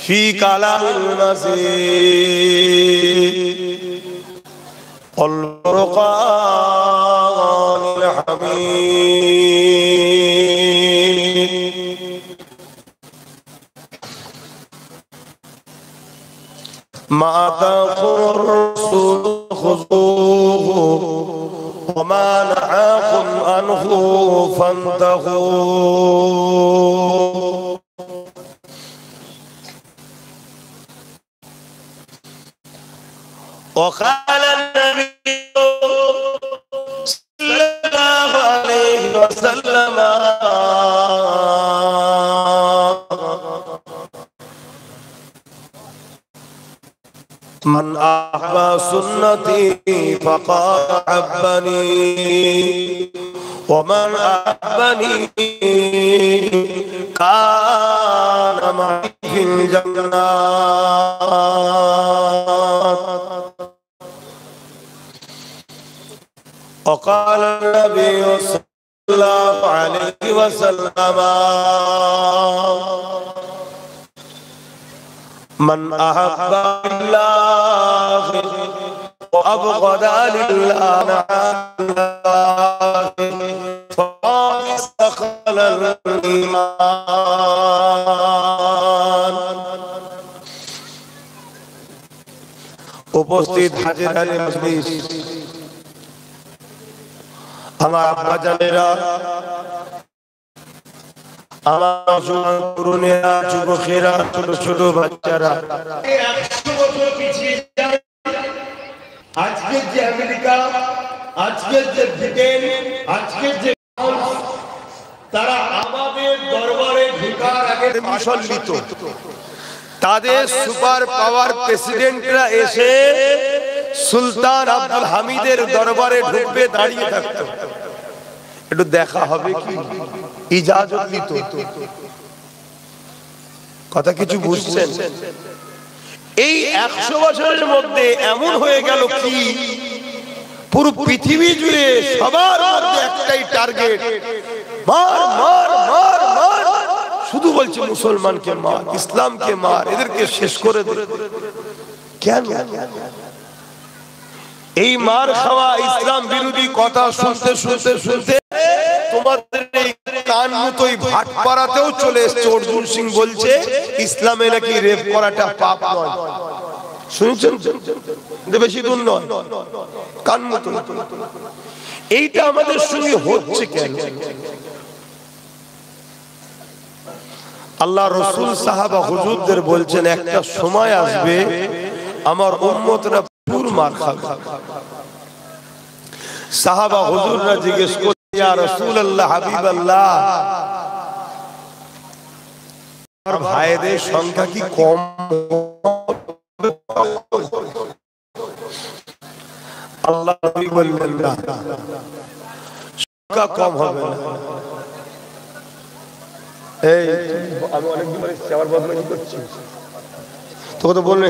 ফি কালামিল মাজিদ ওয়াল ফুরকানিল হামিদ মা তাকুর রাসূল খুযুহু ওয়া মা নাহাকুম আনহু ফান্তাহু وقال النبي صلى الله عليه وسلم من أحب سنتي فقد أحبني ومن أحبني كان معي في الجنات وقال النبي صلى الله عليه وسلم من أحب الله وأبغض لله فقد استخل الإيمان উপস্থিত হাজির আলী মজলিস আমার আব্বা জানেরা আমার জওয়ান তরুণেরা যুবকেরা ছোট ছোট বাচ্চারা 100 বছর পিছিয়ে যায় আজকের যে আমেরিকা আজকের যে ব্রিটেন আজকের যে তারা আমাদের দরবারে ঢোকার আগে মিশন নিত তাদের সুপার পাওয়ার প্রেসিডেন্টরা এসে সুলতান আব্দুল হামিদের দরবারে ঢুকবে দাঁড়িয়ে থাকতো একটু দেখা হবে কি ইজাজত নিত কথা কিছু বুঝছেন এই 100 বছরের মধ্যে এমন হয়ে গেল কি পুরো পৃথিবী জুড়ে সবার মধ্যে একটাই টার্গেট মার মার মার মার শুধু বলছে মুসলমানকে মার ইসলামকে মার এদেরকে শেষ করে দে কেন এই মার খাওয়া ইসলাম বিরোধী কথা শুনতে শুনতে শুনতে তোমাদের এই কান মতোই ভাটপাড়াতেও চলে এসেছে অর্জুন সিং বলছে ইসলামে নাকি রেপ করাটা পাপ নয় শুনছেন বেশি দূর নয় কান মতো এইটা আমাদের সঙ্গে হচ্ছে কেন আল্লাহ রাসূল সাহাবা হুজুরদের বলছেন একটা সময় আসবে আমার উম্মতরা পুর মার খাবে সাহাবা হুজুররা জিজ্ঞেস করলেন ইয়া রাসূলুল্লাহ হাবিবাল্লাহ আর ভাইদের সংখ্যা কি কম আল্লাহ নবী বললেন না সংখ্যা কম হবে না এই আমি অনেকদিন পরে আবার বদমাইশি করছি তোকে তো বললে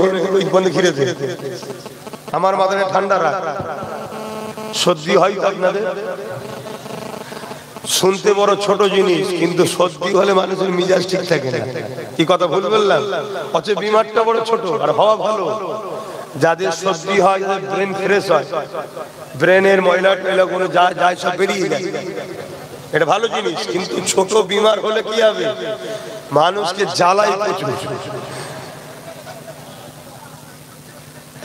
বন্ধ ঘিরে দে আমার মাথায় ঠান্ডা রাখ সর্দি হয় তো আপনাদের শুনতে বড় ছোট জিনিস কিন্তু সর্দি হলে মানুষের মিজাজ ঠিক থাকে না কি কথা ভুল বললাম অথচ বিমারটা বড় ছোট আর হওয়া ভালো যাদের সর্দি হয় ব্রেন ফ্রেশ হয় ব্রেনের ময়লা টয়লা গুলো যা যায় সব বেরিয়ে যায় এটা ভালো জিনিস কিন্তু ছোট বিমার হলে কি হবে মানুষকে জ্বালাই প্রচুর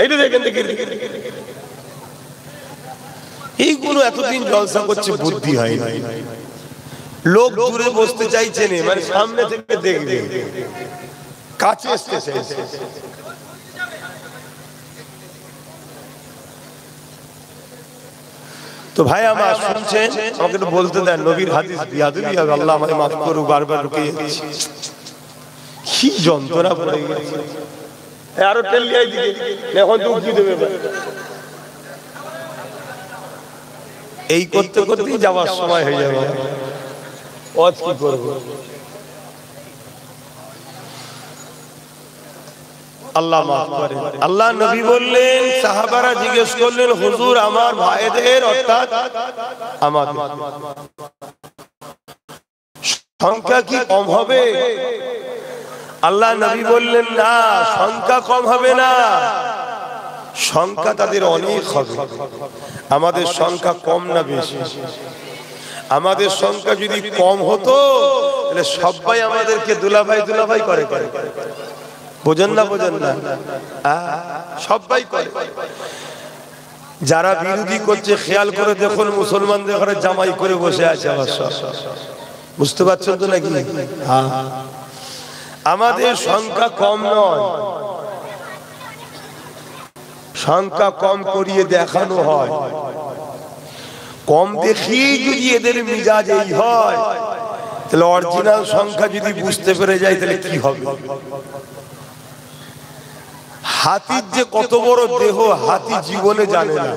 এইটা দেখেন এইগুলো এতদিন জলসা করছে বুদ্ধি হয় লোক দূরে বসতে চাইছে না মানে সামনে থেকে দেখবে কাছে আসতে চাইছে তো ভাই আমার শুনছেন আমাকে একটু বলতে দেন নবীর হাদিস বিয়াদবি হবে আল্লাহ আমাকে মাফ করুক বারবার রুকে যাচ্ছি কি যন্ত্রণা পড়ে গেছে আরো টেলিয়াই দিকে এখন দুঃখ কি দেবে এই করতে করতেই যাওয়ার সময় হয়ে যাবে আজ কি করব আল্লাহ মাফ করে আল্লাহ নবী বললেন সাহাবারা জিজ্ঞেস করলেন হুজুর আমার ভাইদের অর্থাৎ আমাদের সংখ্যা কি কম হবে আল্লাহ নবী বললেন না, সংখ্যা কম হবে না, সংখ্যা তাদের অনেক হবে। আমাদের সংখ্যা কম না বেশি? আমাদের সংখ্যা যদি কম হতো তাহলে সবাই আমাদেরকে দুলাভাই দুলাভাই করে করে, বোঝেন না? বোঝেন না? সবাই করে। যারা বিরোধী করছে খেয়াল করে দেখুন, মুসলমানদের ঘরে জামাই করে বসে আছে আমার সব, বুঝতে পারছেন তো নাকি? আমাদের সংখ্যা কম নয়, সংখ্যা কম করিয়ে দেখানো হয়। কম দেখিয়ে যদি এদের মিজাজ এই হয়, তাহলে অরিজিনাল সংখ্যা যদি বুঝতে পেরে যায় তাহলে কি হবে? হাতির যে কত বড় দেহ হাতি জীবনে জানে না।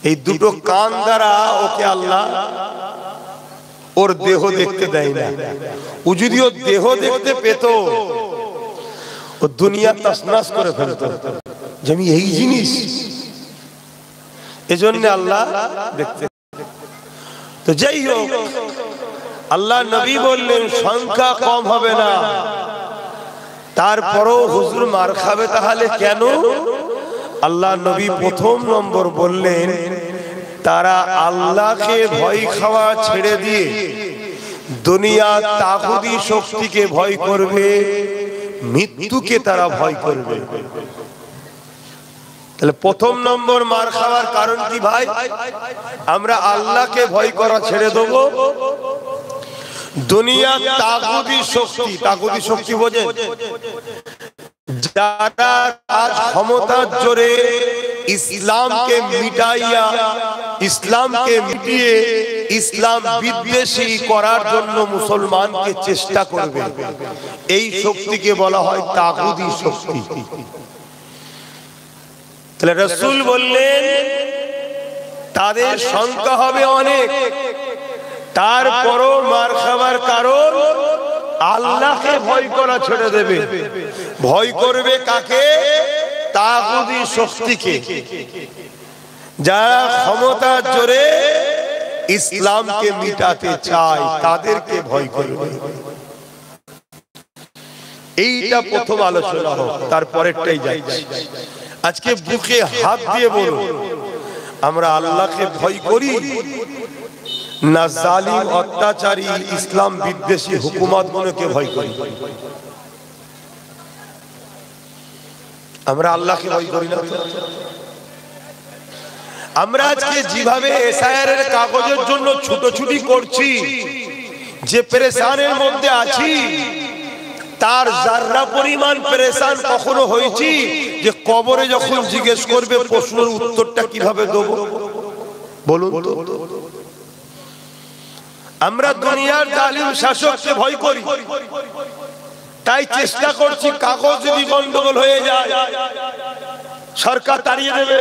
এই দুটো কান দ্বারা ওকে আল্লাহ ওর দেহ দেখতে দেয় না। ও যদি ওর দেহ দেখতে পেত, ও দুনিয়া তছনছ করে ফেলতো যে আমি এই জিনিস। এজন্য আল্লাহ দেখতে। তো যাই হোক, আল্লাহ নবী বললেন সংখ্যা কম হবে না। তারপরও হুজুর মার খাবে তাহলে কেন? আল্লাহ নবী প্রথম নম্বর বললেন, তারা আল্লাহকে ভয় খাওয়া ছেড়ে দিয়ে দুনিয়া তাগুতি শক্তিকে ভয় করবে, মৃত্যুকে তারা ভয় করবে। তাহলে প্রথম নম্বর মার খাওয়ার কারণ কি ভাই? আমরা আল্লাহকে ভয় করা ছেড়ে দেব, দুনিয়া তাগুতি শক্তি, তাগুতি শক্তি বোঝেন? যারা রাজ ক্ষমতার জোরে ইসলামকে মিটাইয়া, ইসলামকে মিটিয়ে ইসলাম বিদ্বেষী করার জন্য মুসলমানকে চেষ্টা করবে, এই শক্তিকে বলা হয় তাগুতি শক্তি। তাহলে রাসূল বললেন তাদের সংখ্যা হবে অনেক, তারপরও মার খাবার কারণ আল্লাহকে ভয় করা ছেড়ে দেবে। ভয় করবে কাকে? তাগুতি শক্তিকে। যারা ক্ষমতার জোরে ইসলামকে মিটাতে চায় তাদেরকে ভয় করবে। এইটা প্রথম আলোচনা হোক, তারপরেরটাই যাচ্ছি। আজকে বুকে হাত দিয়ে বলুন, আমরা আল্লাহকে ভয় করি না জালিম অত্যাচারী ইসলাম বিদ্বেষী হুকুমত গুলোকে ভয় করি? আমরা আল্লাহকে ভয় করি না। আমরা আজকে যেভাবে এসআইআর এর কাগজের জন্য ছুটোছুটি করছি, যে পেরেশানের মধ্যে আছি, তার যারা পরিমাণ পেরেশান কখনো হয়েছি যে কবরে যখন জিজ্ঞেস করবে প্রশ্নের উত্তরটা কিভাবে দেব? বলুন তো। আমরা দুনিয়ার জালিম শাসককে ভয় করি, তাই চেষ্টা করছি কাগজ যদি গন্ডগোল হয়ে যায় সরকার তাড়িয়ে দেবে,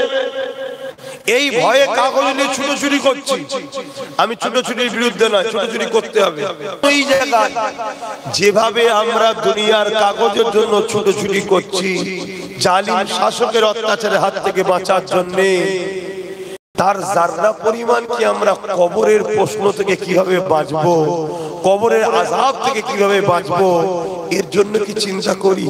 এই ভয়ে কাগজ নিয়ে ছুটোছুটি করছি। আমি ছুটোছুটির বিরুদ্ধে নয়, ছুটোছুটি করতে হবে। এই জায়গায় যেভাবে আমরা দুনিয়ার কাগজের জন্য ছুটোছুটি করছি জালিম শাসকের অত্যাচারের হাত থেকে বাঁচার জন্য, তার যারা পরিমাণ কি আমরা কবরের প্রশ্ন থেকে কিভাবে বাঁচবো, কবরের আযাব থেকে কিভাবে বাঁচবো, এর জন্য কি চিন্তা করি?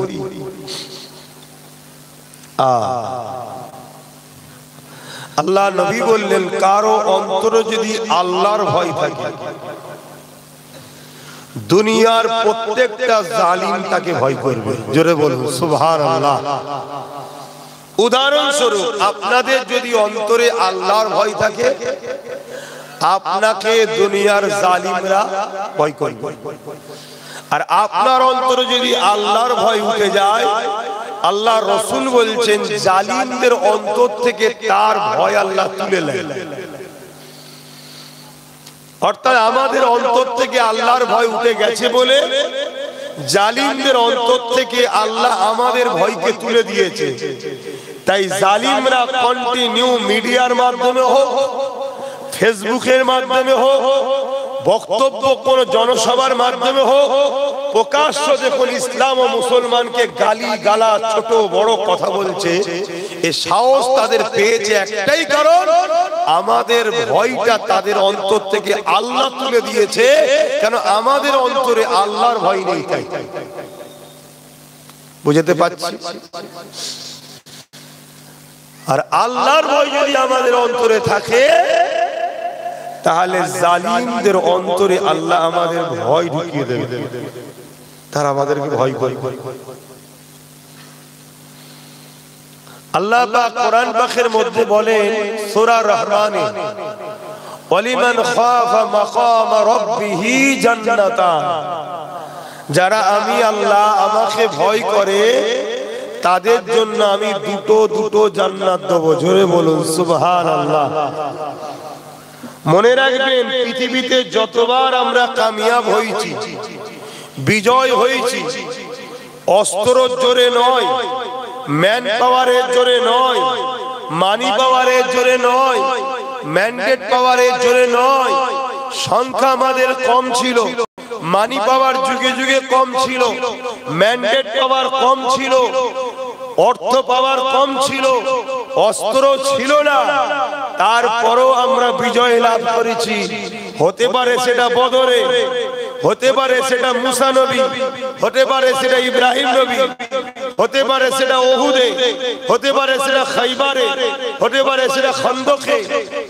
আল্লাহ নবী বললেন, কারো অন্তরে যদি আল্লাহর ভয় থাকে, দুনিয়ার প্রত্যেকটা জালিম তাকে ভয় করবে। জোরে বলুন সুবহানাল্লাহ। উদাহরণস্বরূপ, আপনাদের যদি অন্তরে আল্লাহর ভয় থাকে, আপনাকে দুনিয়ার জালিমরা ভয় করবে। আর আপনার অন্তরে যদি আল্লাহর ভয় উঠে যায়, আল্লাহ রাসূল বলছেন জালিমদের অন্তর থেকে তার ভয় আল্লাহ তুলে নেন। অর্থাৎ আমাদের অন্তর থেকে আল্লাহর ভয় উঠে গেছে বলে জালিমদের অন্তর থেকে আল্লাহ আমাদের ভয়কে তুলে দিয়েছে। তাই জালিমরা কন্টিনিউ মিডিয়ার মাধ্যমে হোক, ফেসবুকের মাধ্যমে হোক, বক্তব্য কোন জনসভার মাধ্যমে হোক, প্রকাশ্য যখন ইসলাম ও মুসলমানকে গালি গালা ছোট বড় কথা বলছে, এই সাহস তাদের পেয়েছে একটাই কারণ, আমাদের ভয়টা তাদের অন্তর থেকে আল্লাহ তুলে দিয়েছে। কেন? আমাদের অন্তরে আল্লাহর ভয় নেই। তাই বুঝতে পারছি? আর আল্লাহর ভয় যদি আমাদের অন্তরে থাকে তাহলে জালিমদের অন্তরে আল্লাহ আমাদের ভয় ঢুকিয়ে দেবে, তারা আমাদেরকে ভয় করবে। আল্লাহ পাক কোরআন পাকের মধ্যে বলেন সূরা রহমানে, ওয়ালিমান খাফা মাকাম রাব্বিহি জান্নাতান, যারা আমি আল্লাহ আমাকে ভয় করে তাদের জন্য আমি দুটো দুটো জান্নাত দেব। জোরে বলুন সুবহানাল্লাহ। মনে রাখবেন, পৃথিবীতে যতবার আমরা কামিয়াব হয়েছি, বিজয় হয়েছি, অস্ত্রের জোরে নয়, ম্যান পাওয়ারের জোরে নয়, মানি পাওয়ারের জোরে নয়, ম্যান্ডেট পাওয়ারের জোরে নয়। সংখ্যা আমাদের কম ছিল, মানি পাওয়ার যুগে যুগে কম ছিল, ম্যান্ডেট পাওয়ার কম ছিল, অর্থ পাওয়ার কম ছিল, অস্ত্র ছিল না, তারপরও আমরা বিজয় লাভ করেছি। হতে পারে সেটা বদরে, হতে পারে সেটা মুসা নবী, হতে পারে সেটা ইব্রাহিম নবী, হতে পারে সেটা ওহুদে, হতে পারে সেটা খাইবারে, হতে পারে সেটা খন্দকে,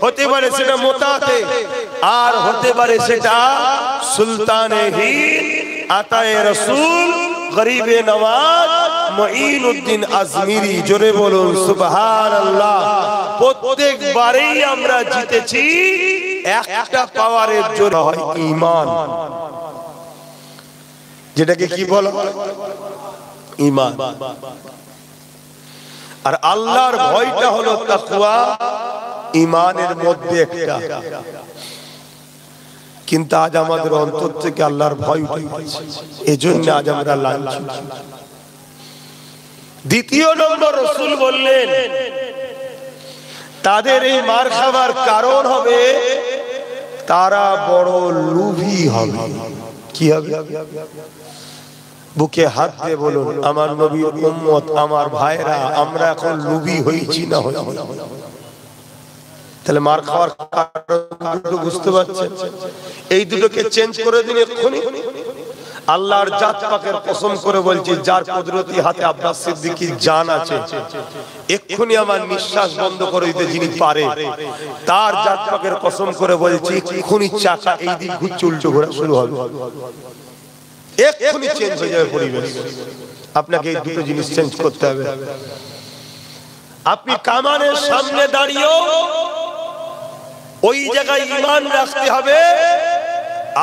হতে পারে সেটা মোতাতে, আর হতে পারে সেটা সুলতানে হিন্দ, আতায়ে রাসূল, গরিবে নওয়াজ, মুঈনুদ্দিন আজমিরি। জোরে বলুন সুবহানাল্লাহ। প্রত্যেকবারেই আমরা জিতেছি। একটা পাওয়ারের জোর হয় ঈমান, যেটাকে কি বলা হয়? ঈমান। আর আল্লাহর ভয়টা হলো তাকওয়া, ঈমানের মধ্যে একটা। কিন্তু আজ আমাদের অন্তর থেকে আল্লাহর ভয় উঠে গেছে, এজন্য আজ আমরা লাঞ্ছিত। দ্বিতীয় নম্বর রাসূল বললেন, তাদের এই মার খাবার কারণ হবে তারা বড় লোভী হবে। কি হবে? বুকে হাত দিয়ে বলুন, আমার নবীর উম্মত, আমার ভাইরা, আমরা এখন লোভী হয়েছি না হই? তাহলে মার খাওয়ার কারণ বুঝতে পারছেন? এই দুটোকে চেঞ্জ করে দিন এক্ষুনি। আল্লাহর জাত পাকের কসম করে বলছি, যার কুদরতি হাতে আব্বাস সিদ্দিকীর জান আছে, এক্ষুনি আমার নিঃশ্বাস বন্ধ করে দিতে যিনি পারে, তার জাত পাকের কসম করে বলছি, এক্ষুনি চাকা এই দিক ঘুরছে, উল্টো ঘোরা শুরু হবে, এক্ষুনি চেঞ্জ হয়ে যাবে পরিবেশ। আপনাকে এই দুটো জিনিস চেঞ্জ করতে হবে। আপনি কামানের সামনে দাঁড়িয়েও ওই জায়গায় ঈমান রাখতে হবে।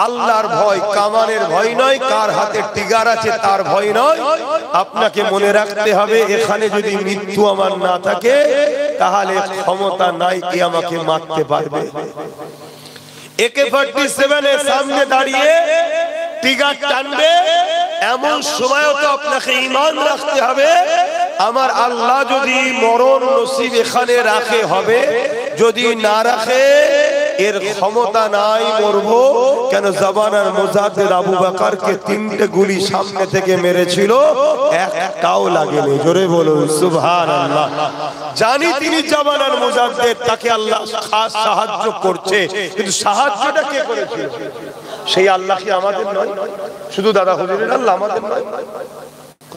আল্লাহর ভয়, কামানের ভয় নয়, কার হাতে টিগার আছে তার ভয় নয়। আপনাকে মনে রাখতে হবে, এখানে যদি মৃত্যু আমার না থাকে তাহলে ক্ষমতা নাই কে আমাকে মারতে পারবে। AK-47 এর সামনে দাঁড়িয়ে টিগার টানবে, এমন সময়ও তো আপনাকে ঈমান রাখতে হবে, আমার আল্লাহ যদি মরণ নসিব এখানে রাখে হবে, যদি না রাখে এর ক্ষমতা নাই, মরবো। কেন? জামানার মুজাদ্দিদ আবু বকরকে 3টে গুলি সামনে থেকে মেরেছিল, একটাও লাগেনি। জোরে বলুন সুবহানাল্লাহ। জানি তিনি জামানার মুজাদ্দিদ, তাকে আল্লাহ খাস সাহায্য করছে, কিন্তু সাহায্যটা কে করেছিল? সেই আল্লাহ কি আমাদের নয়? শুধু দাদা হুজুরের আল্লাহ, আমাদের নয়?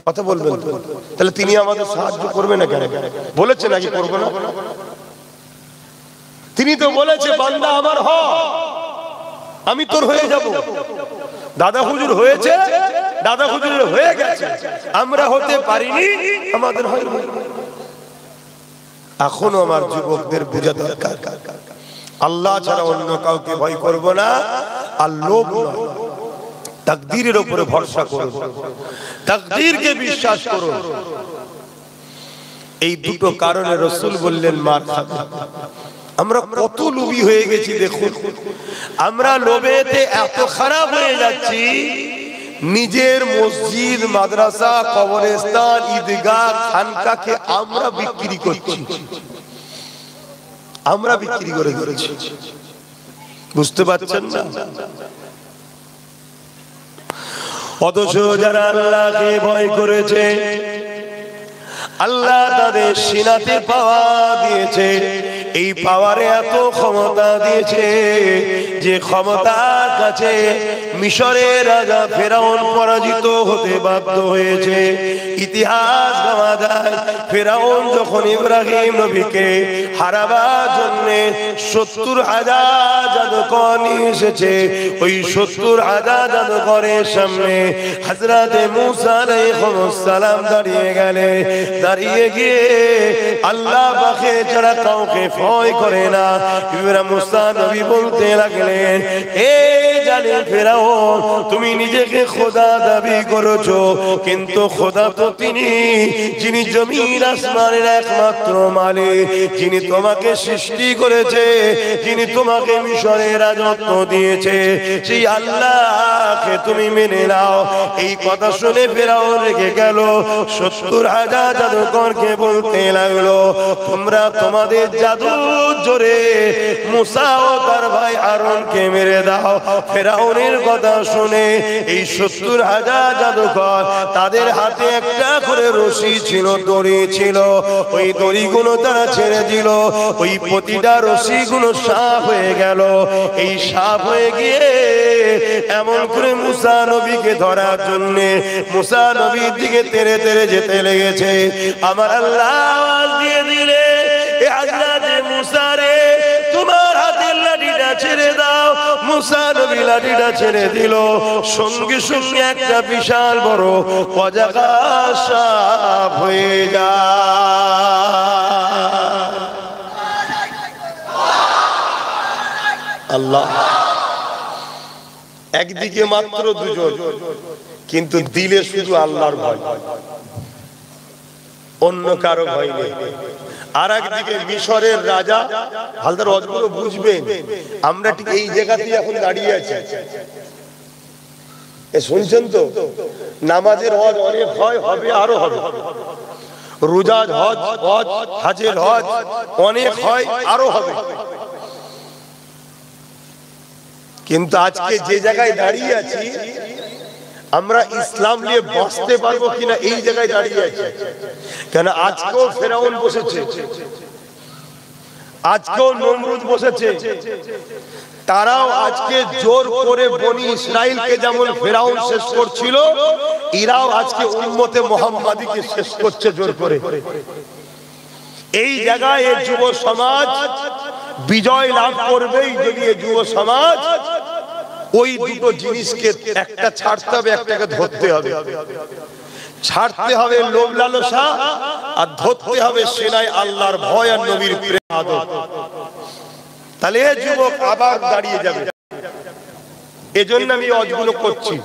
কথা বলবেন তো? তাহলে তিনি আমাদের সাহায্য করবে না কেন? বলেছে নাকি করবে না? তিনি তো বলেছে, বান্দা আমার হ, আমি তোর হয়ে যাব। দাদা হুজুর হয়েছে, দাদা হুজুরের হয়ে গেছে, আমরা হতে পারিনি, আমাদের হয় না। এখনো আমার যুবকদের বোঝা দরকার, আল্লাহ ছাড়া অন্য কাউকে ভয় করব না। আর লোভ নয়, তাকদীরের উপরে ভরসা করুন, তাকদীরকে বিশ্বাস করুন। এই দুটো কারণে রাসূল বললেন মার খাবে। আমরা কত লোভী হয়ে গেছি দেখুন। আমরা লোভেতে এত খারাপ হয়ে যাচ্ছি, নিজের মসজিদ, মাদ্রাসা, কবরস্থান, ঈদগাহ, খানকাকে আমরা বিক্রি করছি, আমরা বিক্রি করে দিয়েছি। বুঝতে পারছেন না? অথচ যারা আল্লাহকে ভয় করেছে, আল্লাহ তাদের সিনাতে পাওয়ার দিয়েছে, এই পাওয়ারে এত ক্ষমতা দিয়েছে, যে ক্ষমতার কাছে মিশরের রাজা ফেরাউন পরাজিত হতে বাধ্য হয়েছে। ইতিহাস গাওয়া যায় ফেরাউন যখন ইব্রাহিম নবীকে হারাবার জন্য 70,000 জাদুকর নিয়ে এসেছে, ওই 70,000 জাদুকরের সামনে হযরত মুসা আলাইহিস সালাম দাঁড়িয়ে গেলেন। দাঁড়িয়ে গিয়ে আল্লাহ পাকে ছাড়া কাউকে ভয় করে না। ইব্রাহিম মুসা নবী বলতে লাগলেন, এ জালিম ফেরাউন, তুমি নিজেকে খোদা দাবি করেছো, কিন্তু খোদা তো তিনি যিনি জমিন আসমানের একমাত্র মালিক, যিনি তোমাকে সৃষ্টি করেছে, যিনি তোমাকে মিশরের রাজত্ব দিয়েছে, সেই আল্লাহকে তুমি মেনে নাও। এই কথা শুনে ফেরাউন রেগে গেল। 70,000 জাদুকরকে বলতে লাগলো, তোমরা তোমাদের জাদুর জোরে মুসা ও তার ভাই হারুনকে মেরে দাও। ফেরাউনের কথা শুনে এই 70,000 জাদুকর, তাদের হাতে একটা করে রশি ছিল, দড়ি ছিল, ওই দড়িগুলো তারা ছেড়ে দিল। ওই প্রতিটা রশিগুলো সাপ হয়ে গেল। এই সাপ হয়ে গিয়ে এমন করে মুসা নবীকে ধরার জন্য মুসা নবীর দিকে তেড়ে তেড়ে যেতে লেগেছে। আমার আল্লাহ আওয়াজ দিয়ে দিলে, এ হযরত মুসা রে, তোমার হাতের লাঠিটা ছেড়ে দাও। মুসা নবী লাঠিটা ছেড়ে দিল। সঙ্গে সঙ্গে একটা বিশাল বড় অজাগা সাপ হয়ে যায়। আল্লাহ একদিকে মাত্র দুজন, কিন্তু দিলে শুধু আল্লাহর ভয়, অন্য কারো ভয় নেই। আর একদিকে মিশরের রাজা, হালদার অজগুলো বুঝবেন, আমরা ঠিক এই জায়গাতেই এখন দাঁড়িয়ে আছি। শুনছেন তো, নামাজের হজ অনেক হয়, হবে, আরো হবে। রোজার হজ, হাজের হজ অনেক হয়, আরো হবে। কিন্তু আজকে যে জায়গায় দাঁড়িয়ে আছি, আমরা ইসলাম নিয়ে বাঁচতে পারবো কিনা এই জায়গায় দাঁড়িয়ে আছি। কেন আজকেও ফেরাউন বসেছে, আজকেও নমরুদ বসেছে। তারাও আজকে জোর করে বনি ইসরাইলকে যেমন ফেরাউন শেষ করছিল, এরাও আজকে উম্মতে মুহাম্মাদীকে শেষ করছে জোর করে। এই জায়গায় এই যুব সমাজ বিজয় লাভ করবেই যদি এই যুব সমাজ ওই দুটো জিনিসকে একটা ছাড়তে হবে, একটাকে ধরতে হবে। ছাড়তে হবে লোভ লালসা, আর ধরতে হবে সেনায় আল্লাহর ভয় আর নবীর প্রেম আদর। তাহলে এই যুবক আবার দাঁড়িয়ে যাবে। এজন্য আমি অজগুলো করছি,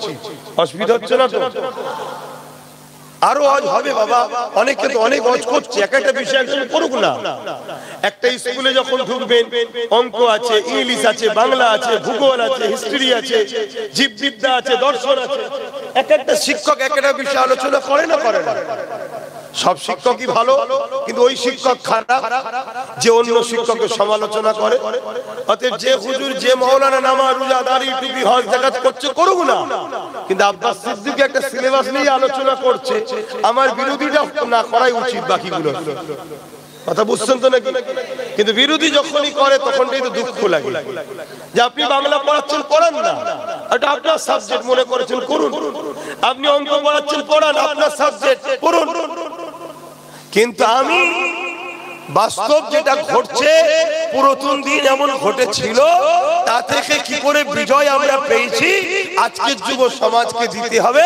অসুবিধা হচ্ছে না তো? আরো অজ হবে বাবা, অনেকে তো অনেক অজ করছে। একটা বিষয় একজন করুক না। একটা স্কুলে যখন ঢুকবেন, অঙ্ক আছে, ইংলিশ আছে, বাংলা আছে, ভূগোল আছে, হিস্ট্রি আছে, জীববিদ্যা আছে, দর্শন আছে। একটা শিক্ষক একটা বিষয় আলোচনা করে না, করে না? সব শিক্ষকই ভালো, কিন্তু ওই শিক্ষক খারাপ যে অন্য শিক্ষকের সমালোচনা করে। অতএব যে হুজুর, যে মাওলানা নামাজ, রোজা, দাড়ি, টুপি, হজ যাকাত করছে, করুক না। কিন্তু আব্বাস সিদ্দিকী একটা সিলেবাস নিয়ে আলোচনা করছে, আমার বিরোধীটা না করাই উচিত বাকিগুলো। কথা বুঝছেন তো নাকি? কিন্তু বিরোধী যখনই করে তখনই তো দুঃখ লাগে যে আপনি বাংলা পড়াচ্ছেন, পড়ান না, এটা আপনার সাবজেক্ট মনে করেছেন, করুন। আপনি অঙ্ক পড়াচ্ছেন, পড়ান, আপনার সাবজেক্ট, পড়ুন। কিন্তু আমি বাস্তব যেটা ঘটছে, পুরাতন দিন এমন ঘটেছিল, তা থেকে কি করে বিজয় আমরা পেয়েছি আজকের যুব সমাজকে দিতে হবে।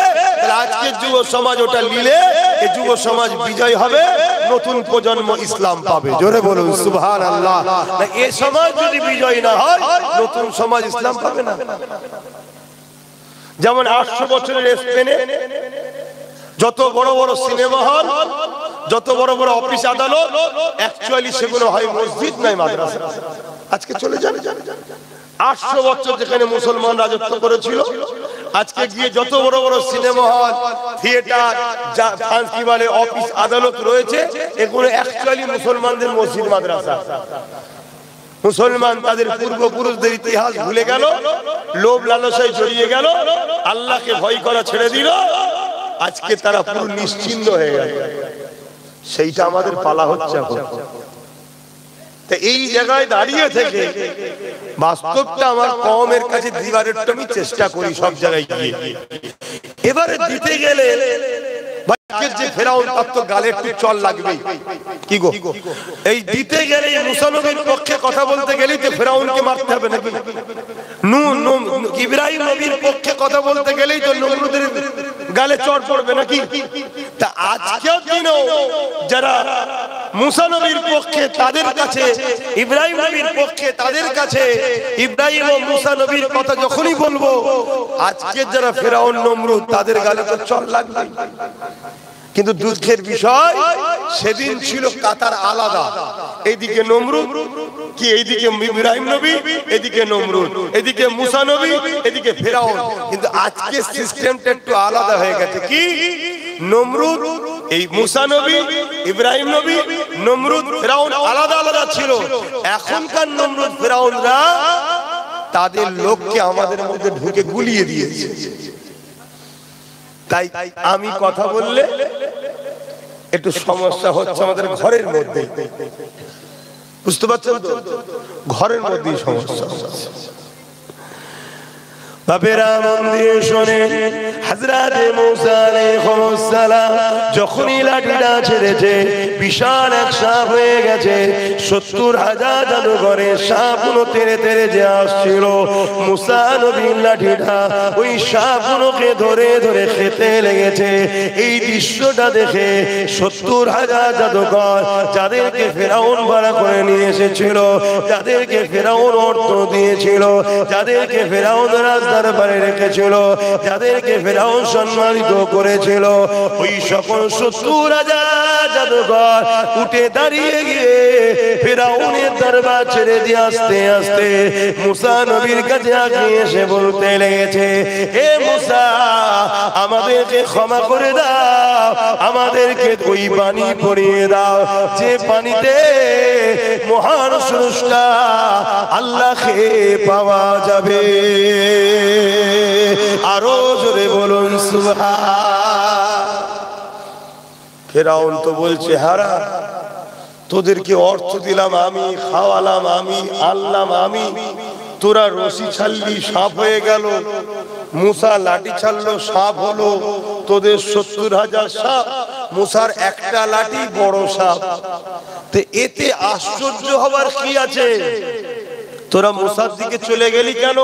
আজকের যুব সমাজ ওটা নিলে এই যুব সমাজ বিজয় হবে, নতুন প্রজন্ম ইসলাম পাবে। জোরে বলুন সুবহানাল্লাহ। এই সমাজ যদি বিজয় না হয়, নতুন সমাজ ইসলাম পাবে না। যেমন 800 বছরের স্পেনে যত বড় বড় সিনেমা হল, যত বড় বড় অফিস আদালত, অ্যাকচুয়ালি সেগুলো হয় মসজিদ নাই মাদ্রাসা। আজকে চলে যান 800 বছর যেখানে মুসলমান রাজত্ব করেছিল, আজকে গিয়ে যত বড় বড় সিনেমা হল, থিয়েটার, কি বলে, অফিস আদালত রয়েছে, এগুলো অ্যাকচুয়ালি মুসলমানদের মসজিদ মাদ্রাসা। মুসলমান তাদের পূর্বপুরুষদের ইতিহাস ভুলে গেল, লোভ লালসায় জড়িয়ে গেল, আল্লাহকে ভয় করা ছেড়ে দিল। আজকে তারা পুরো নিশ্চিহ্ন হয়ে গেল। সেইটা আমাদের পালা হচ্ছে এখন। তা এই জায়গায় দাঁড়িয়ে থেকে বাস্তবটা আমার কওমের কাছে দিবার একটু আমি চেষ্টা করি সব জায়গায় গিয়ে। এবারে দিতে গেলে যে ফেরাউন তার তো গালে একটু চল লাগবেই, কি গো এই দিতে গেলে মুসা নবীর পক্ষে কথা বলতে গেলেই তো ফেরাউনকে মারতে হবে নাকি? ইব্রাহিম নবীর পক্ষে কথা বলতে গেলেই তো নমরুদের গালে চড় পড়বে নাকি? তা আজকেও দিনও যারা মুসা নবীর পক্ষে তাদের কাছে, ইব্রাহিম নবীর পক্ষে তাদের কাছে ইব্রাহিম ও মুসা নবীর কথা যখনই বলবো, আজকে যারা ফেরাউন নমরুদ তাদের গালে তো চড় লাগবে। কিন্তু দুঃখের বিষয় সেদিন ছিল কাতার আলাদা, এইদিকে নমরুদ কি, এইদিকে ইব্রাহিম নবী, এদিকে নমরুদ, এদিকে মুসা নবী, এদিকে ফেরাউন। কিন্তু আজকে সিস্টেমটা একটু আলাদা হয়ে গেছে, কি নমরুদ এই মুসা নবী, ইব্রাহিম নবী, নমরুদ ফেরাউন আলাদা আলাদা ছিল। এখনকার নমরুদ ফেরাউনরা তাদের লোককে আমাদের মধ্যে ঢুকে গুলিয়ে দিয়েছে। তাই আমি কথা বললে একটু সমস্যা হচ্ছে আমাদের ঘরের মধ্যে, বুঝতে পারছেন তো? ঘরের মধ্যেই সমস্যা হচ্ছে। বাপেরা মন দিয়ে শোনেন, হযরত মুসা আলাইহিস সালাম যখনই লাঠিটা ছেড়েছে বিশাল এক সাপ হয়ে গেছে। ৭০,০০০ জাদুঘরের সাপগুলো তেড়ে তেড়ে যে আসছিল, মুসা নবীর লাঠিটা ওই সাপগুলোকে ধরে ধরে খেতে লেগেছে। এই দৃশ্যটা দেখে ৭০,০০০ জাদুঘর, যাদেরকে ফেরাউন ভাড়া করে নিয়ে এসেছিল, যাদেরকে ফেরাউন অর্থ দিয়েছিল, যাদেরকে ফেরাউন রাস্তার পারে রেখেছিল, যাদেরকে ফেরাউন সম্মানিত করেছিল, ওই সকল ৭০,০০০ জাদুঘর উঠে দাঁড়িয়ে গিয়ে ফেরাউনের দরবার ছেড়ে দিয়ে আস্তে আস্তে মুসা নবীর কাছে আগিয়ে এসে বলতে লেগেছে, হে মুসা, আমাদেরকে ক্ষমা করে দাও, আমাদেরকে ওই পানি পরিয়ে দাও যে পানিতে মহান স্রষ্টা আল্লাহকে পাওয়া যাবে। আরো জোরে বলুন সুবহান। ফেরাউন তো বলছে, হারা তোদেরকে অর্থ দিলাম আমি, খাওয়ালাম আমি, আনলাম আমি, তোরা রশি ছাড়লি সাপ হয়ে গেল, মুসা লাঠি ছাড়লো সাপ হলো, তোদের ৭০,০০০ সাপ, মুসার একটা লাঠি বড় সাপ। তো এতে আশ্চর্য হবার কি আছে? তোরা মুসার দিকে চলে গেলি কেন?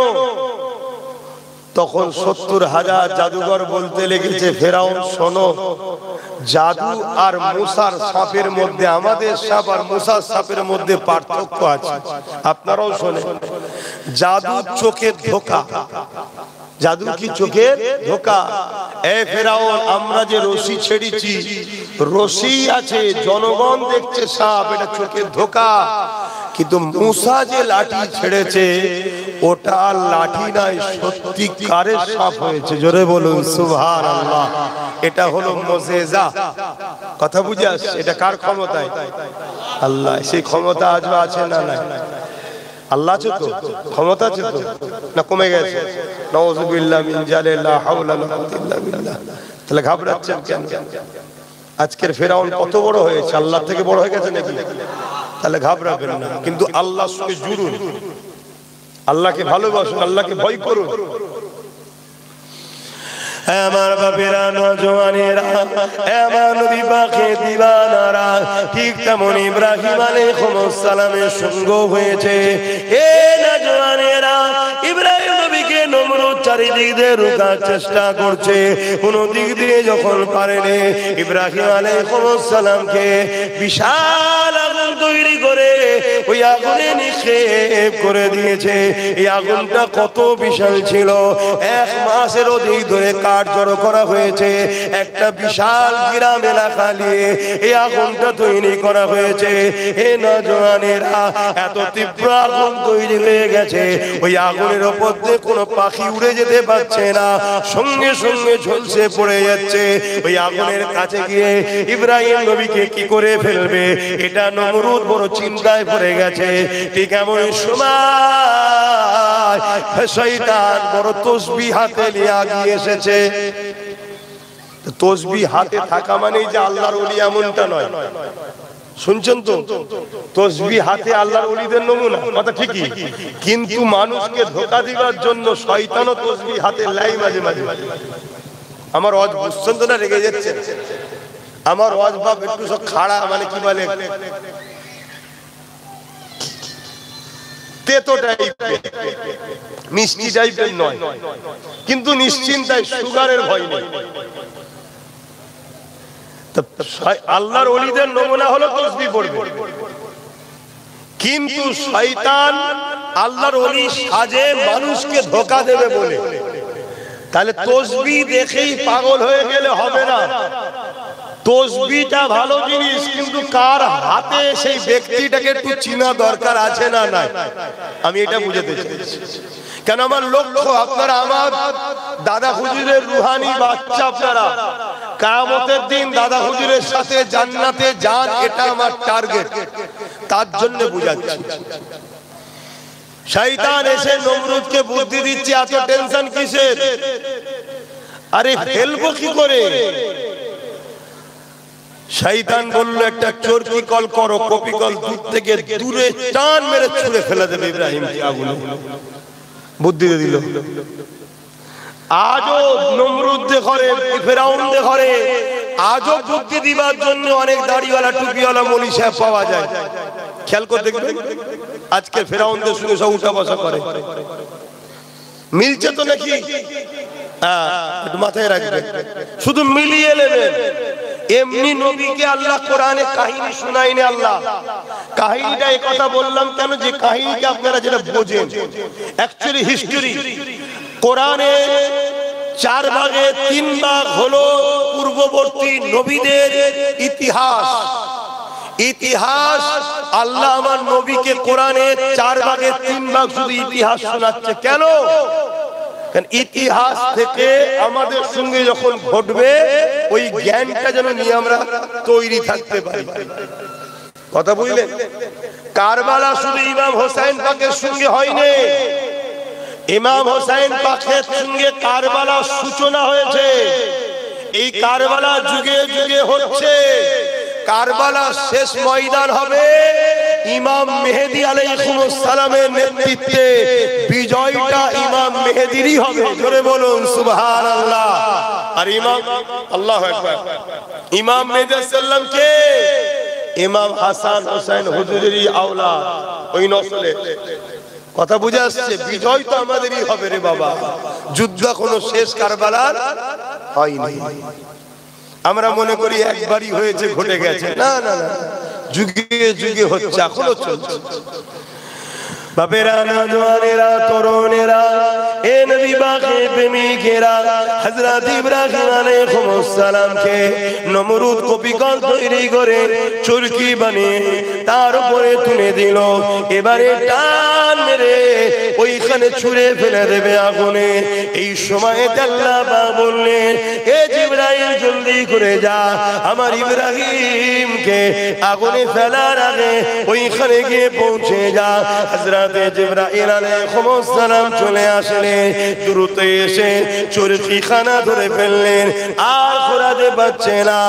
তখন ৭০,০০০ জাদুঘর বলতে লেগেছে, ফেরাউন শোনো, জাদু আর মুসার সাপের মধ্যে, আমাদের সাপ আর মুসার সাপের মধ্যে পার্থক্য আছে, আপনারাও শোনেন। জাদু চোখের ধোঁকা, জাদু কি চোখের ধোঁকা। এ ফেরাউন, আমরা যে রশি ছেড়েছি, রশি আছে, জনগণ দেখছে সাপ, এটা চোখের ধোঁকা। কিন্তু মুসা যে লাঠি ছেড়েছে ওটা লাঠি নাই, সত্যিকারের সাপ হয়েছে। জোরে বলুন সুবহানাল্লাহ। এটা হলো মুজিজা। কথা বুঝে আসছে? এটা কার ক্ষমতায়? আল্লাহ। সেই ক্ষমতা আজ আছে না নাই? আল্লাহ আছে তো, ক্ষমতা আছে তো, না কমে গেছে? নাউযুবিল্লাহ মিন জালিল, লা হাওলা ওয়া লা কুওয়াতা ইল্লা বিল্লাহ। তাহলে ঘাবড়াচ্ছেন কেন? আজকের ফেরাউন কত বড় হয়েছে, আল্লাহ থেকে বড় হয়ে গেছে নাকি? তাহলে ঘাবড়াবেন না, কিন্তু আল্লাহর সঙ্গে জুড়ুন, আল্লাহকে ভালোবাসুন, আল্লাহকে ভয় করুন। আমার বাপেরা, নওজওয়ানেরা, আমার নবী পাকের দিওয়ানারা, ঠিক তেমন ইব্রাহিম আলাইহিস সালামের সঙ্গ হয়েছে। এ নওজওয়ানেরা, ইব্রাহিম নবীকে নমরুদ চারিদিক দিয়ে রোকার চেষ্টা করছে, কোনো দিক দিয়ে যখন পারেনি, ইব্রাহিম আলাইহিস সালামকে বিশাল আগুন তৈরি করে ওই আগুনে নিক্ষেপ করে দিয়েছে। এই আগুনটা কত বিশাল ছিল, 1 মাসের অধিক ধরে কাঠ জড়ো করা হয়েছে, একটা বিশাল গ্রাম এলাকা নিয়ে এই আগুনটা তৈরি করা হয়েছে। হে নওজওয়ানেরা, এত তীব্র আগুন তৈরি হয়ে গেছে, ওই আগুনের উপর দিয়ে কোনো পাখি উড়ে যেতে পারছে না, সঙ্গে সঙ্গে ঝলসে পড়ে যাচ্ছে। ওই আগুনের কাছে গিয়ে ইব্রাহিম নবীকে কি করে ফেলবে, এটা নমরুদ বড় চিন্তায় পড়ে গেছে। ঠিক এমন সময় শয়তান বড় তসবিহ হাতে নিয়ে আগিয়ে এসেছে। তসবিহ হাতে থাকা মানেই যে আল্লাহর ওলি এমনটা নয়। শুনছেন তো? তসবিহ হাতে আল্লাহর ওলিদের নমুনা, কথা ঠিকই, কিন্তু মানুষকে ধোঁকা দিবার জন্য শয়তানও তসবিহ হাতে লাই মাঝে মাঝে। আমার ওয়াজ বুঝছেন তো না? রেগে যাচ্ছে আমার ওয়াজ বাপ একটু সব খাড়া, মানে কি বলে তেতো টাইপের, মিষ্টি টাইপের নয়, কিন্তু নিশ্চিন্তায় সুগারের ভয় নেই। আল্লাহর ওলিদের নমুনা হলো তসবিহ পড়বে, কিন্তু শয়তান আল্লাহর ওলি সাজে মানুষকে ধোঁকা দেবে বলে। তাহলে তসবিহ দেখেই পাগল হয়ে গেলে হবে না। তসবিহটা ভালো জিনিস, কিন্তু কার হাতে সেই ব্যক্তিটাকে একটু চিনা দরকার আছে না নাই, আমি এটা বুঝাতে চাইছি। কেন আমার লক্ষ্য আপনারা আমার দাদা হুজুরের রুহানি বাচ্চা, আপনারা কিয়ামতের দিন দাদা হুজুরের সাথে জান্নাতে যান, এটা আমার টার্গেট। তার জন্য বুঝাচ্ছি। শয়তান এসে নমরুদকে বুদ্ধি দিচ্ছে, এত টেনশন কিসের? আরে ফেলবো কি করে? শয়তান বলল একটা চরকি কল করো, কপি কল দূর থেকে দূরে টান মেরে ছুঁড়ে ফেলে দেবে ইব্রাহিমকে আগুনে। বুদ্ধি দিল। আজও নমরুদদের ঘরে, ফেরাউনদের ঘরে আজও বুদ্ধি দিবার জন্য অনেক দাড়িওয়ালা টুপিওয়ালা মৌলী সাহেব পাওয়া যায়। খেয়াল করে দেখবেন, আজকে ফেরাউনদের সঙ্গে সব উঠা বসা করে। মিলছে তো নাকি? একটু মাথায় রাখবেন, শুধু মিলিয়ে নেবেন। এমনি নবীকে আল্লাহ কোরআনে কাহিনী শোনায়নি। আল্লাহ কাহিনীটা এই কথা বললাম কেন, যে কাহিনীকে আপনারা যেটা বোঝেন, অ্যাকচুয়ালি হিস্টরি। কোরআনে 4 ভাগে 3 ভাগ হলো পূর্ববর্তী নবীদের ইতিহাস। ইতিহাস আল্লাহ আমার নবীকে কোরআনে 4 ভাগে 3 ভাগ শুধু ইতিহাস শোনাচ্ছে। কেন? কারণ ইতিহাস থেকে আমাদের সঙ্গে যখন ঘটবে ওই জ্ঞানটা যেন নিয়ে আমরা তৈরি থাকতে পারি। কথা বুঝলেন? কারবালা শুধু ইমাম হোসেন পাকের সঙ্গে হয়নি, ইমাম হোসেন পাকের সঙ্গে কারবালার সূচনা হয়েছে। এই কারবালা যুগে যুগে হচ্ছে। কারবালার শেষ ময়দান হবে ইমাম মেহেদী আলাইহিস সালামের নেতৃত্বে। বিজয়টা ইমাম মেহেদীরই হবে। জোরে বলুন সুবহানাল্লাহ। আর ইমাম, আল্লাহু আকবার, ইমাম মেহেদী সাল্লাম কে? ইমাম হাসান হোসেন হুজুরেরই আওলাদ, ওই নসলে। কথা বুঝে আসছে? বিজয় তো আমাদেরই হবে রে বাবা। যুদ্ধ কোনো শেষ কারবালার হয়নি। আমরা মনে করি একবারই হয়েছে, ঘটে গেছে। না না না, যুগে যুগে হচ্ছে, এখনো চলছে। বাপেরা, নওজওয়ানেরা, তরুণেরা, এ নবী পাকের প্রেমিকেরা, হযরত ইব্রাহিম আলাইহিস সালামকে নমরুদ কপিকল তৈরি করে চরকি বানিয়ে তার উপরে তুলে দিল। এবারে টান মেরে ওইখানে ছুঁড়ে ফেলে দেবে আগুনে। এই সময়ে আল্লাহ পাক বললেন, এ জিবরাইল জলদি করে যা, আমার ইব্রাহিমকে আগুনে ফেলার আগে ওইখানে গিয়ে পৌঁছে যা। হযরত জিবরাইল আলাইহিস সালাম চলে আসলেন, দ্রুত এসে চরকিখানা ধরে ফেললেন। আর ঘোরাতে পারছে না।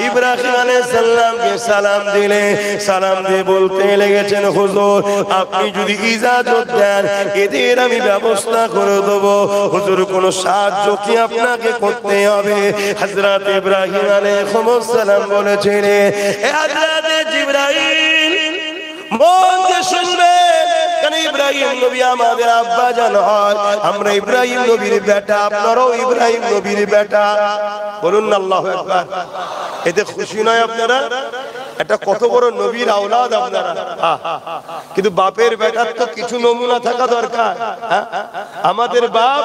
ইব্রাহিম আলাইহিস সালামকে সালাম দিলে, সালাম দিয়ে বলতে লেগেছেন, হুজুর আপনি যদি ইজাজত দেন এদের আমি ব্যবস্থা করে দেব। হুজুর কোন সাহায্য কি আপনাকে করতে হবে? হযরত ইব্রাহিম আলাইহিস সালাম বলেছেন, এ হযরত জিবরাইল মন দিয়ে শুনবে, কারণ ইব্রাহিম নবী আমাদের আব্বা জান হয়, আমরা ইব্রাহিম নবীর বেটা, আপনারাও ইব্রাহিম নবীর বেটা। বলুন না আল্লাহু আকবার। এতে খুশি নয় আপনারা? এটা কত বড় নবীর আওলাদ আপনারা। কিন্তু বাপের বেটার তো কিছু নমুনা থাকা দরকার। আমাদের বাপ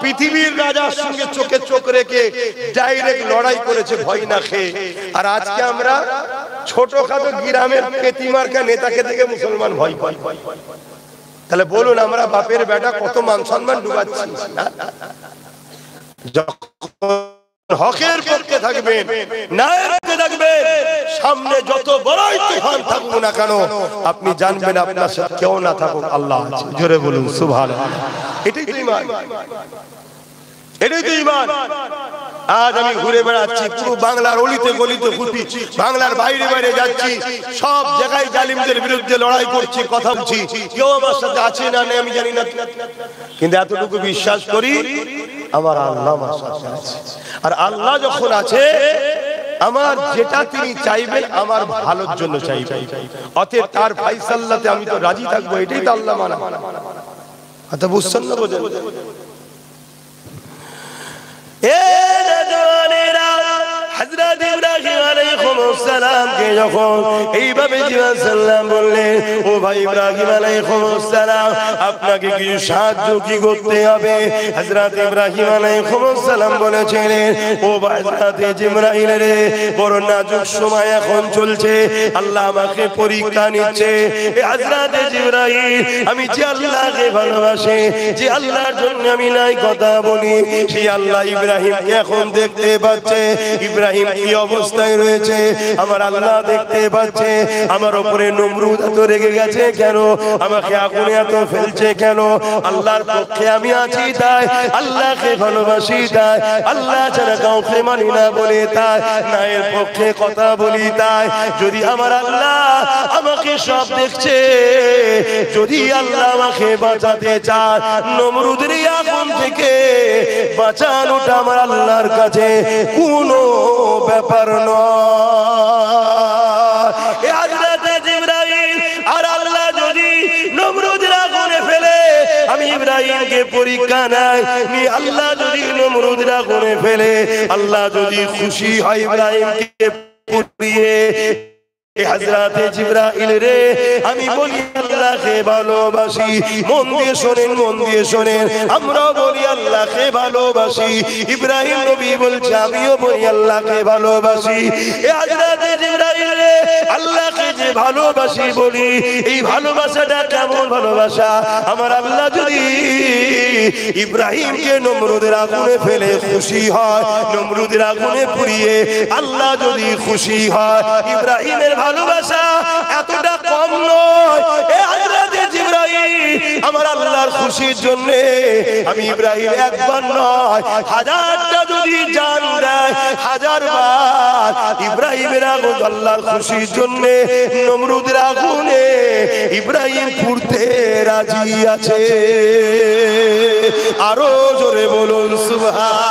পৃথিবীর রাজার সঙ্গে চোখে চোখ রেখে ডাইরেক্ট লড়াই করেছে ভয় না খেয়ে। আর আজকে আমরা ছোটখাটো গ্রামের পেতিমার্কা নেতাকে দেখে মুসলমান ভয় পাই। তাহলে বলুন আমরা বাপের বেটা কত মান সম্মান ডুবাচ্ছি। হকের পক্ষে থাকবেন, ন্যায়ের পক্ষে থাকবেন, সামনে যত বড়ই তুফান থাকুক না কেন আপনি জানবেন আপনার সাথে কেউ না থাকুক আল্লাহ আছে। জোরে বলুন সুবহানাল্লাহ। এটাই তো ঈমান, এটাই তো ঈমান। আজ আমি ঘুরে বেড়াচ্ছি পুরো বাংলার অলিতে গলিতে ঘুরছি, বাংলার বাইরে বাইরে যাচ্ছি, সব জায়গায় জালিমদের বিরুদ্ধে লড়াই করছি, কথা বলছি। কেউ আমার সাথে আছে না নেই আমি জানি না, কিন্তু এতটুকু বিশ্বাস করি আমার আল্লাহ আমার সাথে আছে। আর আল্লাহ যখন আছে, আমার যেটা তিনি চাইবেন আমার ভালোর জন্য চাইবেন, অতএব তার ফায়সালাতে আমি তো রাজি থাকবো, এটাই তো আল্লাহ মানা। আচ্ছা বুঝছেন না? বোঝেন হযরত ইব্রাহিম আলাইহিস সালাম কে যখন এইভাবে জিবরাইল সাল্লাম বললেন, ও ভাই ইব্রাহিম আলাইহিস সালাম, আপনাকে কি সাহায্য কি করতে হবে? হযরত ইব্রাহিম আলাইহিস সালাম বলেছিলেন, ও ভাই হযরত জিবরাইল রে, বড় নাজুক সময় এখন চলছে, আল্লাহ আমাকে পরীক্ষা নিচ্ছে। এ হযরত জিবরাইল, আমি যে আল্লাহকে ভালোবাসি, যে আল্লাহর জন্য আমি নাই কথা বলি, সেই আল্লাহ ইব্রাহিমকে এখন দেখতে পাচ্ছে। ইব্রাহিম কি অবস্থায় রয়েছে আমার আল্লাহ দেখতে পাচ্ছে। আমার উপরে নমরুদ এত রেগে গেছে কেন? আমাকে আগুনে এত ফেলছে কেন? আল্লাহর পক্ষে আমি আছি তাই, আল্লাহকে ভালোবাসি তাই, আল্লাহ ছাড়া কাউকে মানি না বলে তাই, না এর পক্ষে কথা বলি তাই। যদি আমার আল্লাহ আমাকে সব দেখছে, যদি আল্লাহ আমাকে বাঁচাতে চায়, নমরুদের আগুন থেকে বাঁচানোটা আমার আল্লাহর কাছে কোনো ব্যাপার নয়। হযরত জিবরাইল আর আল্লাহ যদি নমরুদের আগুনে ফেলে, আমি ইব্রাহিমকে পরীক্ষা নাই নি, আল্লাহ যদি নমরুদের আগুনে ফেলে, আল্লাহ যদি খুশি হয় ইব্রাহিমকে পুড়িয়ে, হযরত জিবরাইল রে, আমি বলি আল্লাহকে ভালোবাসি। মন দিয়ে শোনেন, মন দিয়ে শোনেন, আমরা বলি আল্লাহকে ভালোবাসি। ইব্রাহিম নবী বলছে আমিও বলি আল্লাহকে ভালোবাসি। এ হযরত জিবরাইল রে, আল্লাহকে যে ভালোবাসি বলি, এই ভালোবাসাটা কেমন ভালোবাসা? আমার আল্লাহ যদি ইব্রাহিমকে নমরুদের আগুনে ফেলে খুশি হয়, নমরুদের আগুনে পুড়িয়ে আল্লাহ যদি খুশি হয়, ইব্রাহিমের ভালোবাসা এতটা কম নয়। এ হযরত জিবরাইল, আমার আল্লাহর খুশির জন্য আমি ইব্রাহিম একবার নয় হাজারটা যদি জান দেয়, হাজারবার ইব্রাহিমের আগুন আল্লাহর খুশির জন্য নমরুদের আগুনে ইব্রাহিম পুড়তে রাজি আছে। আরো জোরে বলুন সুবহানাল্লাহ।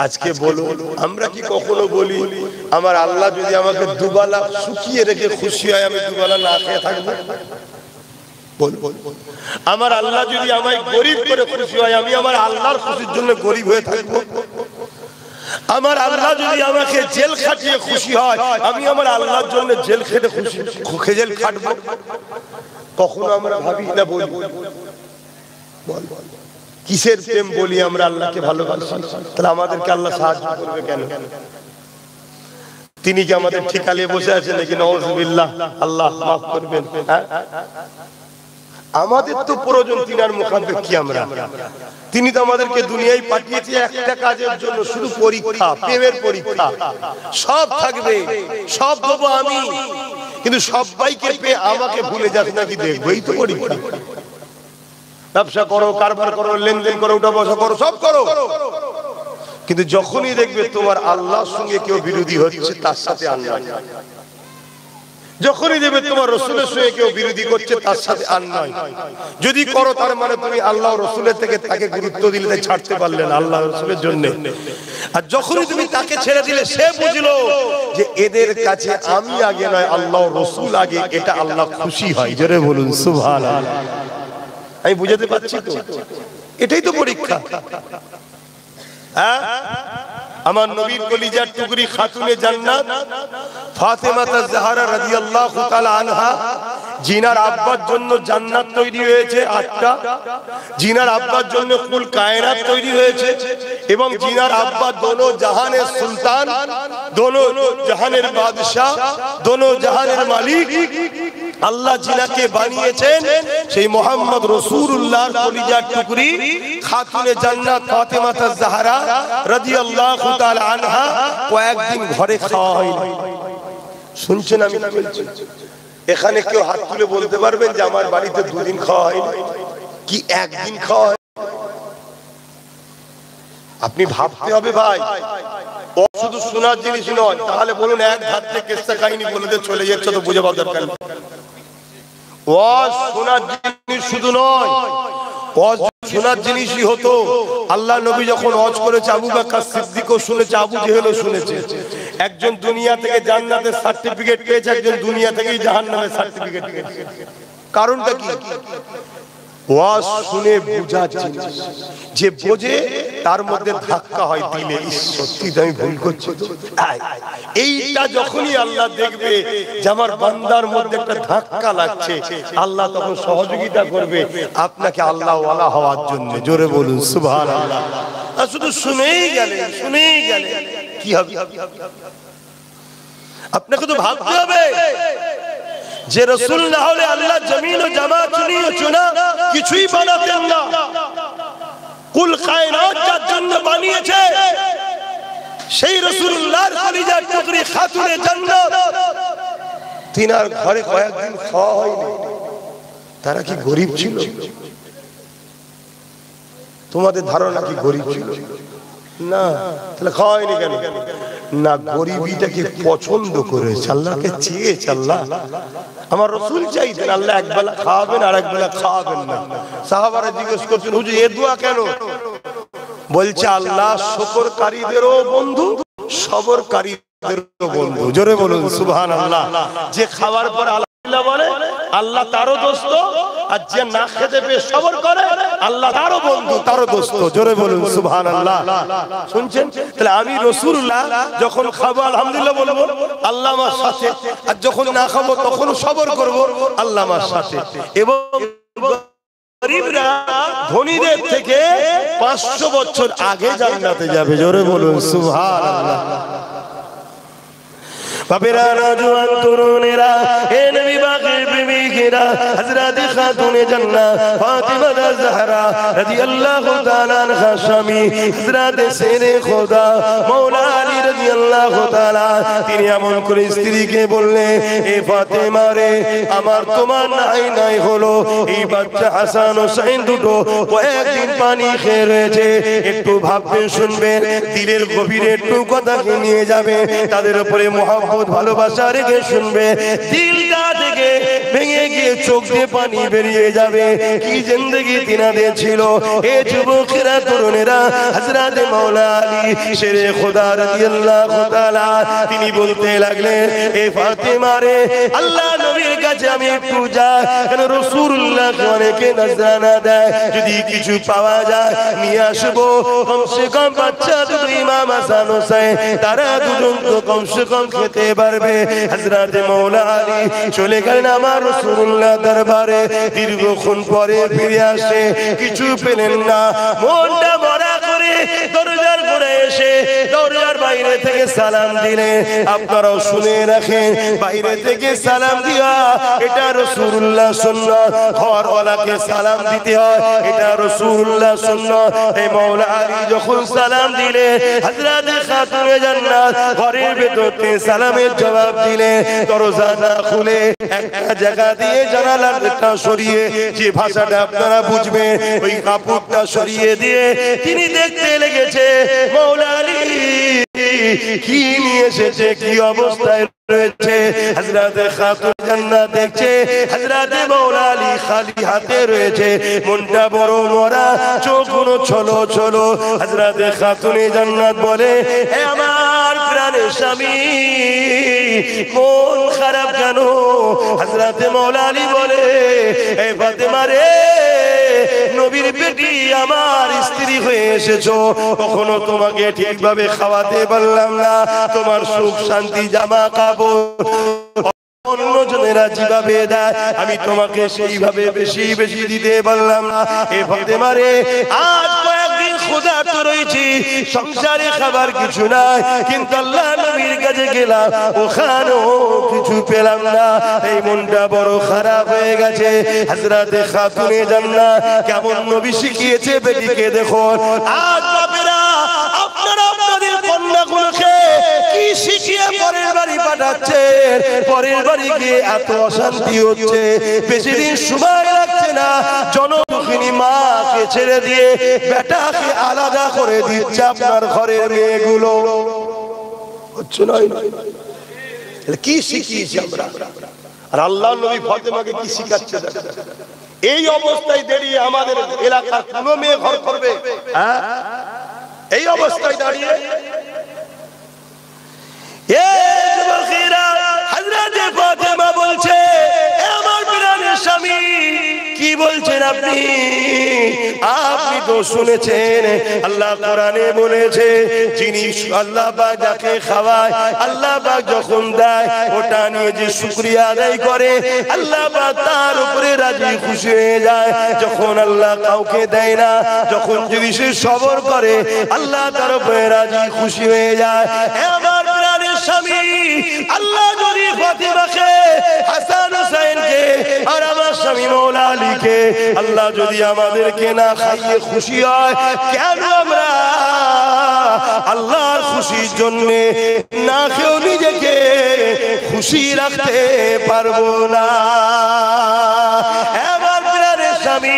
আজকে বলুন, আমরা কি কখনো বলি আমার আল্লাহ যদি আমাকে দুবেলা শুকিয়ে রেখে খুশি হয়, আমি দুবেলা না খেয়ে থাকবো? আমার আল্লাহ যদি আমায় গরিব করে খুশি হয়, আমি আমার আল্লাহর খুশির জন্য গরিব হয়ে থাকবো? আমার আল্লাহ যদি আমাকে জেল খাটিয়ে খুশি হয়, আমি আমার আল্লাহর জন্য জেল খেটে খুশি জেল খাটবো? কখনো আমরা ভাবি না, বলি বল কিসের প্রেম বলি আমরা আল্লাহকে ভালোবাসি? তাহলে আমাদেরকে আল্লাহ সাহায্য করবে কেন? তিনি কি আমাদের ঠিকালে বসে আছেন নাকি? নাউযুবিল্লাহ, আল্লাহ মাফ করবেন। আমাদের তো প্রয়োজন তিনার মুখাপেক্ষী কি আমরা? তিনি তো আমাদেরকে দুনিয়ায় পাঠিয়েছে একটা কাজের জন্য, শুধু পরীক্ষা, প্রেমের পরীক্ষা। সব থাকবে, সব দেবো আমি, কিন্তু সবাইকে পেয়ে আমাকে ভুলে যাস নাকি দেখবো, এই তো পরীক্ষা। ব্যবসা করো, কারবার করো, লেনদেন করো, উঠা বসা করো, সব করো, কিন্তু যখনই দেখবে তোমার আল্লাহর সঙ্গে কেউ বিরোধী হচ্ছে, তার সাথে আল্লাহ। যখনই দেখবে তোমার রাসূলের সঙ্গে কেউ বিরোধী করছে, তার সাথে আর নয়। যদি করো তার মানে তুমি আল্লাহ রাসূলের থেকে তাকে গুরুত্ব দিলে, তাই ছাড়তে পারলে না আল্লাহ রাসূলের জন্য। আর যখনই তুমি তাকে ছেড়ে দিলে, সে বুঝলো যে এদের কাছে আমি আগে নয়, আল্লাহ রাসূল আগে, এটা আল্লাহ খুশি হয়। জোরে বলুন সুবহানাল্লাহ। আমি বুঝাতে পারছি তো? এটাই তো পরীক্ষা। আমার নবীর কলিজার টুকরি খাতুনে জান্নাত ফাতেমা জাহরা রাদিয়াল্লাহু তাআলা আনহা, জিনার আব্বার জন্য জান্নাত তৈরি হয়েছে 8টা, জিনার আব্বার জন্য কুল কায়নাত তৈরি হয়েছে, এবং জিনার আব্বা দোনো জাহানের সুলতান, দোনো জাহানের বাদশা, দোনো জাহানের মালিক। আল্লাহ জিনাকে বানিয়েছেন সেই মুহাম্মদ রাসূলুল্লাহর কলিজার টুকরি খাতুনে জান্নাত ফাতেমা জাহরা রাদিয়াল্লাহু তাআলা আনহা। কয়েকদিন ঘরে খাওয়া হয়নি। শুনছেন আমি কি বলছি? এখানে কেউ হাত তুলে বলতে পারবেন যে আমার বাড়িতে দুদিন খাওয়া হয়নি কি একদিন খাওয়া হয়? আপনি ভাবতে হবে ভাই, ও শুধু শোনার জিনিস নয়। তাহলে বলুন এক ধার থেকে কেসা কাহিনী বলে দিয়ে চলে যাচ্ছে, তো বুঝে পাওয়ার দরকার নেই। ওয়াজ শোনার জিনিস শুধু নয়, ওয়াজ শোনার জিনিসই হতো। আল্লাহ নবী যখন ওয়াজ করেছে, আবু বকর সিদ্দিকও শুনেছে, আবু জেহেলও শুনেছে। একজন দুনিয়া থেকে জান্নাতের সার্টিফিকেট পেয়েছে, একজন দুনিয়া থেকেই জাহান্নামের সার্টিফিকেট পেয়েছে। কারণটা কি? ওয়াজ শুনে বোঝার জিনিস, যে বোঝে তার মধ্যে ধাক্কা হয় দিলে, সত্যি আমি ভুল করছি তো। এইটা যখনই আল্লাহ দেখবে যে আমার বান্দার মধ্যে একটা ধাক্কা লাগছে, আল্লাহ তখন সহযোগিতা করবে আপনাকে আল্লাহ ওয়ালা হওয়ার জন্য। জোরে বলুন সুবহানাল্লাহ। আর শুধু শুনেই গেলে কি হবে? আপনাকে তো ভাবতে হবে যে রাসূল না হলে আল্লাহ জমিন ও জামা চুনা কিছুই বানাতেন না। কুল কায়নাত যার জন্য বানিয়েছে সেই রাসূলুল্লাহর কলিজার টুকরি খাতুনে জান্নাত, তিনার ঘরে কয়েকদিন খাওয়া হয়নি। তারা কি গরিব ছিল? তোমাদের ধারণা কি গরিব ছিল? না। তাহলে খাওয়া হয়নি কেন? না, গরিবিটাকে পছন্দ করেছে, আল্লাহকে চেয়েছে। আল্লাহ আমার রাসূল চাইতেন আল্লাহ একবেলা খাওয়াবেন আর একবেলা খাওয়াবেন না। সাহাবারা জিজ্ঞেস করছেন, হুজুর এ দোয়া কেন? বলছে আল্লাহ শুকরকারীদেরও বন্ধু, সবরকারীদেরও বন্ধু। জোরে বলুন সুবহানাল্লাহ। যে খাওয়ার পর আলহামদুলিল্লাহ বলে আল্লাহ তারও দোস্ত, আর যে না খেতে পেয়ে সবর করে আল্লাহ তারও বন্ধু, তারও দোস্ত। জোরে বলুন সুবহানাল্লাহ। শুনছেন? তাহলে আমি রাসূলুল্লাহ যখন খাবো আলহামদুলিল্লাহ বলবো আল্লাহ আমার সাথে, আর যখন না খাবো তখন সবর করব আল্লাহ আমার সাথে। এবং গরিবরা ধনীদের থেকে 500 বছর আগে জান্নাতে যাবে। জোরে বলুন সুবহানাল্লাহ। বাবেরা নওজোয়ান তরুণেরা, হে নবী পাকের প্রেমিকেরা, হযরত খাতুনে জান্নাত ফাতিমা জাহরা রাদিয়াল্লাহু তাআলা আনহা স্বামী হযরত শেরে খোদা মাওলা আলী রাদিয়াল্লাহু তাআলা, তিনি এমন করে স্ত্রীকে বললেন, এ ফাতিমা রে, আমার তোমার নাই হলো এই বাচ্চা হাসান হোসেন দুটো কয়েকদিন পানি খেয়ে রয়েছে, একটু ভাববেন, শুনবেন, দিলের গভীরে একটু কথাকে নিয়ে যাবে, তাদের উপরে মহব্বত ভালোবাসা রেখে শুনবে, দিলটা থেকে ভেঙে গিয়ে চোখ দিয়ে পানি বেরিয়ে যাবে। কি জিন্দেগি তিনাদের ছিল। এ যুবকেরা, তরুণেরা, হযরত মাওলা আলী শেরে খোদা রাদিয়াল্লাহু তাআলা তিনি বলতে লাগলেন, এ ফাতিমা রে, আল্লাহ নবীর কাছে আমি একটু যাই, কারণ রাসূলুল্লাহ অনেকে নজরানা দেয়, যদি কিছু পাওয়া যায় নিয়ে আসবো। কমসে কম বাচ্চা দুটো ইমাম হাসান হোসেন, তারা দুজন তো কমসে কম খেতে পারবে। হযরত মাওলা আলী চলে গেলেন আমার রাসূলুল্লাহ দরবারে। দীর্ঘক্ষণ পরে ফিরে আসে, কিছু পেলেন না। মনটা ভরা করে দরজার ঘরে এসে দরজার বাইরে থেকে সালাম দিলেন। আপনারাও শুনে রাখেন, বাইরে থেকে সালাম দিয়া এটা রাসূলুল্লাহ সুন্নাত। ঘরওয়ালাকে সালাম দিতে হয়, এটা রাসূলুল্লাহ সুন্নাত। এই মাওলা আলী যখন সালাম দিলেন, হযরত খাতুনে জান্নাত ঘরের ভেতর থেকে সালামের জবাব দিলেন। দরজা না খুলে একটা জায়গা দিয়ে জানালাটা সরিয়ে, যে ভাষাটা আপনারা বুঝবেন, ওই কাপড়টা সরিয়ে দিয়ে তিনি দেখতে লেগেছে মাওলা আলী কি নিয়ে এসেছে, কি অবস্থায় রয়েছে। হযরত খাতুন জান্নাত দেখছে হযরত মাওলা আলী খালি হাতে রয়েছে, মনটা বড় মরা, চোখগুলো ছলো ছলো। হযরত খাতুনে জান্নাত বলে, হে আমার প্রাণের স্বামী, মন খারাপ কেন? হযরত মাওলা আলী বলে, হে ফাতেমা রে, নবীর বেটি আমার স্ত্রী হয়ে এসেছো, কখনো তোমাকে ঠিকভাবে খাওয়াতে পারলাম না, তোমার সুখ শান্তি জামা কাপড় অন্য জনেরা যেভাবে দেয় আমি তোমাকে সেইভাবে বেশি বেশি দিতে পারলাম না। এ ফাতেমা রে, আজ কয়েকদিন ক্ষুধার্ত রয়েছি, সংসারে খাবার কিছু নাই, কিন্তু আল্লাহ নবীর কাছে গেলাম, ওখানেও কিছু পেলাম না, এই মনটা বড় খারাপ হয়ে গেছে। হযরত খাতুনে জান্নাত কেমন নবী শিখিয়েছে বেটিকে দেখুন। আজ বাপেরা, আপনারা আপনাদের কন্যাগুলোকে কি শিখিয়ে পরের বাড়ি পাঠাচ্ছেন, পরের বাড়ি গিয়ে এত অশান্তি হচ্ছে, বেশি দিন সময় লাগছে না জনদুঃখিনী মাকে ছেড়ে দিয়ে বেটাকে আলাদা করে দিচ্ছে আপনার ঘরের মেয়েগুলো। হচ্ছে না? কি শিখিয়েছি আমরা? আর আল্লাহর নবী ফাতেমাকে কি শিখাচ্ছে? এই অবস্থায় দাঁড়িয়ে আমাদের এলাকার কোন মেয়ে ঘর করবে? এই অবস্থায় দাঁড়িয়ে হযরত ফাতেমা বলছে, আমার প্রাণের স্বামী, কি বলছেন আপনি? আপনি তো শুনেছেন আল্লাহ কোরআনে বলেছে, যিনি আল্লাহ পাক যাকে খাওয়ায়, আল্লাহ পাক যখন দেয় ওটা নিয়ে যে শুকরিয়া আদায় করে, আল্লাহ পাক তার উপরে রাজি খুশি হয়ে যায়। যখন আল্লাহ কাউকে দেয় না, যখন যদি সে সবর করে, আল্লাহ তার উপরে রাজি খুশি হয়ে যায়। আমার প্রাণের স্বামী, আল্লাহ যদি ফাতেমাকে, হাসান হুসাইনকে আর আমার স্বামী মওলা আলীকে আল্লাহ যদি আমাদেরকে না খাইয়ে খুশি হয়, কেন আমরা আল্লাহর খুশির জন্য না খেয়েও নিজেকে খুশি রাখতে পারবো না? স্বামী,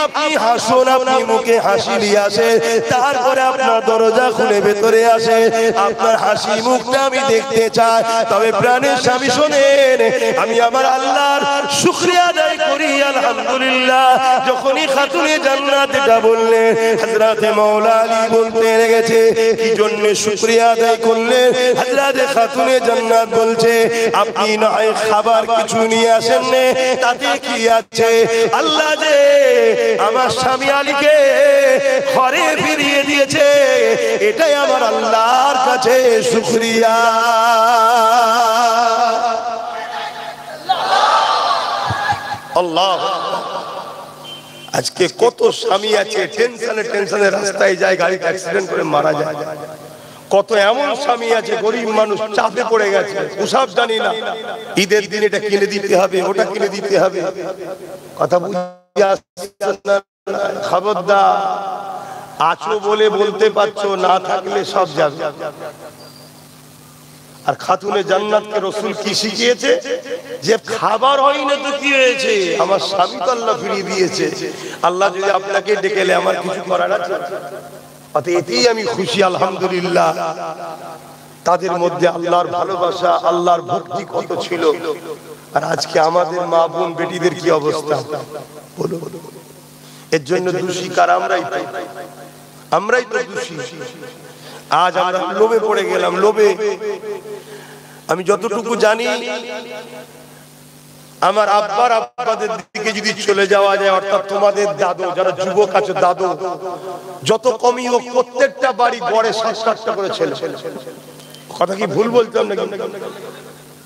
আপনি হাসুন, আপনি মুখে হাসি নিয়ে আসে, তারপরে আপনার দরজা খুলে ভেতরে আসে, আপনার হাসি মুখটা আমি দেখতে চাই। তবে প্রাণের স্বামী শোনেন, আমি আমার আল্লাহর শুকরিয়া আদায় করি আলহামদুলিল্লাহ। যখনই খাতুনে জান্নাত এটা বললেন, হযরতে মাওলা আলী বলতে লেগেছে, কি জন্য শুকরিয়া আদায় করলেন? হযরতে খাতুনে জান্নাত বলছে, আপনি নয় খাবার কিছু নিয়ে আসেন না, তাতে কি আছে, আল্লাহ যে আমার স্বামী আলীকে ঘরে ফিরিয়ে দিয়েছে, এটাই আমার আল্লাহর কাছে শুকরিয়া। আল্লাহ, আজকে কত স্বামী আছে টেনশনে রাস্তায় যায়, গাড়ি অ্যাক্সিডেন্ট করে মারা যায়। কত এমন স্বামী আছে গরিব মানুষ চাপে পড়ে গেছে, ওসব জানি না, ঈদের দিন এটা কিনে দিতে হবে, ওটা কিনে দিতে হবে। কথা বুঝে আসছে না? খবরদার, আছো বলে বলতে পারছো, না থাকলে সব যাবে। আর খাতুনে জান্নাতকে রাসূল কি শিখিয়েছে? যে খাবার হয় না তো কি হয়েছে, আমার স্বামী তো আল্লাহ ফিরিয়ে দিয়েছে। আল্লাহ যদি আপনাকে ডেকেলে আমার কিছু করার আছে? এতেই আমি খুশি আলহামদুলিল্লাহ। তাদের মধ্যে আল্লাহর ভালোবাসা, আল্লাহর ভক্তি কত ছিল। আর আজকে আমাদের মা বোন বেটিদের কি অবস্থা বলো? এর জন্য দোষী কারা? আমরাই তো দোষী। আজ আমরা লোভে পড়ে গেলাম। লোভে, আমি যতটুকু জানি, আমার আব্বার আব্বাদের দিকে যদি চলে যাওয়া যায়, অর্থাৎ তোমাদের দাদু, যারা যুবক আছে দাদু, যত কমই হোক প্রত্যেকটা বাড়ি গড়ে 7-8টা করে ছেলে। কথা কি ভুল বলতাম নাকি?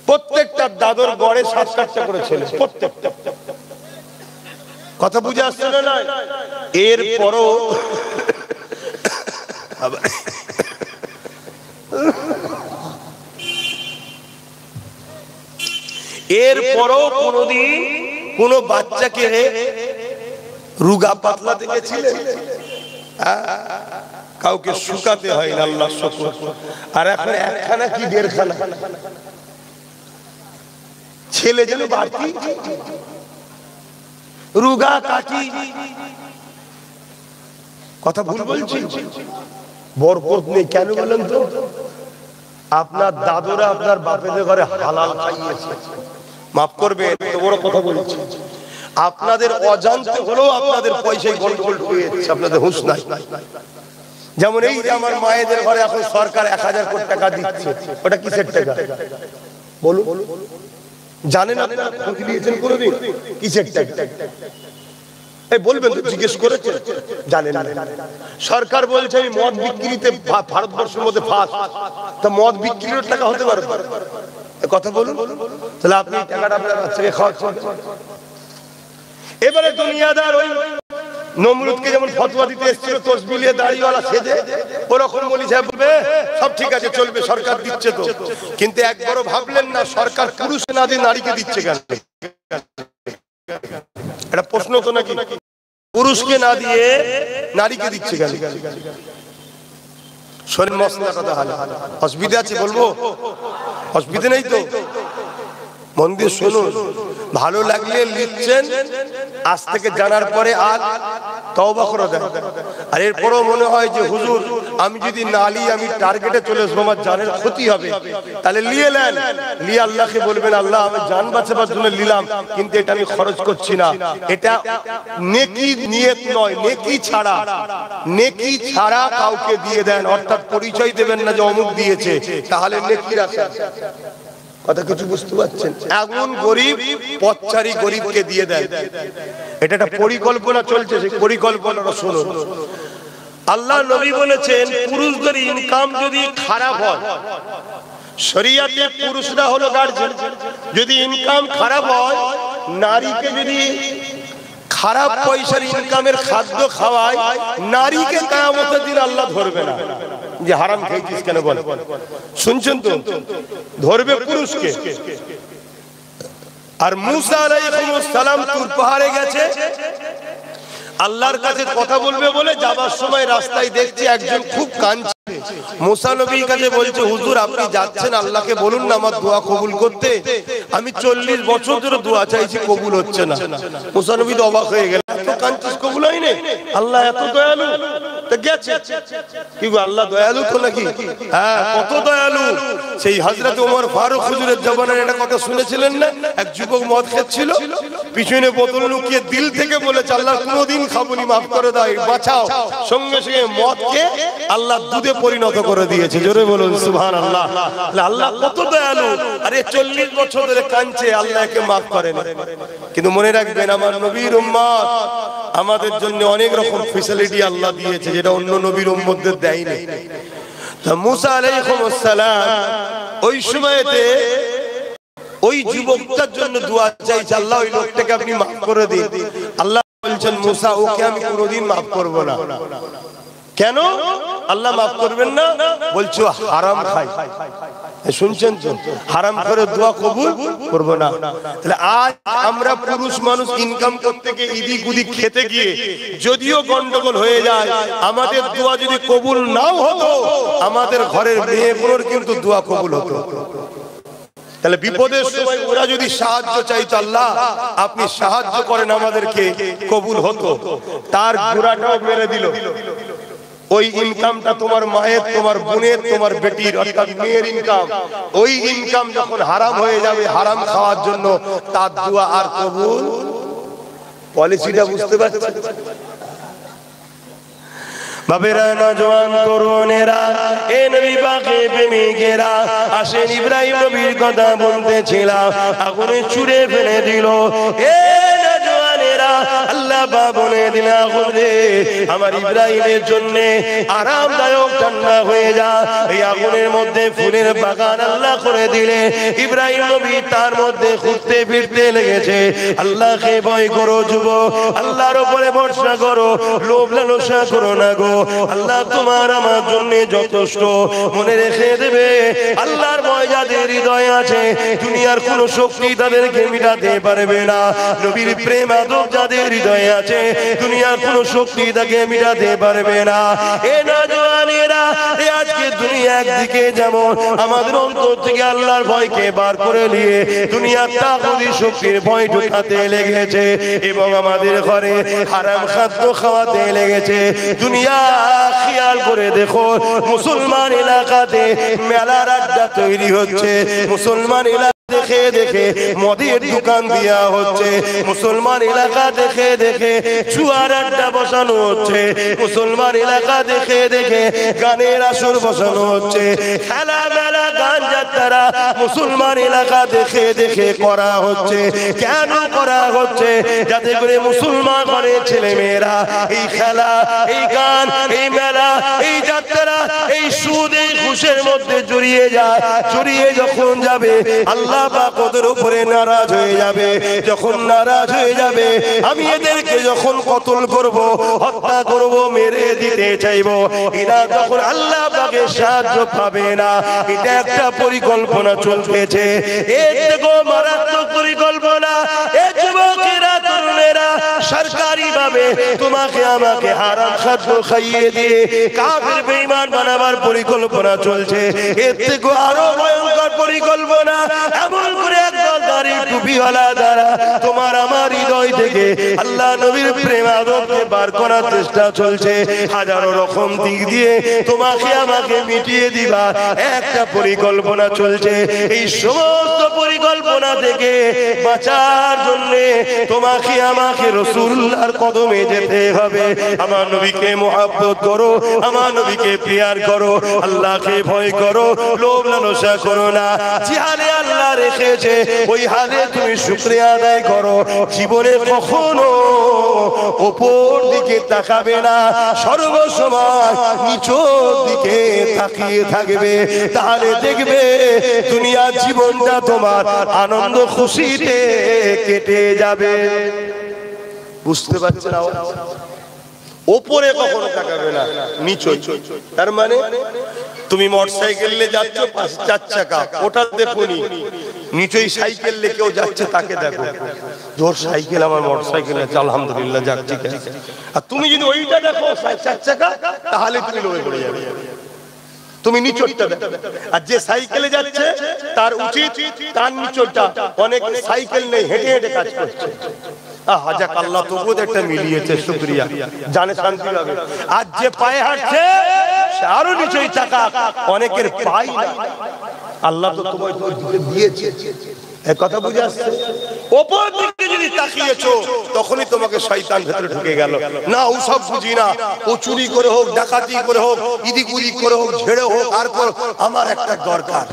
প্রত্যেকটা দাদুর গড়ে 7-8টা করে ছেলে, প্রত্যেকটা। কথা বুঝে আসছে না? এরপরও কোনদিন কোন বাচ্চাকে রুগা পাতলা দেখেছিলেন? কাউকে শুকাতে হয় না, আল্লাহ শুকর। আর এখন একখানা কি দেড়খানা ছেলে যেন বাড়তি, রুগা কাটি। কথা ভুল বলছি? বরকত নেই কেন বলেন তো? আপনার দাদুরা আপনার বাপেদের ঘরে হালাল খাইয়েছে, মাফ করবে, এত বড় কথা বলছি। আপনাদের অজান্তে হলেও আপনাদের পয়সায় গন্ডগোল হয়েছে, আপনাদের হুঁশ নাই। যেমন এই যে আমার মায়েদের ঘরে এখন সরকার 1000 কোটি টাকা দিচ্ছে, ওটা কিসের টাকা বলুন? জানেন আপনারা? খোঁজ নিয়েছেন কোনোদিন? কিসের টাকা এই বলবেন তো? জিজ্ঞেস করেছেন? জানেন না। সরকার বলছে এই মদ বিক্রিতে ভারতবর্ষের মধ্যে ফার্স্ট, তা মদ বিক্রির টাকা হতে পারে? কথা বলুন। তাহলে আপনি টাকাটা আপনার বাচ্চাকে খাওয়াচ্ছেন। এবারে দুনিয়াদার ওই নমরুদকে যেমন ফতোয়া দিতে এসেছিল তসবিলিয়ে দাড়িওয়ালা সেজে, ওরকম মৌলভী সাহেব বলবে সব ঠিক আছে, চলবে, সরকার দিচ্ছে তো। কিন্তু একবারও ভাবলেন না সরকার পুরুষ না দিয়ে নারীকে দিচ্ছে কেন? এটা প্রশ্ন তো নাকি? পুরুষকে না দিয়ে নারীকে দিচ্ছে কেন? শোনেন মশলাটা তাহলে, অসুবিধা আছে বলবো? অসুবিধা নেই তো? মন দিয়ে শুনুন, ভালো লাগলে লিখছেন, আজ থেকে জানার পরে আর তওবা করে দেন। আর এরপরও মনে হয় যে হুজুর আমি যদি না লি আমি টার্গেটে চলে আসবো, আমার জানের ক্ষতি হবে, তাহলে লিয়ে নেন। লিয়ে আল্লাহকে বলবেন আল্লাহ আমি জান বাঁচাবার জন্য নিলাম, কিন্তু এটা আমি খরচ করছি না। এটা নেকি নিয়ত নয়, নেকি ছাড়া, নেকি ছাড়া কাউকে দিয়ে দেন, অর্থাৎ পরিচয় দেবেন না যে অমুক দিয়েছে, তাহলে নেকির আশা। কথা কিছু বুঝতে পারছেন? এমন গরিব পথচারী গরিবকে দিয়ে দেন, এটা একটা পরিকল্পনা চলছে, সেই পরিকল্পনাটা শুনুন। আল্লাহ নবী বলেছেন পুরুষদের ইনকাম যদি খারাপ হয়, শরিয়াতে পুরুষরা হলো গার্জিয়ান, যদি ইনকাম খারাপ হয়, নারীকে যদি খারাপ পয়সার ইনকামের খাদ্য খাওয়ায়, নারীকে কিয়ামতের দিন আল্লাহ ধরবে না যে হারাম খেয়েছিস কেন বল। শুনছেন তো? ধরবে পুরুষকে। আর মুসা আলাইহিস সালাম তুর পাহাড়ে গেছে, আল্লাহর কাছে কথা বলবে বলে যাবার সময় রাস্তায় দেখছি একজন খুব কাঁদছে। মুসা নবীর কাছে বলছে হুজুর আপনি যাচ্ছেন, আল্লাহকে বলুন না আমার দোয়া কবুল করতে, আমি 40 বছর ধরে দোয়া চাইছি কবুল হচ্ছে না। মুসা নবী তো অবাক হয়ে গেলেন, এত কাঁদছিস কবুল হয়নি? আল্লাহ এত দয়ালু? তো গেছে কি গো, আল্লাহ দয়ালু তো নাকি? হ্যাঁ কত দয়ালু। সেই হযরত ওমর ফারুক হুজুরের জবানের একটা কথা শুনেছিলেন না? এক যুবক মদ খাচ্ছিল, পিছনে বোতল লুকিয়ে দিল থেকে বলেছে আল্লাহ কোনোদিন খাবনি, মাফ করে দাও, বাঁচাও। সঙ্গে সঙ্গে মদকে আল্লাহ দুধে পরিণত করে দিয়েছে। জোরে বলুন সুবহানাল্লাহ। আল্লাহ কত দয়ালু। আরে 40 বছর ধরে কাঁদছে, আল্লাহকে মাফ করেন। কিন্তু মনে রাখবেন আমার নবীর উম্মত, আমাদের জন্য অনেক রকম ফ্যাসিলিটি আল্লাহ দিয়েছে যেটা অন্য নবীর উম্মতদের দেয়নি। তা মুসা আলাইহিস সালাম ওই সময়তে ওই যুবকটার জন্য দোয়া চাইছে, আল্লাহ ওই লোকটাকে আপনি মাফ করে দিন। আল্লাহ বলছেন মুসা ওকে আমি কোনোদিন মাফ করব না। কেন আল্লাহ মাফ করবেন না? বলছো হারাম খাই। শুনছেন তো? হারাম করে দোয়া কবুল করব না। তাহলে আজ আমরা পুরুষ মানুষ ইনকাম করতে গিয়ে ইদিক উদিক খেতে গিয়ে যদিও গন্ডগোল হয়ে যায়, আমাদের দোয়া যদি কবুল নাও হতো, আমাদের ঘরের মেয়েগুলোর কিন্তু দোয়া কবুল হতো। তাহলে বিপদের সময় ওরা যদি সাহায্য চাইতো, আল্লাহ আপনি সাহায্য করেন আমাদেরকে, কবুল হতো। তার গোড়াটাও মেরে দিল। ওই ইনকামটা তোমার মায়ের, তোমার বোনের, তোমার বেটির, অর্থাৎ মেয়ের ইনকাম, ওই ইনকাম যখন হারাম হয়ে যাবে হারাম খাওয়ার জন্য, তার দোয়া আর কবুল। পলিসিটা বুঝতে পারছেন? বাবেরা নওজোয়ান তরুণেরা, এ নবী পাকের প্রেমিকেরা, আসেন ইব্রাহিম নবীর কথা বলতেছিলাম, আগুনে ছুঁড়ে ফেলে দিল। এ নওজোয়ানেরা, আল্লাহ বলে দিল আগুন রে আমার ইব্রাহিমের জন্য আরামদায়ক ঠান্ডা হয়ে যা। এই আগুনের মধ্যে ফুলের বাগান আল্লাহ করে দিলে ইব্রাহিম নবী তার মধ্যে ঘুরতে ফিরতে লেগেছে। আল্লাহকে ভয় করো যুবক, আল্লাহর উপরে ভরসা করো, লোভ লালসা করো না গো। আল্লাহ তোমার আমার জন্য যথেষ্ট। মনে রেখে দেবে আল্লাহর ভয় যাদের হৃদয়ে আছে, দুনিয়ার কোন শক্তি তাদেরকে মিটাতে পারবে না। নবীর প্রেম আদব যাদের হৃদয়ে আছে, দুনিয়ার কোন শক্তি তাকে মিটাতে পারবে না। এ নওজোয়ানেরা, আজকে দুনিয়া একদিকে যেমন আমাদের অন্তর থেকে আল্লাহর ভয়কে বার করে নিয়ে দুনিয়ার তাগুতি শক্তির ভয় ঢুকাতে লেগেছে, এবং আমাদের ঘরে হারাম খাদ্য খাওয়াতে লেগেছে। দুনিয়া খেয়াল করে দেখো, মুসলমান এলাকাতে মেলার আড্ডা তৈরি হচ্ছে, মুসলমান এলাকা দেখে দেখে মদের দোকান দেয়া হচ্ছে, মুসলমান এলাকা দেখে দেখে জুয়ার আড্ডা বসানো হচ্ছে, মুসলমান এলাকা দেখে দেখে গানের আসর বসানো হচ্ছে, খেলা মেলা গান যাত্রা মুসলমান এলাকা দেখে দেখে করা হচ্ছে। কেন করা হচ্ছে? যাতে করে মুসলমান ঘরের ছেলে মেয়েরা এই খেলা, এই গান, এই মেলা, এই যাত্রা, এই সুদ, এই ঘুষের মধ্যে জড়িয়ে যায়। জড়িয়ে যখন যাবে আল্লাহ পাক ওদের উপরে নারাজ হয়ে যাবে। যখন নারাজ হয়ে যাবে, আমি এদেরকে যখন কতল করব, হত্যা করব, মেরে দিতে চাইবো, এরা যখন আল্লাহ পাকের সাহায্য পাবে না। এটা একটা পরিকল্পনা চলতেছে, এর থেকে মারাত্মক পরিকল্পনা। এ যুবকেরা, তরুণেরা, সরকারি ভাবে তোমাকে আমাকে হারাম খাদ্য খাইয়ে দিয়ে কাফের বেঈমান বানাবার পরিকল্পনা চলছে। এর থেকে আরো ভয়ঙ্কর পরিকল্পনা, এমন করে একদল দাড়ি টুপিওয়ালা দ্বারা তোমার আমার হৃদয় থেকে আল্লাহ নবীর প্রেম আদবকে বার করার চেষ্টা চলছে। হাজারো রকম দিক দিয়ে তোমাকে আমাকে মিটিয়ে দিবা একটা পরিকল্পনা চলছে। এই সমস্ত পরিকল্পনা থেকে বাঁচার জন্য তোমাকে আমাকে রাসূলুল্লাহর কদমে যেতে হবে। আমার নবীকে মহব্বত করো, আমার নবীকে প্রিয়ার করো, আল্লাহকে ভয় করো, লোভ লালসা করো না। যে হালে আল্লাহ রেখেছে ওই হালে তুমি শুকরিয়া আদায় করো। জীবনে কখনো উপর দিকে তাকাবে না, সর্বসময় নিচের দিকে তাকিয়ে থাকবে। তাহলে দেখবে দুনিয়ার জীবনটা তোমার আনন্দ খুশিতে কেটে যাবে। বুঝতে পারছেন? ওপরে কখনো তাকাবে না, নিচে। তার মানে তুমি মোটরসাইকেল নিয়ে যাচ্ছ, চার চাকা, ওটা দেখোনি। নিচেই সাইকেল নিয়ে কেউ যাচ্ছে, তাকে দেখো। জোর সাইকেল, আমার মোটরসাইকেল আছে, আলহামদুলিল্লাহ, যাক ঠিক আছে। আর তুমি যদি ওইটা দেখো চার চাকা, তাহলে তুমি লোভে পড়ে যাবে। তুমি নিচরটা দেখো। আর যে সাইকেলে যাচ্ছে তার উচিত তার নিচরটা, অনেক সাইকেল নেই, হেঁটে হেঁটে কাজ করছে। হাজাক আল্লাহ তবুও একটা মিলিয়েছে, শুকরিয়া, জানে শান্তি পাবে। আর যে পায়ে হাঁটছে সে আরো নিচেই চাকা, অনেকের পাই না। আল্লাহ তো তোমায় দিয়েছে, এক কথা বুঝে আসছে? ওপর দিকে যদি তাকিয়েছো তখনই তোমাকে শয়তান ভেতরে ঢুকে গেল। না, ও সব বুঝি না, ও চুরি করে হোক, ডাকাতি করে হোক, ইদিক উদিক করে হোক, ঝেড়ে হোক, আর আমার একটা দরকার,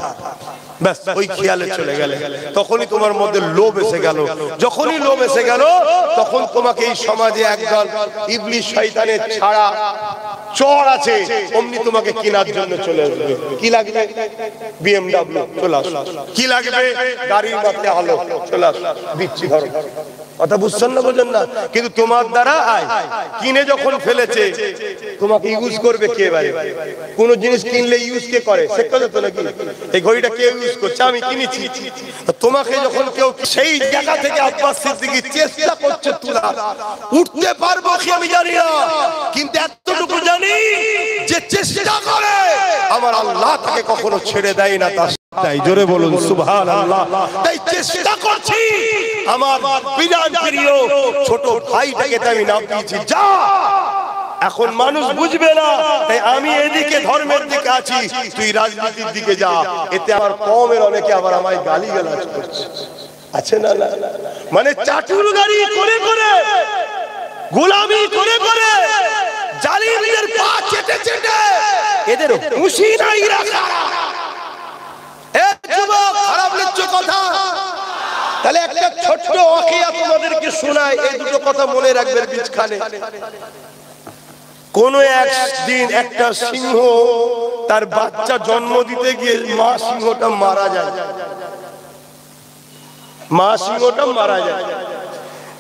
ব্যাস ওই খেয়ালে চলে গেলে তখনই তোমার মধ্যে লোভ এসে গেল। যখনই লোভ এসে গেল তখন তোমাকে এই সমাজে একদল ইবলিশ শয়তানের ছাড়া চোর আছে, অমনি তোমাকে কেনার জন্য চলে আসবে। কি লাগবে? BMW চলে আসো। কি লাগবে? গাড়ির মধ্যে আলো চলে আসো, দিচ্ছি, ধরো। কথা বুঝছেন না, বোঝেন না? কিন্তু তোমার দ্বারা কিনে যখন ফেলেছে তোমাকে ইউজ করবে কে? এবারে কোন জিনিস কিনলে ইউজ কে করে? সে কথা তো নাকি? এই ঘড়িটা কে ইউজ করছে? আমি কিনেছি। তোমাকে যখন কেউ সেই জায়গা থেকে আব্বাস সিদ্দিকী চেষ্টা করছে তুলা, উঠতে পারবো কি আমি জানি না, কিন্তু এতটুকু জানি যে চেষ্টা করে আমার আল্লাহ তাকে কখনো ছেড়ে দেয় না। তাই জোরে বলুন সুবহানাল্লাহ। তাই চেষ্টা করছি আমার বিরাট প্রিয় ছোট ভাইটাকে আমি নাম দিয়েছি, যা। এখন মানুষ বুঝবে না, তাই আমি এদিকে ধর্মের দিকে আছি, তুই রাজনীতির দিকে যা। এতে আমার কওমের অনেকে আবার আমায় গালিগালাজ করছে, আছে না? মানে চাটুলগাড়ি করে করে, গোলামি করে করে, জালিমদের পা চেটে চেটে এদের হুঁশি নাই রাখা। খারাপ লিখছো কথা? তাহলে একটা ছোট্ট ওয়াকিয়া তোমাদেরকে শোনাই, এই দুটো কথা মনে রাখবেন বিচখানে। কোন একদিন একটা সিংহ তার বাচ্চা জন্ম দিতে গিয়ে মা সিংহটা মারা যায়। মা সিংহটা মারা যায়।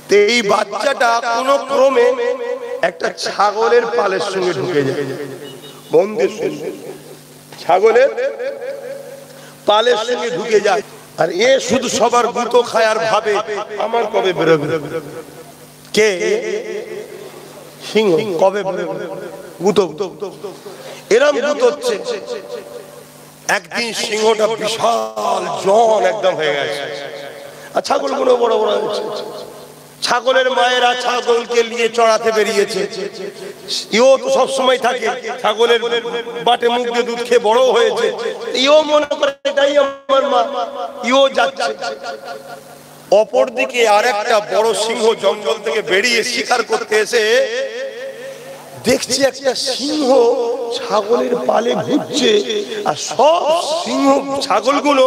তো এই বাচ্চাটা কোন ক্রমে একটা ছাগলের পালের সঙ্গে ঢুকে যায়। বন্ধের সঙ্গে ছাগলের পালের সঙ্গে ঢুকে যায়। আর এ শুধু সবার গুঁতো খায় আর ভাবে আমার কবে বেরোবে। কে? সিংহ কবে বেরোবে, গুঁতো। এরম গুঁতোচ্ছে। একদিন সিংহটা বিশাল জন একদম হয়ে গেছে, আর ছাগলগুলো বড় বড় হয়েছে। ছাগলের মায়েরা ছাগলকে নিয়ে চড়াতে বেরিয়েছে। ইও তো সবসময় থাকে, ছাগলের বাটে মুখ দিয়ে দুধ খেয়ে বড় হয়েছে। ইও মনে করে এটাই আমার মা, ইও যাচ্ছে। অপরদিকে আরেকটা বড় সিংহ জঙ্গল থেকে বেরিয়ে শিকার করতে এসে দেখছি একটা সিংহ ছাগলের পালে ঘুরছে, আর সব সিংহ ছাগলগুলো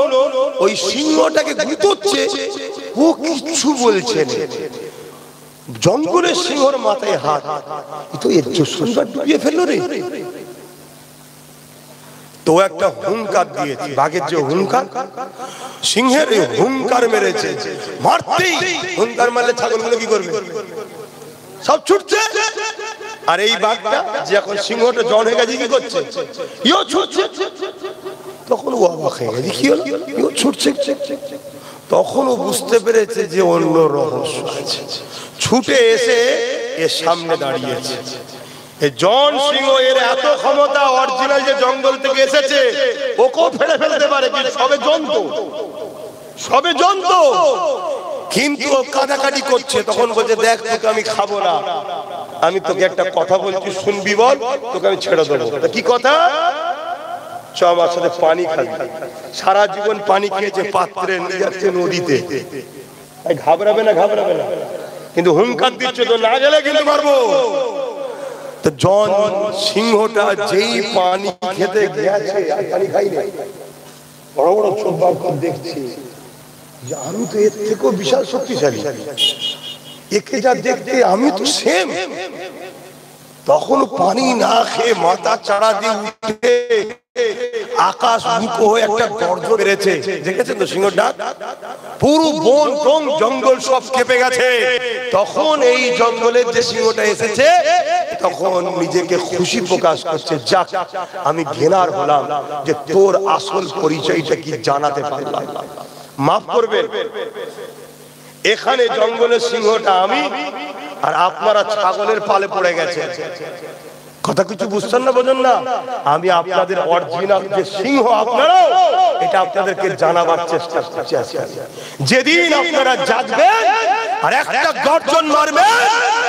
ওই সিংহটাকে গুঁতোচ্ছে। ও কিচ্ছু বলছে না। জঙ্গলের সিংহর মাথায় হাত, তো এর সুন্দর ডুবিয়ে ফেললো রে। তো একটা হুঙ্কার দিয়েছে, বাঘের যে হুঙ্কার, সিংহের হুঙ্কার মেরেছে। মারতেই হুঙ্কার মারলে ছাগলগুলো কি করবে? সব ছুটছে। আর এই বাঘটা যে এখন সিংহটা জন হয়ে গেছে, কি করছে? ইও ছুটছে। তখন ও অবাক হয়ে গেছে, কি হলো? ইও ছুটছে। তখনও বুঝতে পেরেছে যে অন্য রহস্য আছে, ছুটে এসে এর সামনে দাঁড়িয়েছে। জন সিংহ এর এত ক্ষমতা, অরিজিনাল যে জঙ্গল থেকে এসেছে ওকেও ফেলে ফেলতে পারে, কিন্তু সবে জন্তু কিন্তু ও কাটাকাটি করছে। তখন বলছে দেখ তোকে আমি খাবো না, আমি তোকে একটা কথা বলছি শুনবি, বল, তোকে আমি ছেড়ে দেবো। কি কথা? চ আমার সাথে পানি খাবি। সারা জীবন পানি খেয়েছে, পাত্রে নিয়ে যাচ্ছে নদীতে। ঘাবড়াবে না, ঘাবড়াবে না, কিন্তু হুঙ্কার দিচ্ছে তো না গেলে কিন্তু মারবো। তো জন সিংহটা যেই পানি খেতে গেছে, আর পানি খাইনি, বড় বড় চোখ বার করে দেখছি যে আমি তো এর থেকেও বিশাল শক্তিশালী, একে যা দেখতে আমি তো সেম। তখন পানি না খেয়ে মাথা চাড়া দিয়ে উঠে আকাশ মুখো হয়ে একটা গর্জন বেড়েছে। দেখেছেন তো সিংহ ডাক? পুরো বন টং জঙ্গল সব কেঁপে গেছে। তখন এই জঙ্গলের যে সিংহটা এসেছে তখন নিজেকে খুশি প্রকাশ করছে, যাক আমি ঘেনার হলাম যে তোর আসল পরিচয়টা কি জানাতে পারলাম। মাফ করবেন, এখানে জঙ্গলের সিংহটা আমি, আর আপনারা ছাগলের পালে পড়ে গেছে। কথা কিছু বুঝছেন না, বোঝেন না? আমি আপনাদের অরিজিনাল যে সিংহ আপনারাও, এটা আপনাদেরকে জানাবার চেষ্টা করছি। যেদিন আপনারা জাগবেন আর একটা গর্জন মারবেন,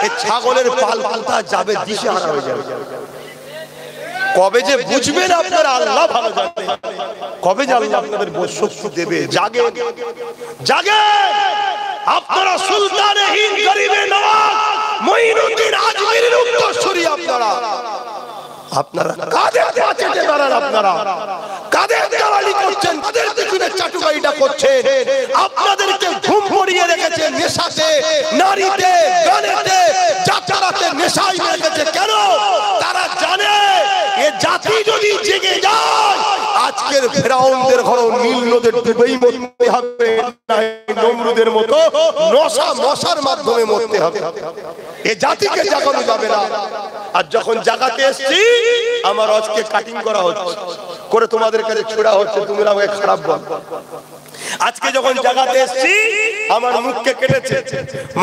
এই ছাগলের পাল পাল্টা যাবে, দিশেহারা হয়ে যাবে। কবে যে বুঝবেন আপনারা আল্লাহ ভালো জানেন, কবে যে আল্লাহ আপনাদের শক্তি দেবে। জাগে জাগে আপনারা, সুলতানে হিন্দ গরিবে নওয়াজ মঈনুদ্দিন আজমিরের উত্তরসূরি আপনারা কাদের পাচেতে দাঁড়ান, আপনারা কাদের দালালি করছেন, কাদের পিছনে চাটুকারিটা করছেন। আপনাদেরকে ঘুম পড়িয়ে রেখেছে নেশাতে, নারীতে, গানেতে, যাত্রাতে নেশায় রেখেছে। কেন? তারা জানে এ জাতি যদি জেগে যায়, আজকের ফেরাউনদের ঘর নীল নদের ডুবেই মরতে হবে, নমরুদের মতো মশার মাধ্যমে মরতে হবে। এ জাতিকে জাগানো যাবে না। আর যখন জাগাতে এসছি, আমার আজকে কাটিং করা হচ্ছে, করে তোমাদের কাছে ছোড়া হচ্ছে, তুমি আমাকে খারাপ বল। আজকে যখন জাগাতে এসছি, আমার মুখকে কেটেছে,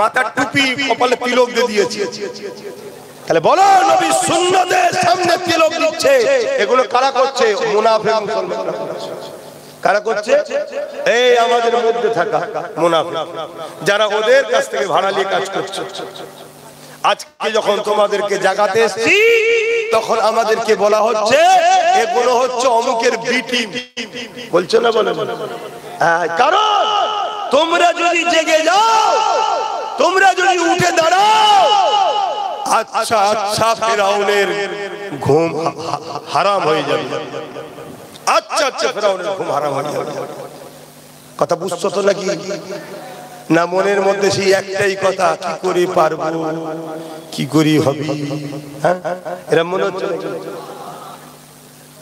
মাথার টুপি কপালে তিলক দিয়ে দিয়েছে। তাহলে বলো, নবী সুন্নতের সামনে তিলক দিচ্ছে, এগুলো কারা করছে? মুনাফিক মুসলমানরা। কারা করছে? এই আমাদের মধ্যে থাকা মুনাফিক, যারা ওদের কাছ থেকে ভাড়া নিয়ে কাজ করছে। আজকে যখন তোমাদেরকে জাগাতে এসেছি, তখন আমাদেরকে বলা হচ্ছে এগুলো হচ্ছে অমুকের বি টিম। বলছো না? বলে কারণ তোমরা যদি জেগে যাও, তোমরা যদি উঠে দাঁড়াও, আচ্ছা আচ্ছা ফেরাউনের ঘুম হারাম হয়ে যাবে। আচ্ছা আচ্ছা ফেরাউনের ঘুম হারাম হয়ে যাবে। কথা বুঝছো তো নাকি? না মনের মধ্যে সেই একটাই কথা, কি করে পারবো, কি করে হবে? হ্যাঁ, এরা মনে হচ্ছে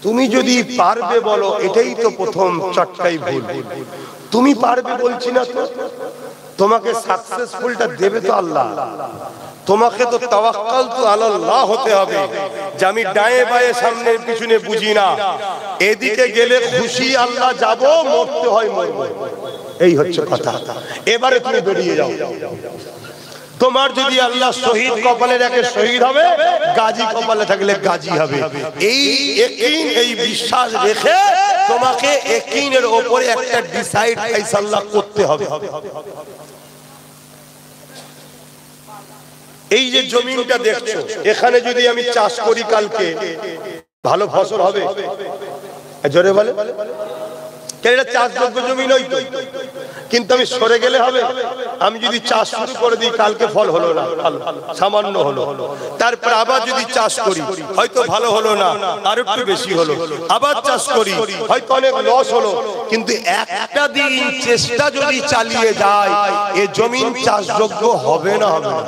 তুমি যদি পারবে বলো, এটাই তো প্রথম চটকাই ভুল। তুমি পারবে বলছি না তো, তোমাকে সাকসেসফুলটা দেবে তো আল্লাহ। তোমাকে তো তাওয়াক্কাল তো আল্লাহ হতে হবে, যে আমি ডায়ে বায়ে সামনে পিছনে বুঝি না, এদিকে গেলে খুশি আল্লাহ, যাব, মরতে হয় মরবো, এই হচ্ছে কথা। এবারে তুমি বেরিয়ে যাও। তোমার যদি আল্লাহ শহীদ কপালে রাখে শহীদ হবে, গাজী কপালে থাকলে গাজী হবে। এই ইয়াকিন, এই বিশ্বাস রেখে তোমাকে ইয়াকিনের উপরে একটা ডিসাইড ফায়সালা করতে হবে। এই যে জমিনটা দেখছো, এখানে যদি আমি চাষ করি, কালকে ভালো ফসল হবে? জোরে বলে, এটা চাষযোগ্য জমি নয় তো, কিন্তু আমি সরে গেলে হবে? আমি যদি চাষ শুরু করে দিই, কালকে ফল হলো না, সামান্য হলো, তারপর আবার যদি চাষ করি, হয়তো ভালো হলো না, আর একটু বেশি হলো, আবার চাষ করি, হয়তো অনেক লস হলো, কিন্তু একটা দিন চেষ্টা যদি চালিয়ে যায়, এ জমিন চাষযোগ্য হবে না হবে না?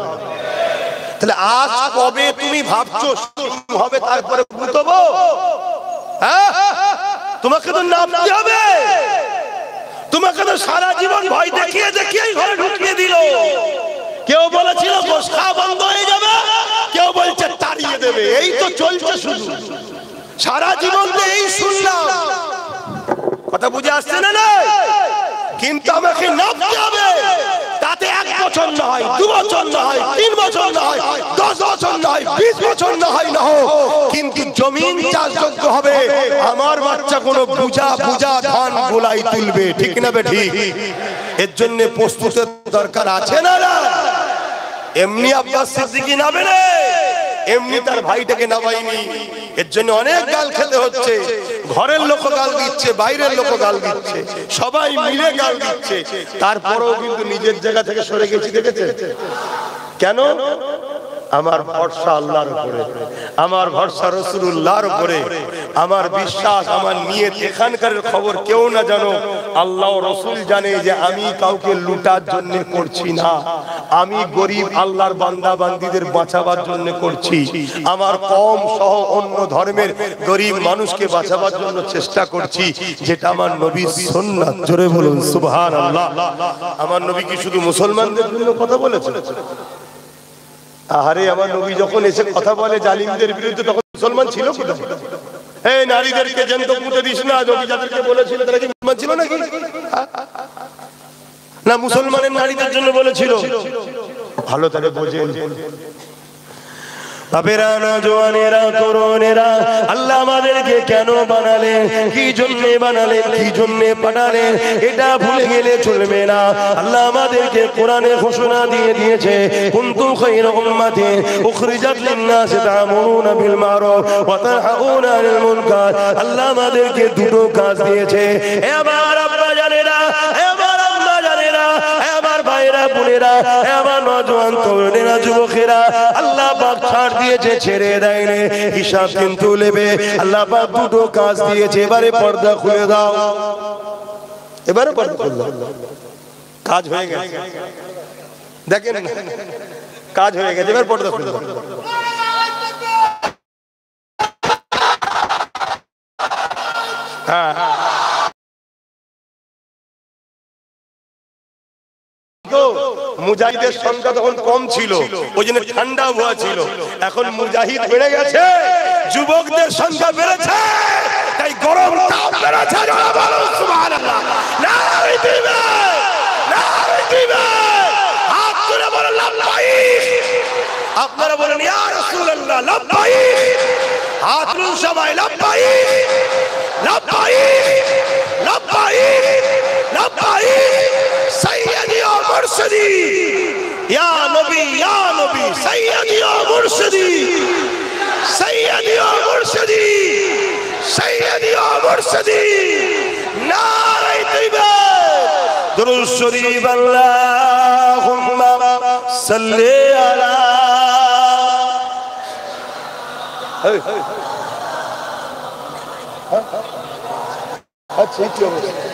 তাহলে আজ কবে তুমি ভাবছো হবে, তারপরে বুঝবো? হ্যাঁ, তোমাকে তো নামতে হবে। তোমাকে তো সারা জীবন ভয় দেখিয়ে দেখিয়ে ঘরে ঢুকিয়ে দিল। কেউ বলেছিল গোশ খাওয়া বন্ধ হয়ে যাবে, কেউ বলছে তাড়িয়ে দেবে। এই তো চলছে শুধু, সারা জীবন তো এই শুনলাম। কথা বুঝে আসছে না? কিন্তু আমাকে নামতে হবে। তাতে 1 বছর না হয়, 2 বছর না হয়, 3 বছর না হয়, 10 বছর না হয়, 20 বছর না হয় না হোক, কিন্তু জমিন চাষযোগ্য হবে। আমার বাচ্চা কোনো বুঝা বুঝা ধান গোলাই তুলবে, ঠিক না বে ঠিক? এর জন্য প্রস্তুতের দরকার আছে না? না এমনি আব্বাস সিদ্দিকী নামে না, এমনি তার ভাইটাকে নামাইনি। এর জন্য অনেক গাল খেতে হচ্ছে। ঘরের লোক গাল দিচ্ছে, বাইরের লোক গাল দিচ্ছে, সবাই মিলে গাল দিচ্ছে। তারপরেও কিন্তু নিজের জায়গা থেকে সরে গেছি, দেখেছে কেন? আমার ভরসা আল্লাহর উপরে, আমার ভরসা রাসূলুল্লাহর উপরে, আমার বিশ্বাস, আমার নিয়ত এখানকার খবর কেউ না জানো, আল্লাহ ও রাসূল জানে যে আমি কাউকে লুটার জন্য করছি না। আমি গরিব আল্লাহর বান্দা বান্দীদের বাঁচাবার জন্য করছি। আমার কওম সহ অন্য ধর্মের গরিব মানুষকে বাঁচাবার জন্য চেষ্টা করছি, যেটা আমার নবীর সুন্নাত। জোরে বলুন সুবহানাল্লাহ। আমার নবী কি শুধু মুসলমানদের জন্য কথা বলেছেন? আরে আমার নবী যখন এসে কথা বলে জালিমদের বিরুদ্ধে, তখন মুসলমান ছিল কোথায়? এই নারীদেরকে জ্যান্ত পুঁতে দিস না, নবী যাদেরকে বলেছিল তারা কি মুসলমান ছিল নাকি? না মুসলমানের নারীদের জন্য বলেছিল? ভালো করে বোঝেন বাপেরা, নওজওয়ানেরা, তরুণেরা, আল্লাহ আমাদেরকে কেন বানালেন, কি জন্য বানালেন, কি জন্য পাঠালেন, এটা ভুলে গেলে চলবে না। আল্লাহ আমাদেরকে কোরআনে ঘোষণা দিয়ে দিয়েছে, কুনতুম খায়রা উম্মাতিন উখরিজাত লিন-নাস তা'মুরুনা বিল মা'রুফ ওয়া তানহাউনা আনিল মুনকার। আল্লাহ আমাদেরকে দুটো কাজ দিয়েছে। এবার আব্বা জানেরা, এবার আম্মা জানেরা, এবার ভাইরা বোনেরা, এবার নওজওয়ান তরুণেরা, যুবকেরা, আল্লাহ পাক ছাড় দিয়েছে, ছেড়ে দেয়নি, হিসাব কিন্তু নেবে। আল্লাহ পাক দুটো কাজ দিয়েছে। এবারে পর্দা খুলে দাও, এবারে পর্দা খুলে দাও। কাজ হয়ে গেছে, দেখেন কাজ হয়ে গেছে, এবার পর্দা খুলে দাও। হ্যাঁ মুজাহিদের সংখ্যা তখন কম ছিল, ওই জন্য ঠান্ডা আবহাওয়া ছিল। এখন মুজাহিদ বেড়ে গেছে, যুবকদের সংখ্যা বেড়েছে, তাই গরম তাপ বেড়েছে। সুবহানাল্লাহ, নারে দিবে, নারে দিবে, হাত তুলে বলেন লাব্বাইক। আপনারা বলেন ইয়া রাসূলুল্লাহ লাব্বাইক, হাত তুলুন সবাই, লাব্বাইক, লাব্বাইক, লাব্বাইক, লাব্বাইক। সাইয়্যিদি ওয়া মুরশিদি, ইয়া নবী, ইয়া নবী, সাইয়্যিদি ওয়া মুরশিদি, সাইয়্যিদি ওয়া মুরশিদি, সাইয়্যিদি ওয়া মুরশিদি। নারে তাকবীর, দুরূদ শরীফ, আল্লাহুম্মা সাল্লি আলা। আচ্ছা কি অবস্থা?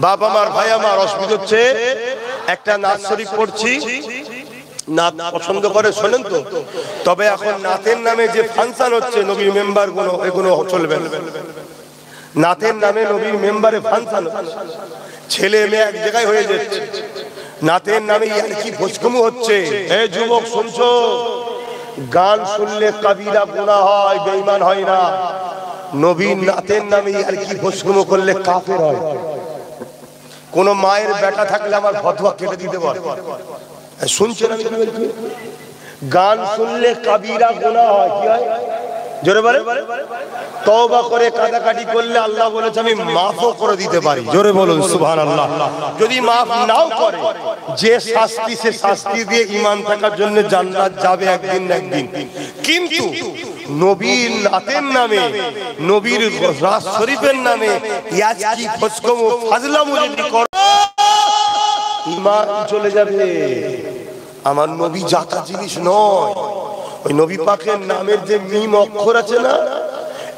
বাবা আমার, ভাই আমার, অসুবিধা হচ্ছে, একটা নাত শরীফ পড়ছি, নাত পছন্দ করে শোনেন তো। তবে এখন নাতের নামে যে ফাংশন হচ্ছে, নবীর মেম্বার গুলো, এগুলো চলবে না। নাতের নামে নবীর মেম্বারে ফাংশন হচ্ছে, ছেলে মেয়ে এক জায়গায় হয়ে যাচ্ছে, নাতের নামে কি ভোজকমু হচ্ছে। এই যুবক শুনছো, গান শুনলে কাবিরা গুনাহ হয়, বেঈমান হয় না। নবীর নাতের নামে আর কি ভস্ম করলে কাফের হয়। কোন মায়ের বেটা থাকলে আমার ফতোয়া কেটে দিতে পারে। শুনছেন আমি কি বলছি? গান শুনলে কাবিরা গুনাহ হয়, কি হয় জোরে বলে? তওবা করে কাদাকাটি করলে আল্লাহ বলেছে আমি মাফও করে দিতে পারি। জোরে বলুন সুবহানাল্লাহ। যদি মাফ নাও করে, যে শাস্তি সে শাস্তি দিয়ে ঈমান থাকার জন্য জান্নাত যাবে একদিন না একদিন। কিন্তু নবীর নাতের নামে, নবীর রাজ শরীফের নামে ইয়াজকি ফসকম ফাজলামু যদি করো, ঈমান চলে যাবে। আমার নবী জাতা জিনিস নয়। ওই নবী পাকের নামের যে মিম অক্ষর আছে না,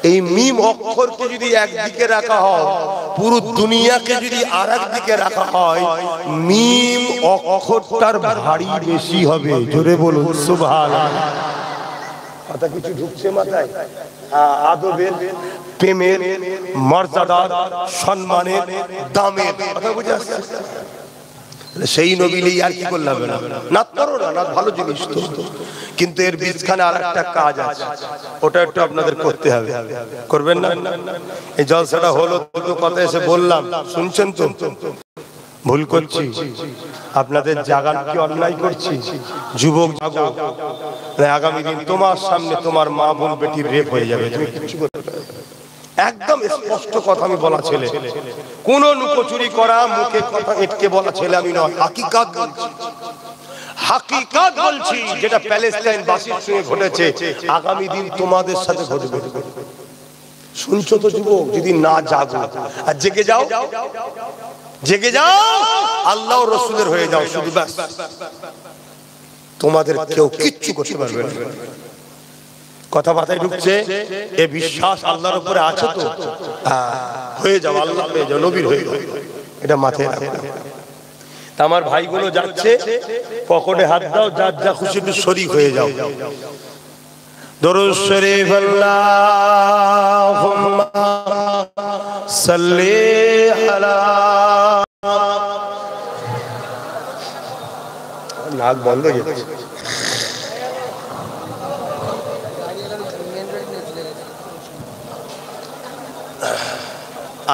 এই মিম অক্ষরকে যদি একদিকে রাখা হয়, পুরো দুনিয়াকে যদি আরেক দিকে রাখা হয়, মিম অক্ষরটার ভারী বেশি হবে। জোরে বলুন সুবহানাল্লাহ। কথা কিছু ঢুকছে মাথায়? আদবের, প্রেমের, মর্যাদার, সম্মানের, দামের কথা বুঝে আসছে। সেই নবীলেই আর কি করলাম না করো না, না ভালো জিনিস তো, কিন্তু এর বীজখানে আর একটা কাজ আছে, ওটা একটু আপনাদের করতে হবে, করবেন না? এই জলসাটা হলো, দুটো কথা এসে বললাম, শুনছেন তো? ভুল করছি? আপনাদের জাগান কি অন্যায় করছি? যুবক জাগো, আগামী দিন তোমার সামনে তোমার মা বোন বেটির রেপ হয়ে যাবে, তুমি কিছু করতে পারবে না। একদম স্পষ্ট কথা আমি বলা ছেলে, কোন লুকোচুরি করা মুখে কথা এটকে বলা ছেলে আমি নয়, হাকিকাত বলছি, হাকিকাত বলছি, যেটা প্যালেস্টাইন বাসীর সঙ্গে ঘটেছে, আগামী দিন তোমাদের সাথে ঘটবে। শুনছো তো যুবক? যদি না জাগো আর জেগে যাও, জেগে যাও, আল্লাহ ও রাসূলের হয়ে যাও শুধু, ব্যাস, তোমাদের কেউ কিচ্ছু করতে পারবে না। কথা মাথায় ঢুকছে? এ বিশ্বাস আল্লাহর উপরে আছে তো? হয়ে যাও, আল্লাহ হয়ে যাও, নবীর হয়ে যাও, এটা মাথায় রাখো। আমার ভাইগুলো যাচ্ছে, পকেটে হাত দাও, যার যা খুশি একটু শরীক হয়ে যাও। দরুদ শরীফ আল্লাহুম্মা সাল্লি আলা, নাক বন্ধ হয়ে যাচ্ছে।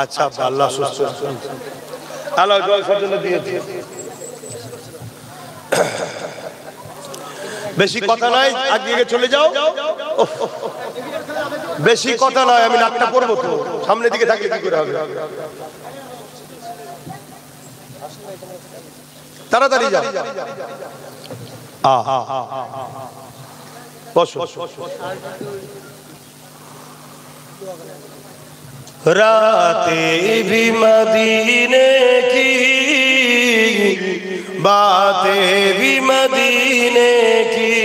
আচ্ছা, আল্লাহ সুস্থ আল্লাহ জলসার জন্য দিয়েছে। বেশি কথা নয়, আগে চলে যাও, বেশি কথা নয়, আমি নাকটা পড়বো তো, সামনের দিকে থাকলে কি করে হবে? তাড়াতাড়ি যাও, বসো। রাতে ভি মদিনে কি বাতে ভি মদিনে কি,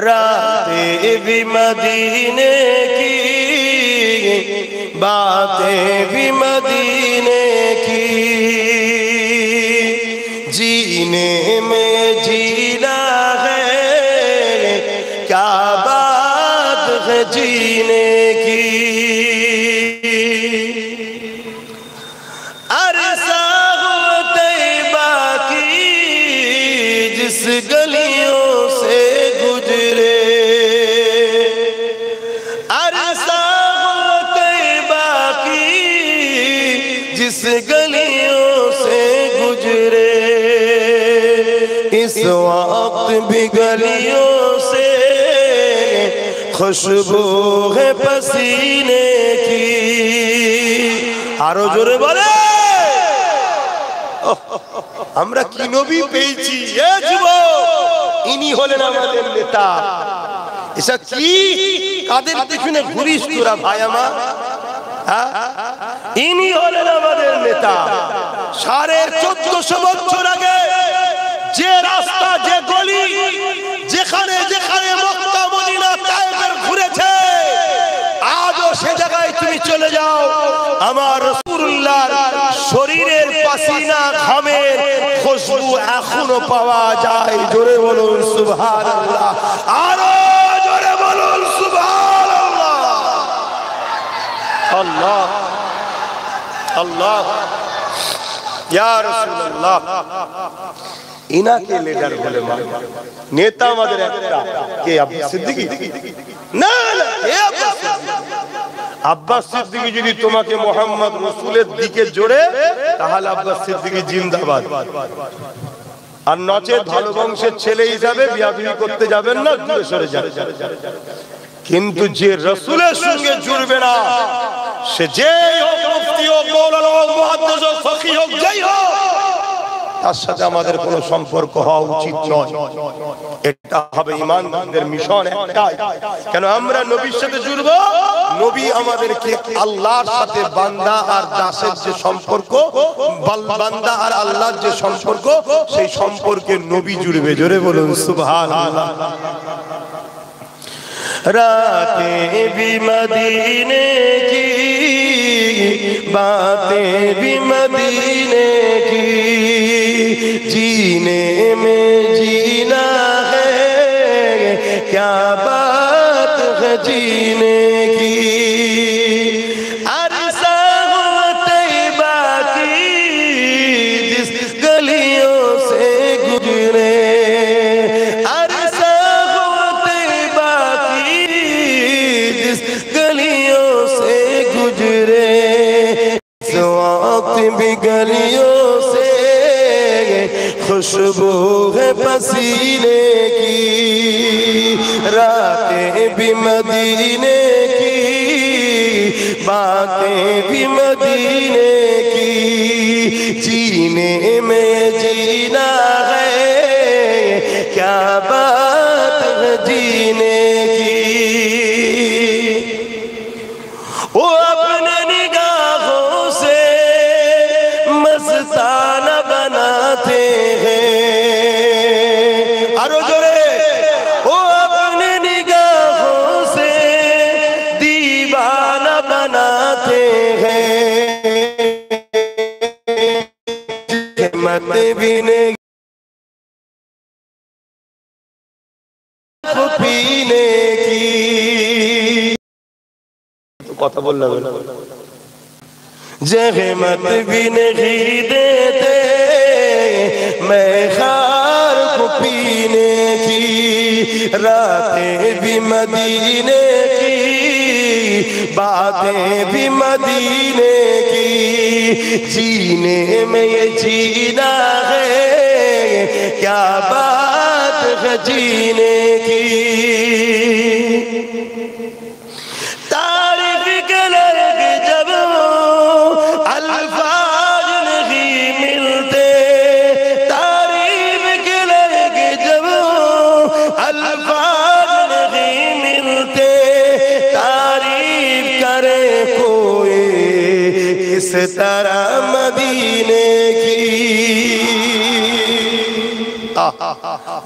রাতে ভি মদিনে কি বাতে ভি মদিনে কি, जीने में जीना है क्या बात है जीने की, अरसा हो तैबा की जिस गलियों से गुजरे, अरसा हो तैबा की जिस गलियों से गुजरे, इस वक्त भी गलियों से खुशबू है पसीने की। आरो जोरे बोले, আমরা কি নবী পেয়েছি, এ যুবক, ইনি হলেন আমাদের নেতা। এসব কি কাদের পিছনে ঘুরিস তোরা ভাই আমার? ইনি হলেন আমাদের নেতা। 1450 বছর আগে যে রাস্তা, যে গলি, যেখানে যেখানে মক্কা মদিনা তায়েফের ঘুরেছে, আজও সে জায়গায় তুমি চলে যাও, আমার রাসূলুল্লাহর শরীরের পাসিনা ঘামের খুশবু এখনো পাওয়া যায়। জোরে বলুন সুবহানাল্লাহ, আরো জোরে বলুন সুবহানাল্লাহ। আল্লাহ আল্লাহ, ইয়া রাসূলুল্লাহ, ইনাকে লিডার বলে মানে, নেতা আমাদের একটা, কে? আব্বাস সিদ্দিকী? না না, কে আব্বাস সিদ্দিকী? আব্বাস সিদ্দিকী যদি তোমাকে মুহাম্মদ রাসূলের দিকে জোড়ে, তাহলে আব্বাস সিদ্দিকী জিন্দাবাদ, আর নচেত ভালো বংশের ছেলে হিসাবে বিয়া বিবি করতে যাবেন না, দূরে সরে যাবেন। কিন্তু যে রাসূলের সঙ্গে জুড়বে না, সে যেই হোক, মুফতি হোক, মাওলানা হোক, মুহাদ্দিস হোক, ফকিহ হোক, যেই হোক, তার সাথে আমাদের কোনো সম্পর্ক হওয়া উচিত নয়। এটা হবে ঈমানদারদের মিশন একটাই, কেন আমরা নবীর সাথে জুড়ব, নবী আমাদেরকে আল্লাহর সাথে, বান্দা আর দাসের যে সম্পর্ক, বান্দা আর আল্লাহর যে সম্পর্ক, সেই সম্পর্কে নবী জুড়বে। জোরে বলুন সুবহানাল্লাহ। रातें भी मदीने की, बातें भी मदीने की, जीने में जीना है क्या बात है जीने की, अरसा हो तैबा की गलियों से खुशबू है पसीने की, रातें भी मदीने की, बातें भी मदीने की, जीने में जीना है क्या बात है जीने की। वो अपने निगाहों से मस्ताना बनाते हैं, अरो जोरे, वो अपने निगाहों से दीवाना बनाते हैं, मत भी नहीं पीने की। কথা বললাম जहमत भी नहीं देते मैं खार को पीने की, रातें भी मदीने की, बातें भी मदीने की, जीने में ये जीना है क्या बात है जीने की। इस तरह मदीने की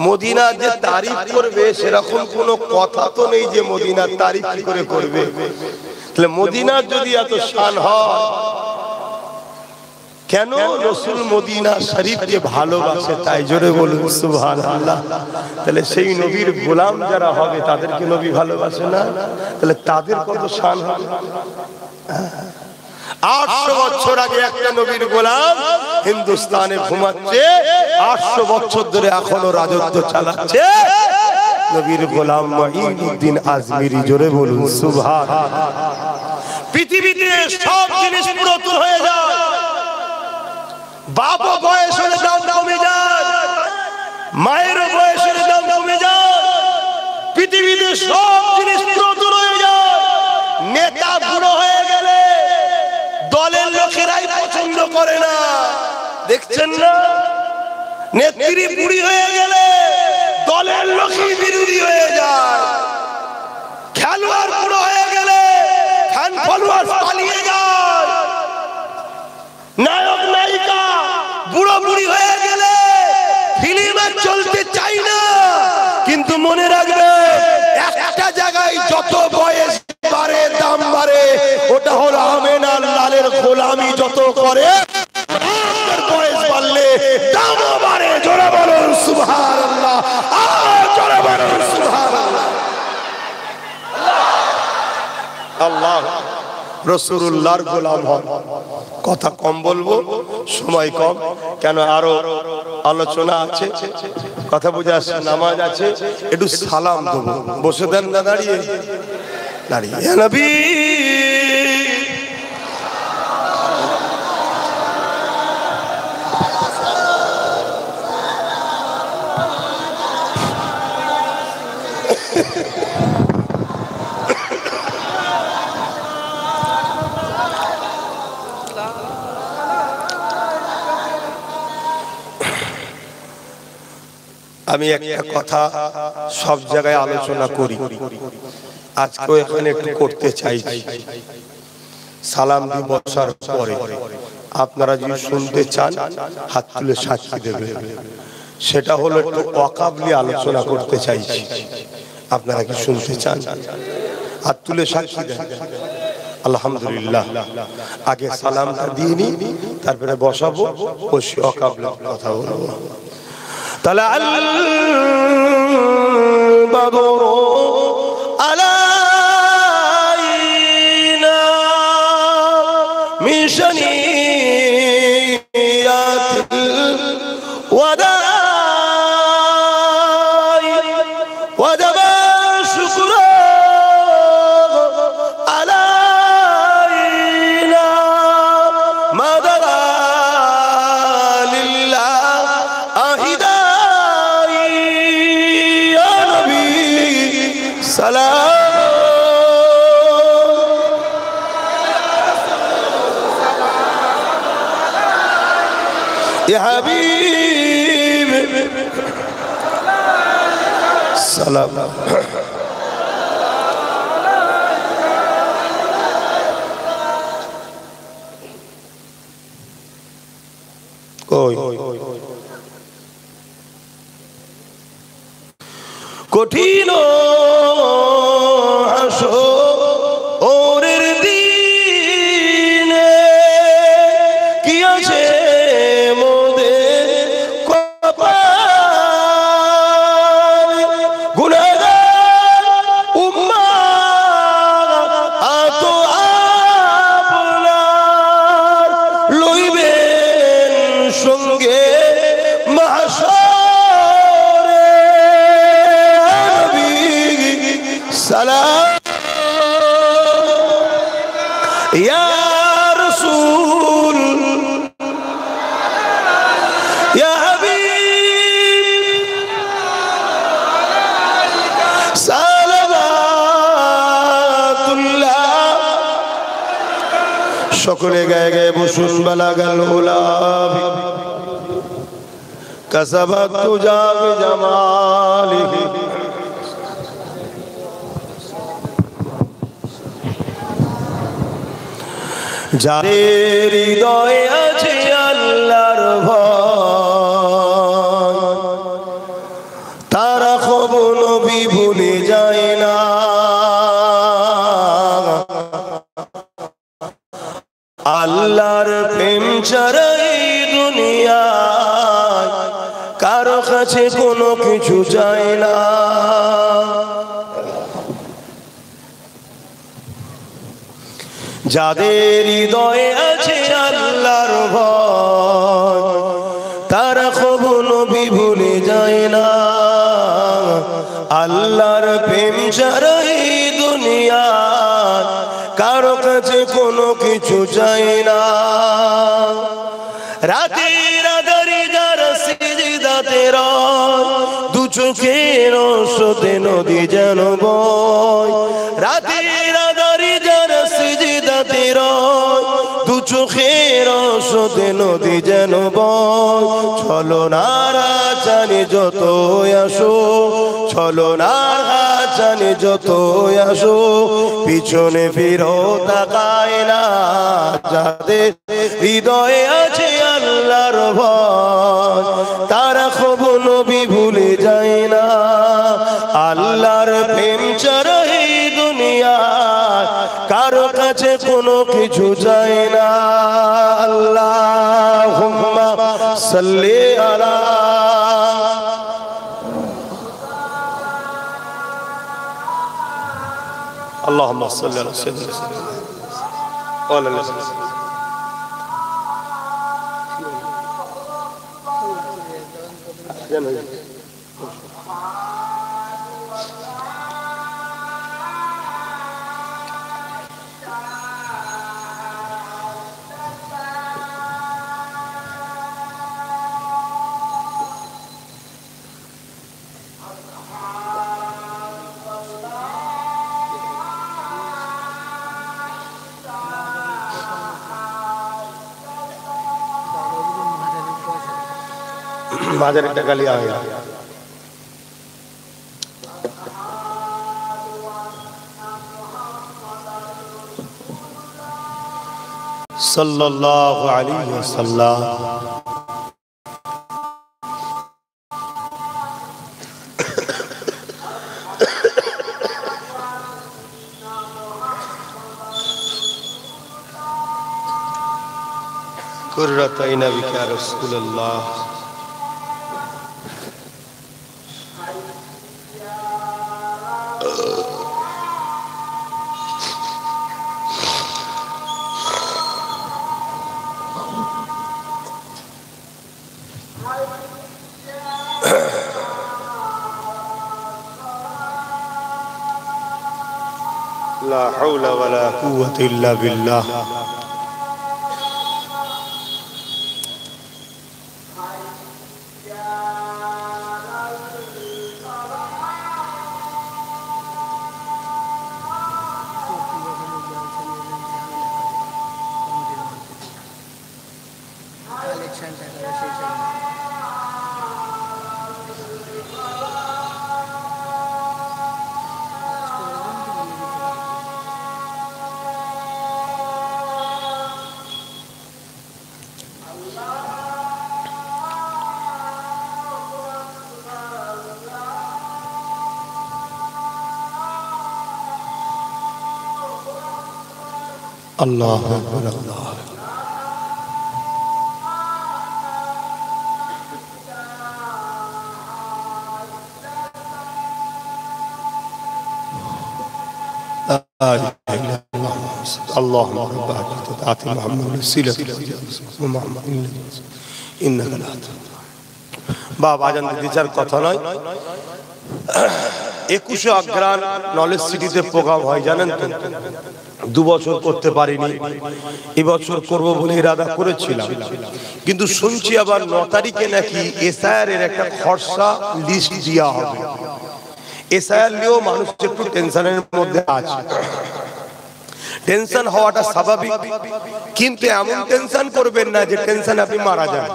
মদিনা যে তারিফ করবে সেরকম কোনো কথা তো নেই যে মদিনার তারিফ কি করে করবে। তাহলে মদিনার যদি এত শান হয় কেন রাসূল মদিনা শরীফকে ভালোবাসে, তাই জোরে বলুন সুবহানাল্লাহ। তাহলে সেই নবীর গোলাম যারা হবে তাদেরকে নবী ভালোবাসে না, তাহলে তাদের কত শান হবে। 800 বছর আগে একটা নবীর গোলাম হিন্দুস্তানে ঘুমাচ্ছে, 800 বছর ধরে এখনো রাজত্ব চালাচ্ছে নবীর গোলাম মুঈনুদ্দিন আজমিরি, জোরে বলুন সুবহানাল্লাহ। পৃথিবীতে সব জিনিস পুরাতন হয়ে যায়, বাবা বয়স হলে দাম কমে যায়, মায়ের বয়স হলে দাম কমে যায়, পৃথিবীতে সব জিনিস পুরাতন হয়ে যায়। নেতা বুড়ো হয়ে গেলে দলের লোকেরাই পছন্দ করে না, দেখছেন না? নেত্রী বুড়ি হয়ে গেলে দলের লোকই বিরোধী হয়ে যায়, খেলোয়াড় বুড়ো হয়ে গেলে ফ্যান ফলোয়ার পালিয়ে যায়, নায়ক নায়িকা বুড়ো বুড়ি হয়ে গেলে ফিল্ম আর চলতে চাই না। কিন্তু মনে রাখবে একটা জায়গায় যত বয়স বাড়ে দাম বাড়ে, ওটা হলো আমেনার লালের গোলামি যত করে বয়স বাড়লে দামও বাড়ে। জোরে বলুন সুবহানাল্লাহ, জোরে বলুন সুবহানাল্লাহ। আল্লাহ রাসূলুল্লাহর গোলাম হন। কথা কম বলবো, সময় কম, কেন আরো আলোচনা আছে, কথা বুঝে আসছে, নামাজ আছে, একটু সালাম দেবো। বসে দেন না দাঁড়িয়ে দাঁড়িয়ে। ইয়া নবী আমি একটা কথা সব জায়গায় আলোচনা করি, আজকেও এখানে একটু করতে চাইছি। সালাম দিয়ে বসার পরে আপনারা যদি শুনতে চান হাত তুলে সাক্ষী দেবে। সেটা হলো একটু ওয়াকাব নিয়ে আলোচনা করতে চাইছি, আপনারা কি শুনতে চান? হাত তুলে সাক্ষী দেন। আলহামদুলিল্লাহ, আগে সালামটা দিয়ে নি, তারপরে বসাবো, বসে ওয়াকাব কথা বলবো। طلع البدر علينا من شنيات الوداع وجب الشكر علينا ما درى ইয়া হাবিব সালাম। কঠিন হাসরের দিনে কি আছে মোদের কপালে, গুনাহগার উম্মাত আতো আপনার লইবেন সঙ্গে মাহশরে। নবী সালাম ইয়া রাসূল ইয়া হাবিব সালাওয়াতুল্লাহ। সকলে গায়ে গায়ে বসুন। বালাগাল উলাম কাসাবাত তুজা বিজামালিহি। যাদের হৃদয়ে আছে আল্লাহর ভয়, তারা কবু নবী ভুলে যায় না। আল্লাহর প্রেম ছাড়া এই দুনিয়ায় কারো কাছে কোনো কিছু চায় না। যাদের হৃদয়ে আছে আল্লাহর ভয়, তারা কবু নবী ভুলে যায় না। আল্লাহর প্রেম ছাড়া এই দুনিয়ায় কারো কাছে কোনো কিছু চায় না। রাতের আধারে যারা সিজদাতে রয়, দু চোখের স্রোতে নদী যেন বয়। রাতের আধারে যারা সিজদাতে রয়, দু চোখের স্রোতে নদী যেন বয়। ছলনার আচারে যত আসো, ছলনার আচারে যত আসো, পিছনে ফিরো তাকায় না। যাদের হৃদয়ে আছে আল্লাহর ভয়, তারা কবু নবী ভুলে যায় না। আল্লাহর প্রেম ছাড়া এই দুনিয়ায় কারো কাছে কোনো কিছু চায় না। আল্লাহুম্মা সাল্লি আলা আল্লাহুম্মা সাল্লি আলা সাইয়্যিদিনা ওয়া আলা আলিহি। মাঝের একটা গালি আয় সাল্লাল্লাহু আলাইহি ওয়াসাল্লাম। কুররাত আইনা বিকা রাসূলুল্লাহ। لا حول ولا قوة إلا بالله. আল্লাহ আকবার, আল্লাহ। اللهم رب آت محمد الوسيلة ومحمد إنك لا বাবা আজান দিতে কথা নয়। 21 অগ্রহায়ণ নলেজ সিটিতে প্রোগ্রাম হয় জানেন তো। 2 বছর করতে পারিনি, এবছর করব বলে ইরাদা করেছিলাম, কিন্তু শুনছি আবার 9 তারিখে নাকি এসআইআর এর একটা খরচা লিস্ট দেওয়া হবে। এসআইআর নিয়েও মানুষ একটু টেনশনের মধ্যে আছে। টেনশন হওয়াটা স্বাভাবিক, কিন্তু এমন টেনশন করবেন না যে টেনশন আপনি মারা যান।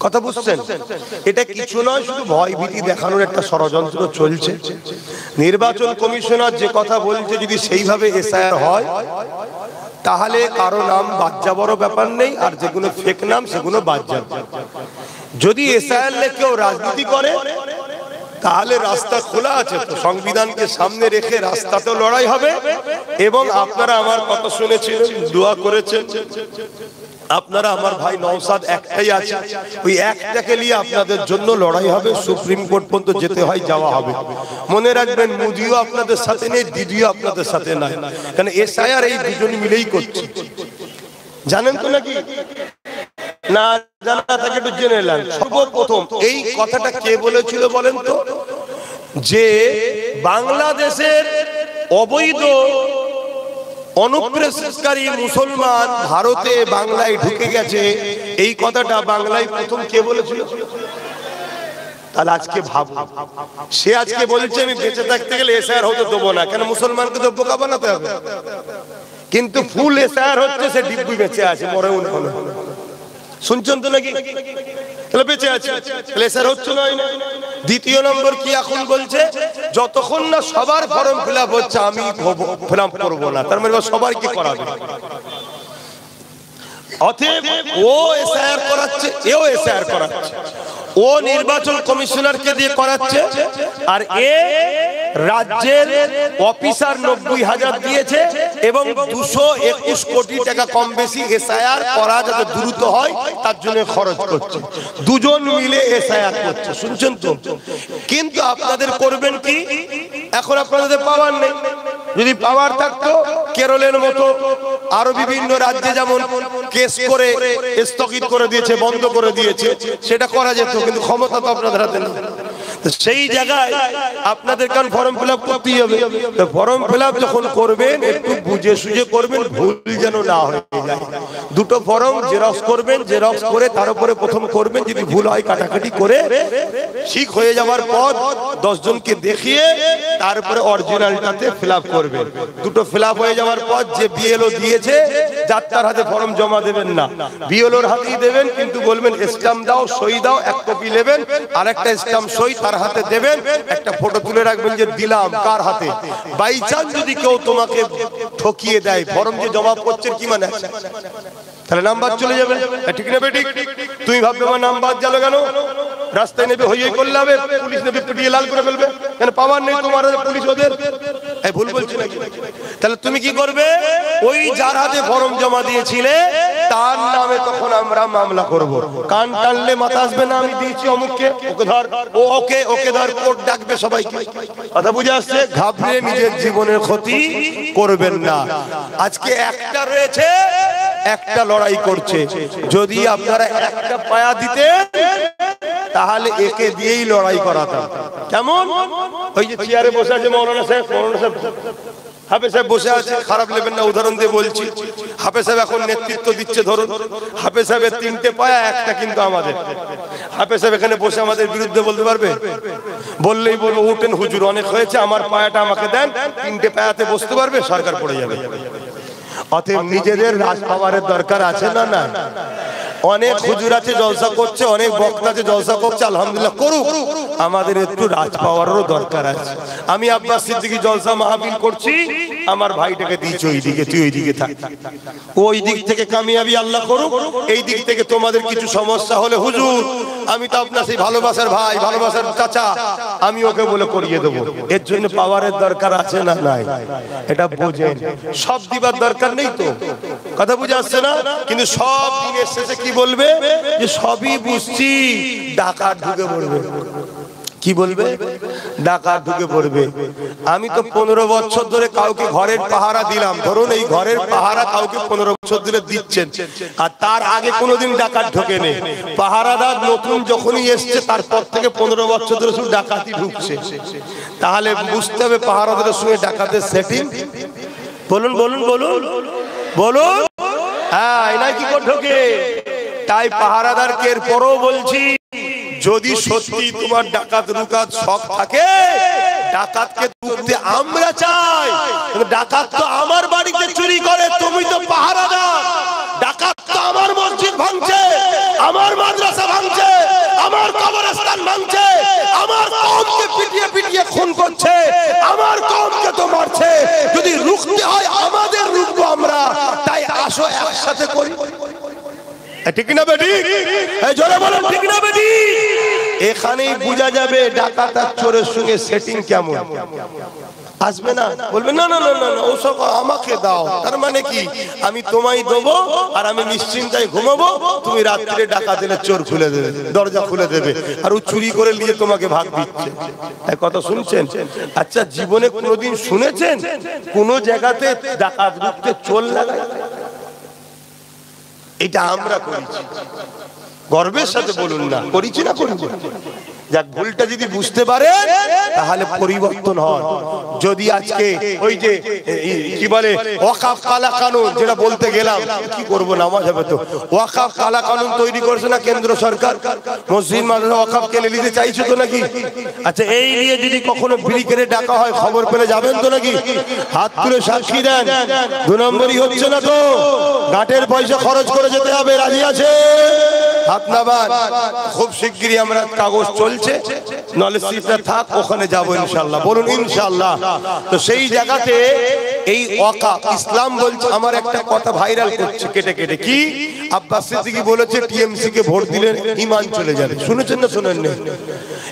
কথা বুঝছেন? এটা কিছু নয়, শুধু ভয় ভীতি দেখানোর একটা ষড়যন্ত্র চলছে। নির্বাচন কমিশনার যে কথা বলছে, যদি সেইভাবে এসআইআর হয় তাহলে কারো নাম বাদ যাওয়ারও ব্যাপার নেই, আর যেগুলো ফেক নাম সেগুলো বাদ যাবে। যদি এসআইআর নিয়ে কেউ রাজনীতি করে তাহলে রাস্তা খোলা আছে, তো সংবিধানকে সামনে রেখে রাস্তাতেও লড়াই হবে। এবং আপনারা আমার কথা শুনেছিলেন, দোয়া করেছেন, আপনারা আমার ভাই নওশাদ একটাই আছে, ওই একটাকে নিয়ে আপনাদের জন্য লড়াই হবে। সুপ্রিম কোর্ট পর্যন্ত যেতে হয়, যাওয়া হবে। মনে রাখবেন, মোদিও আপনাদের সাথে নেই, দিদিও আপনাদের সাথে নাই, কারণ এসআইআর এই দুজন মিলেই করছে। জানেন তো নাকি? না জানা থাকে একটু জেনে নেন। সর্বপ্রথম এই কথাটা কে বলেছিল বলেন তো? যে বাংলাদেশের অবৈধ অনুপ্রবেশকারী মুসলমান ভারতে বাংলায় ঢুকে গেছে, এই কথাটা বাংলায় প্রথম কে বলেছিল? তাহলে আজকে ভাবো, সে আজকে বলছে আমি বেঁচে থাকতে গেলে এসআইআর হতে দেবো না, কেন মুসলমানকে তো বোকা বানাতে হবে। কিন্তু ফুল এসআইআর হচ্ছে, সে দিব্যি বেঁচে আছে, মরেও না। শুনছেন তো নাকি? তাহলে বেঁচে আছে, তাহলে এসআইআর হচ্ছে না। দ্বিতীয় নম্বর কি এখন বলছে? যতক্ষণ না সবার ফর্ম ফিল আপ হচ্ছে আমি ফিল আপ করবো না। তার মানে সবার কি করাবে? অতএব ও এসআইআর করাচ্ছে, এও এসআইআর করাচ্ছে। ও নির্বাচন কমিশনারকে দিয়ে করাচ্ছে, আর এ রাজ্যের অফিসার 90,000 দিয়েছে এবং 221 কোটি টাকা কম বেশি এসআইআর করা যাতে দ্রুত হয় তার জন্য খরচ করছে। দুজন মিলে এসআইআর করছে, শুনছেন তো? কিন্তু আপনাদের করবেন কি? এখন আপনাদের পাওয়ার নেই। যদি পাওয়ার থাকতো, কেরলের মতো আরো বিভিন্ন রাজ্যে যেমন কেস করে স্থগিত করে দিয়েছে, বন্ধ করে দিয়েছে, সেটা করা যেত, কিন্তু ক্ষমতা তো আপনাদের হাতে নেই। সেই জায়গায় আপনাদের কারণ ফর্ম ফিল আপ করতেই হবে। ফর্ম ফিল আপ যখন করবেন একটু বুঝে সুঝে করবেন, ভুল যেন না হয়ে যায়। দুটো ফর্ম জেরক্স করবেন, জেরক্স করে তার উপরে প্রথম করবেন, যদি ভুল হয় কাটাকাটি করে ঠিক হয়ে যাওয়ার পর 10 জনকে দেখিয়ে তারপরে অরিজিনালটাতে ফিল আপ করবেন। দুটো ফিল আপ হয়ে যাওয়ার পর যে বিএলও দিয়েছে, যার হাতে ফর্ম জমা দেবেন না, বিএলওর হাতেই দেবেন, কিন্তু বলবেন স্ট্যাম্প দাও, সই দাও, এক কপি নেবেন, আর একটা স্ট্যাম্প সই তার হাতে দেবেন, একটা ফটো তুলে রাখবেন যে দিলাম কার হাতে। বাই চান্স যদি কেউ তোমাকে ঠকিয়ে দেয়, ফর্ম যে জমা করছেন কি মানে, তাহলে নাম্বার চলে যাবে। ঠিক না বেঠিক? তুমি ভাববে আমার নাম্বার গেল কেন? রাস্তায় নেবে হইয়ে করলে হবে, পুলিশ নেবে পিটিয়ে লাল করে ফেলবে, কেন পাওয়ার নেই তোমার পুলিশ ওদের। ভুল বলছি নাকি? তাহলে তুমি কি করবে? ওই যার হাতে ফর্ম জমা দিয়েছিলে তার নামে তখন আমরা মামলা করব। কান টানলে মাথা আসবে না, আমি দিয়েছি অমুককে, ওকে ধর, ওকে ধর, কোর্ট ডাকবে সবাইকে। কথা বুঝে আসছে? ঘাবড়ে নিজের জীবনের ক্ষতি করবেন না। আজকে একটা রয়েছে, একটা লড়াই করছে। যদি আপনারা একটা পায়া দিতে তাহলে একে দিয়েই লড়াই করাতাম। কেমন? ওই যে চেয়ারে বসে আছে মৌলানা সাহেব, হাফেজ সাহেব বসে আছে, খারাপ নেবেন না, উদাহরণ দিয়ে বলছি। হাফেজ সাহেব এখন নেতৃত্ব দিচ্ছে, ধরুন হাফেজ সাহেবের 3টে পায়া, একটা কিন্তু আমাদের। হাফেজ সাহেব এখানে বসে আমাদের বিরুদ্ধে বলতে পারবে? বললেই বলবো উঠেন হুজুর, অনেক হয়েছে, আমার পায়াটা আমাকে দেন। 3টে পায়াতে বসতে পারবে? সরকার পড়ে যাবে। অতএব নিজেদের রাজ পাওয়ারের দরকার আছে না? না। অনেক হুজুর আছে জলসা করছে, অনেক বক্তা আছে জলসা করছে, আলহামদুলিল্লাহ করুক, আমাদের একটু রাজ পাওয়ারও দরকার আছে। আমি আব্বাস সিদ্দিকী জলসা মাহফিল করছি, আমার ভাইটাকে দিয়েছি ওই দিকে, তুই ওই দিকে থাক, ওই দিক থেকে কামিয়াবি আল্লাহ করুক, এই দিক থেকে তোমাদের কিছু সমস্যা হলে হুজুর আমি তো আপনার সেই ভালোবাসার ভাই, ভালোবাসার চাচা, আমি ওকে বলে করিয়ে দেবো। এর জন্য পাওয়ারের দরকার আছে না নাই? এটা বোঝেন, সব দিবার দরকার নেই তো, কথা বুঝে আসছে না? কিন্তু সব দিনের শেষে কি বলবে যে সবই বুঝছি, ডাকাত ঢুকে পড়বে। কি বলবে? ডাকাত ঢুকে পড়বে। আমি তো 15 বছর ধরে কাউকে ঘরের পাহারা দিলাম, ধরুন এই ঘরের পাহারা কাউকে 15 বছর ধরে দিচ্ছেন, আর তার আগে কোনোদিন ডাকাত ঢোকে নেই। পাহারাদার নতুন যখনই এসছে তারপর থেকে 15 বছর ধরে শুধু ডাকাতি ঢুকছে, তাহলে বুঝতে হবে পাহারাদারের সঙ্গে ডাকাতের সেটিং। বলুন বলুন বলুন বলুন, হ্যাঁ এনাই কি করে ঢোকে? তাই পাহারাদারকে এরপরও বলছি, যদি সত্যি তোমার ডাকাত রুকাত শখ থাকে, ডাকাতকে তুলতে আমরা চাই। ডাকাত তো আমার বাড়িতে চুরি করে, তুমি তো পাহারাদার। ডাকাত তো আমার মসজিদ ভাঙছে, আমার মাদ্রাসা ভাঙছে, আমার কবরস্থান ভাঙছে, আমার কওমকে পিটিয়ে পিটিয়ে খুন করছে, আমার কওমকে তো মারছে। যদি রুখতে হয় আমাদের রুখবো আমরা, তাই আসো একসাথে করি। ঠিক না বেটি? জোরে বলো ঠিক না বেটি? এখানেই বোঝা যাবে ডাকাত আর চোরের সঙ্গে সেটিং কেমন। আসবে না, বলবে না না না না ওসব আমাকে দাও, তার মানে কি আমি তোমায় দেবো আর আমি নিশ্চিন্তায় ঘুমাবো, তুমি রাত্রে ডাকাত এলে চোর খুলে দেবে, দরজা খুলে দেবে, আর ও চুরি করে নিয়ে তোমাকে ভাগ দিচ্ছে। তাই কথা শুনছেন? আচ্ছা জীবনে কোনোদিন শুনেছেন কোন জায়গাতে ডাকাত ঢুকতে চোর লাগায়? এটা আমরা করেছি, গর্বের সাথে বলুন না করেছি না করেছি। যাক, ভুলটা যদি বুঝতে পারে তাহলে পরিবর্তন হয়। যদি আজকে ওই যে কি বলে ওয়াকফ কালা কানুন, যেটা বলতে গেলাম, কি করব নামাজ হবে তো, ওয়াকফ কালা কানুন তৈরি করছে না কেন্দ্র সরকার, মসজিদ মাদ্রাসা ওয়াকফ কেলে নিতে চাইছে তো নাকি? আচ্ছা এই নিয়ে যদি কখনো ব্রিকেটে ডাকা হয় খবর পেলে যাবেন তো নাকি? হাত তুলে সাক্ষী দেন। 2 নম্বরই হচ্ছে না তো, ঘাটের পয়সা খরচ করে যেতে হবে, রাজি আছে? হাত নামান। খুব শিগগিরই আমরা কাগজ চলছে, নলেজ সিটটা থাক, ওখানে যাবো ইনশাআল্লাহ। বলুন ইনশাআল্লাহ। তো সেই জায়গাতে এই ওয়াকফ ইসলাম বলছে, আমার একটা কথা ভাইরাল করছে কেটে কেটে, কি আব্বাস সিদ্দিকী বলেছে টিএমসি কে ভোট দিলে ঈমান চলে যাবে। শুনেছেন না শোনেন না?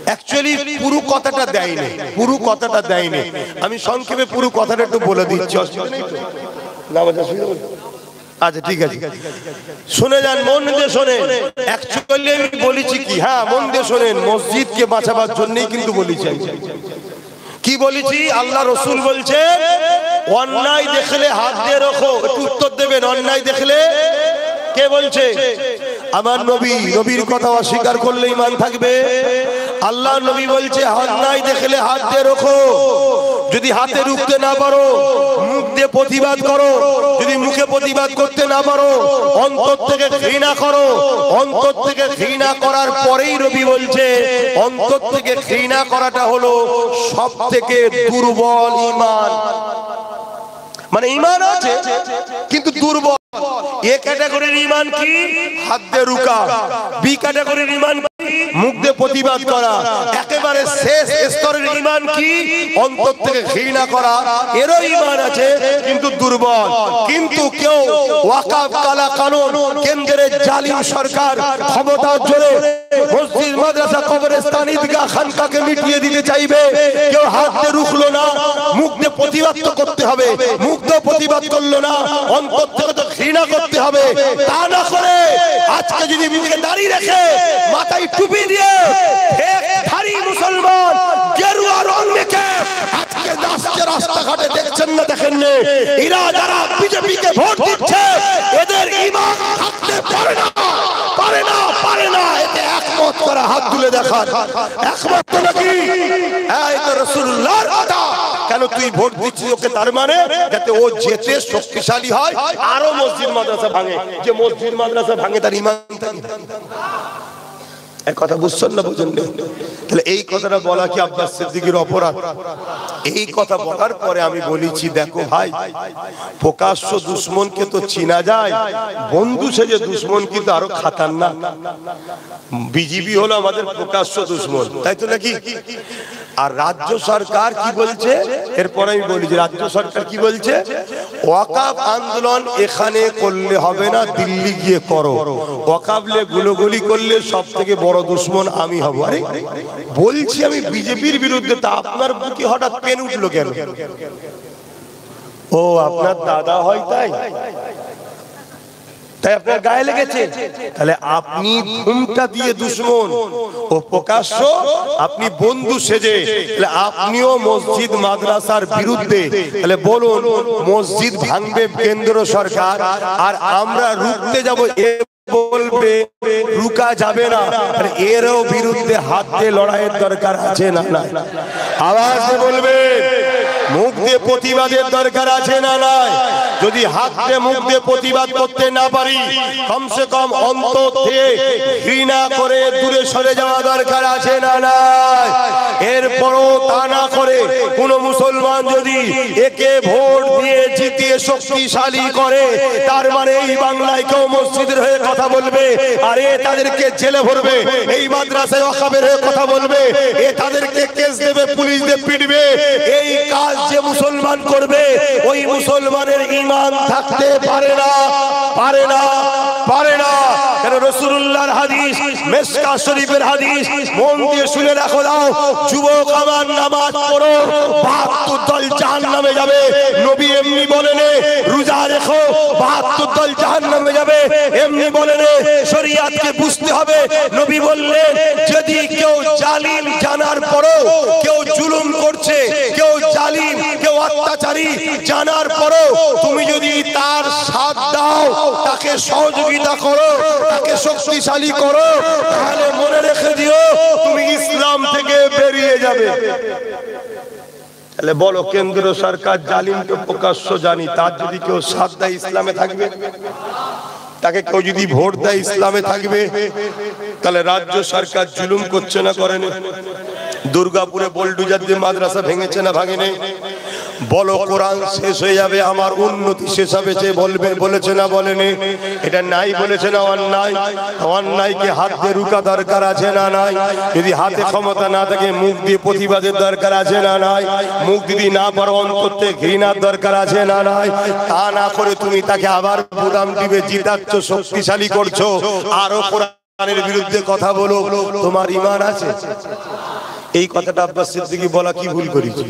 অ্যাকচুয়ালি পুরো কথাটা দেয়নি, পুরো কথাটা দেয়নি। আমি সংক্ষেপে পুরো কথাটা একটু বলে দিচ্ছি, অসুবিধা নেই তো? নামাজ অসুবিধা? আচ্ছা ঠিক আছে, শুনে যান, মন দিয়ে শোনেন। অ্যাকচুয়ালি আমি বলেছি কি, হ্যাঁ মন দিয়ে শোনেন, মসজিদকে বাঁচাবার জন্যই কিন্তু বলেছি। কি বলেছি? আল্লাহ রসুল বলছে অন্যায় দেখলে হাত দিয়ে রাখো। একটু উত্তর দেবেন, অন্যায় দেখলে কে বলছে? আমার নবী। নবীর কথা অস্বীকার করলে ঈমান থাকবে? আল্লাহ নবী বলছে অন্যায় দেখলে হাত দিয়ে রাখো। যদি হাতে রুখতে না পারো মুখ দিয়ে প্রতিবাদ করো, যদি মুখে প্রতিবাদ করতে না পারো অন্তর থেকে ঘৃণা করো। অন্তর থেকে ঘৃণা করার পরেই নবী বলছে অন্তর থেকে ঘৃণা করাটা হলো সব থেকে দুর্বল ঈমান। মানে ঈমান আছে কিন্তু দুর্বল। এ ক্যাটাগরির ঈমান কি? হাত দিয়ে রুকা। বি ক্যাটাগরির ঈমান কি? মুখ দিয়ে প্রতিবাদ করা। একেবারে শেষ স্তরের ঈমান কি? অন্তর থেকে ঘৃণা করা। এরও ঈমান আছে কিন্তু দুর্বল। কিন্তু কেউ ওয়াকফ কালা কানুন, কেন্দ্রের জালিম সরকার ক্ষমতার জোরে মসজিদ মাদ্রাসা কবরস্থান ঈদগাহ খানকাকে মিটিয়ে দিতে চাইবে। কেউ হাত দিয়ে রুখলো না, মুখ দিয়ে প্রতিবাদ তো করতে হবে। মুখ দিয়ে প্রতিবাদ করলো না, অন্তর থেকে তো ঘৃণা করতে হবে। তা না করে আজকে যদি মুখে দাড়ি রেখে মাথায় টুপি দিয়ে ধারী মুসলমান গেরুয়া রং মেখে আজকে রাস্তাঘাটে দেখছেন না দেখেন না, এরা যারা বিজেপিকে ভোট দিচ্ছে এদের ঈমান থাকতে পারে না, পারে না, পারে না। এতে একমত করা হাত তুলে দেখান। একমত তো নাকি? এই তো রাসূলুল্লাহর কথা। কেন তুই ভোট দিচ্ছিস ওকে? তার মানে যাতে ও যেতে শক্তিশালী হয়, আরো মসজিদ মাদ্রাসা ভাঙে। যে মসজিদ মাদ্রাসা ভাঙে তার ঈমান থাকে। এক কথা বুঝছেন না বুঝেন না? তাহলে এই কথাটা বলা কি আব্বাস সিদ্দিকীর অপরাধ? এই কথা বলার পরে আমি বলেছি, দেখো ভাই, প্রকাশ্য দুশ্মনকে তো চিনা যায়, বন্ধু সেজে দুশ্মন কিন্তু আরো খাতারনাক। বিজেপি হলো আমাদের প্রকাশ্য দুশ্মন, তাই তো নাকি? আর রাজ্য সরকার কি বলছে? এরপর আমি বলি যে রাজ্য সরকার কি বলছে, ওয়াকাফ আন্দোলন এখানে করলে হবে না, দিল্লি গিয়ে করো। ওয়াকাফলে গুলোগুলি করলে সব থেকে বড় দুশ্মন আমি হব। আরে বলছি আমি বিজেপির বিরুদ্ধে, তা আপনার বুকে হঠাৎ পেন উঠলো কেন? ও আপনার দাদা হয় তাই তাই আপনার গায়ে লেগেছে? তাহলে আপনি ঘুমটা দিয়ে দুশ্মন ও প্রকাশ্য আপনি বন্ধু সেজে, তাহলে আপনিও মসজিদ মাদ্রাসার বিরুদ্ধে। তাহলে বলুন, মসজিদ ভাঙবে কেন্দ্র সরকার আর আমরা রুখতে যাব, এ বলবে রুকা যাবে না। আর এরও বিরুদ্ধে হাত দিয়ে লড়াইয়ের দরকার আছে না? না আওয়াজে বলবে, মুখ দিয়ে প্রতিবাদের দরকার আছে না? নাই। যদি হাত দিয়ে মুখ দিয়ে প্রতিবাদ করতে না পারি, কমসে কম অন্তর থেকে ঘৃণা করে দূরে সরে যাওয়া দরকার আছে না? নাই। এরপরও তা না করে কোন মুসলমান যদি একে ভোট দিয়ে জিতিয়ে শক্তিশালী করে, তার মানে এই বাংলায় কেউ মসজিদের হয়ে কথা বলবে আর এ তাদেরকে জেলে ভরবে, এই মাদ্রাসায় ওয়াকাফের হয়ে কথা বলবে, এ তাদেরকে কেস দেবে, পুলিশ দিয়ে পিটবে। এই কাজ যে মুসলমান করবে, ওই মুসলমানের ঈমান থাকতে পারে না, পারে না, পারে না। কারণ রাসূলুল্লাহর হাদিস, মিশকাত শরীফের হাদিস, মন দিয়ে শুনে রাখো দাও, যুবক আমার নামাজ পড়ো, ৭২ দল জাহান্নামে যাবে। নবী এমনি বলেন, রোজা রেখো, ৭২ দল জাহান্নামে যাবে, এমনি বলেন। শরীয়তকে বুঝতে হবে। নবী বললেন, যদি কেউ জালিম জানার পরও, কেউ জুলুম করছে, কেউ জালিম, কেউ অত্যাচারী জানার পরও তুমি যদি তার সাথ দাও, তাকে সহযোগিতা করো, তাকে শক্তিশালী করো, তাহলে মনে রেখে দিও তুমি ইসলাম থেকে বেরিয়ে যাবে। তাহলে বলো, কেন্দ্র সরকার জালিমকে প্রকাশ্য জানি, তার যদি কেউ সাথ দেয় ইসলামে থাকবে? তাকে কেউ যদি ভোট দেয় ইসলামে থাকবে? তাহলে রাজ্য সরকার জুলুম করছে না করেনি? দুর্গাপুরে বোলডুজার দিয়ে মাদ্রাসা ভেঙেছে না ভাঙেনি? বলো, কোরআন শেষ হয়ে যাবে, আমার উন্নতি শেষ হবে, সে বলবে, বলেছে না বলেনি? এটা নাই বলেছে না অন্যায়? অন্যায়কে হাত দিয়ে রুকা দরকার আছে না? নাই। যদি হাতে ক্ষমতা না থাকে, মুখ দিয়ে প্রতিবাদের দরকার আছে না? নাই। মুখ যদি না পারো, অন্তর থেকে ঘৃণার দরকার আছে না? নাই। তা না করে তুমি তাকে আবার বুদাম দিবে, জিতাচ্ছ, শক্তিশালী করছো, আরো কোরআনের বিরুদ্ধে কথা বলো, তোমার ঈমান আছে? এই কথাটা আব্বাস সিদ্দিকী বলা কি ভুল করেছি?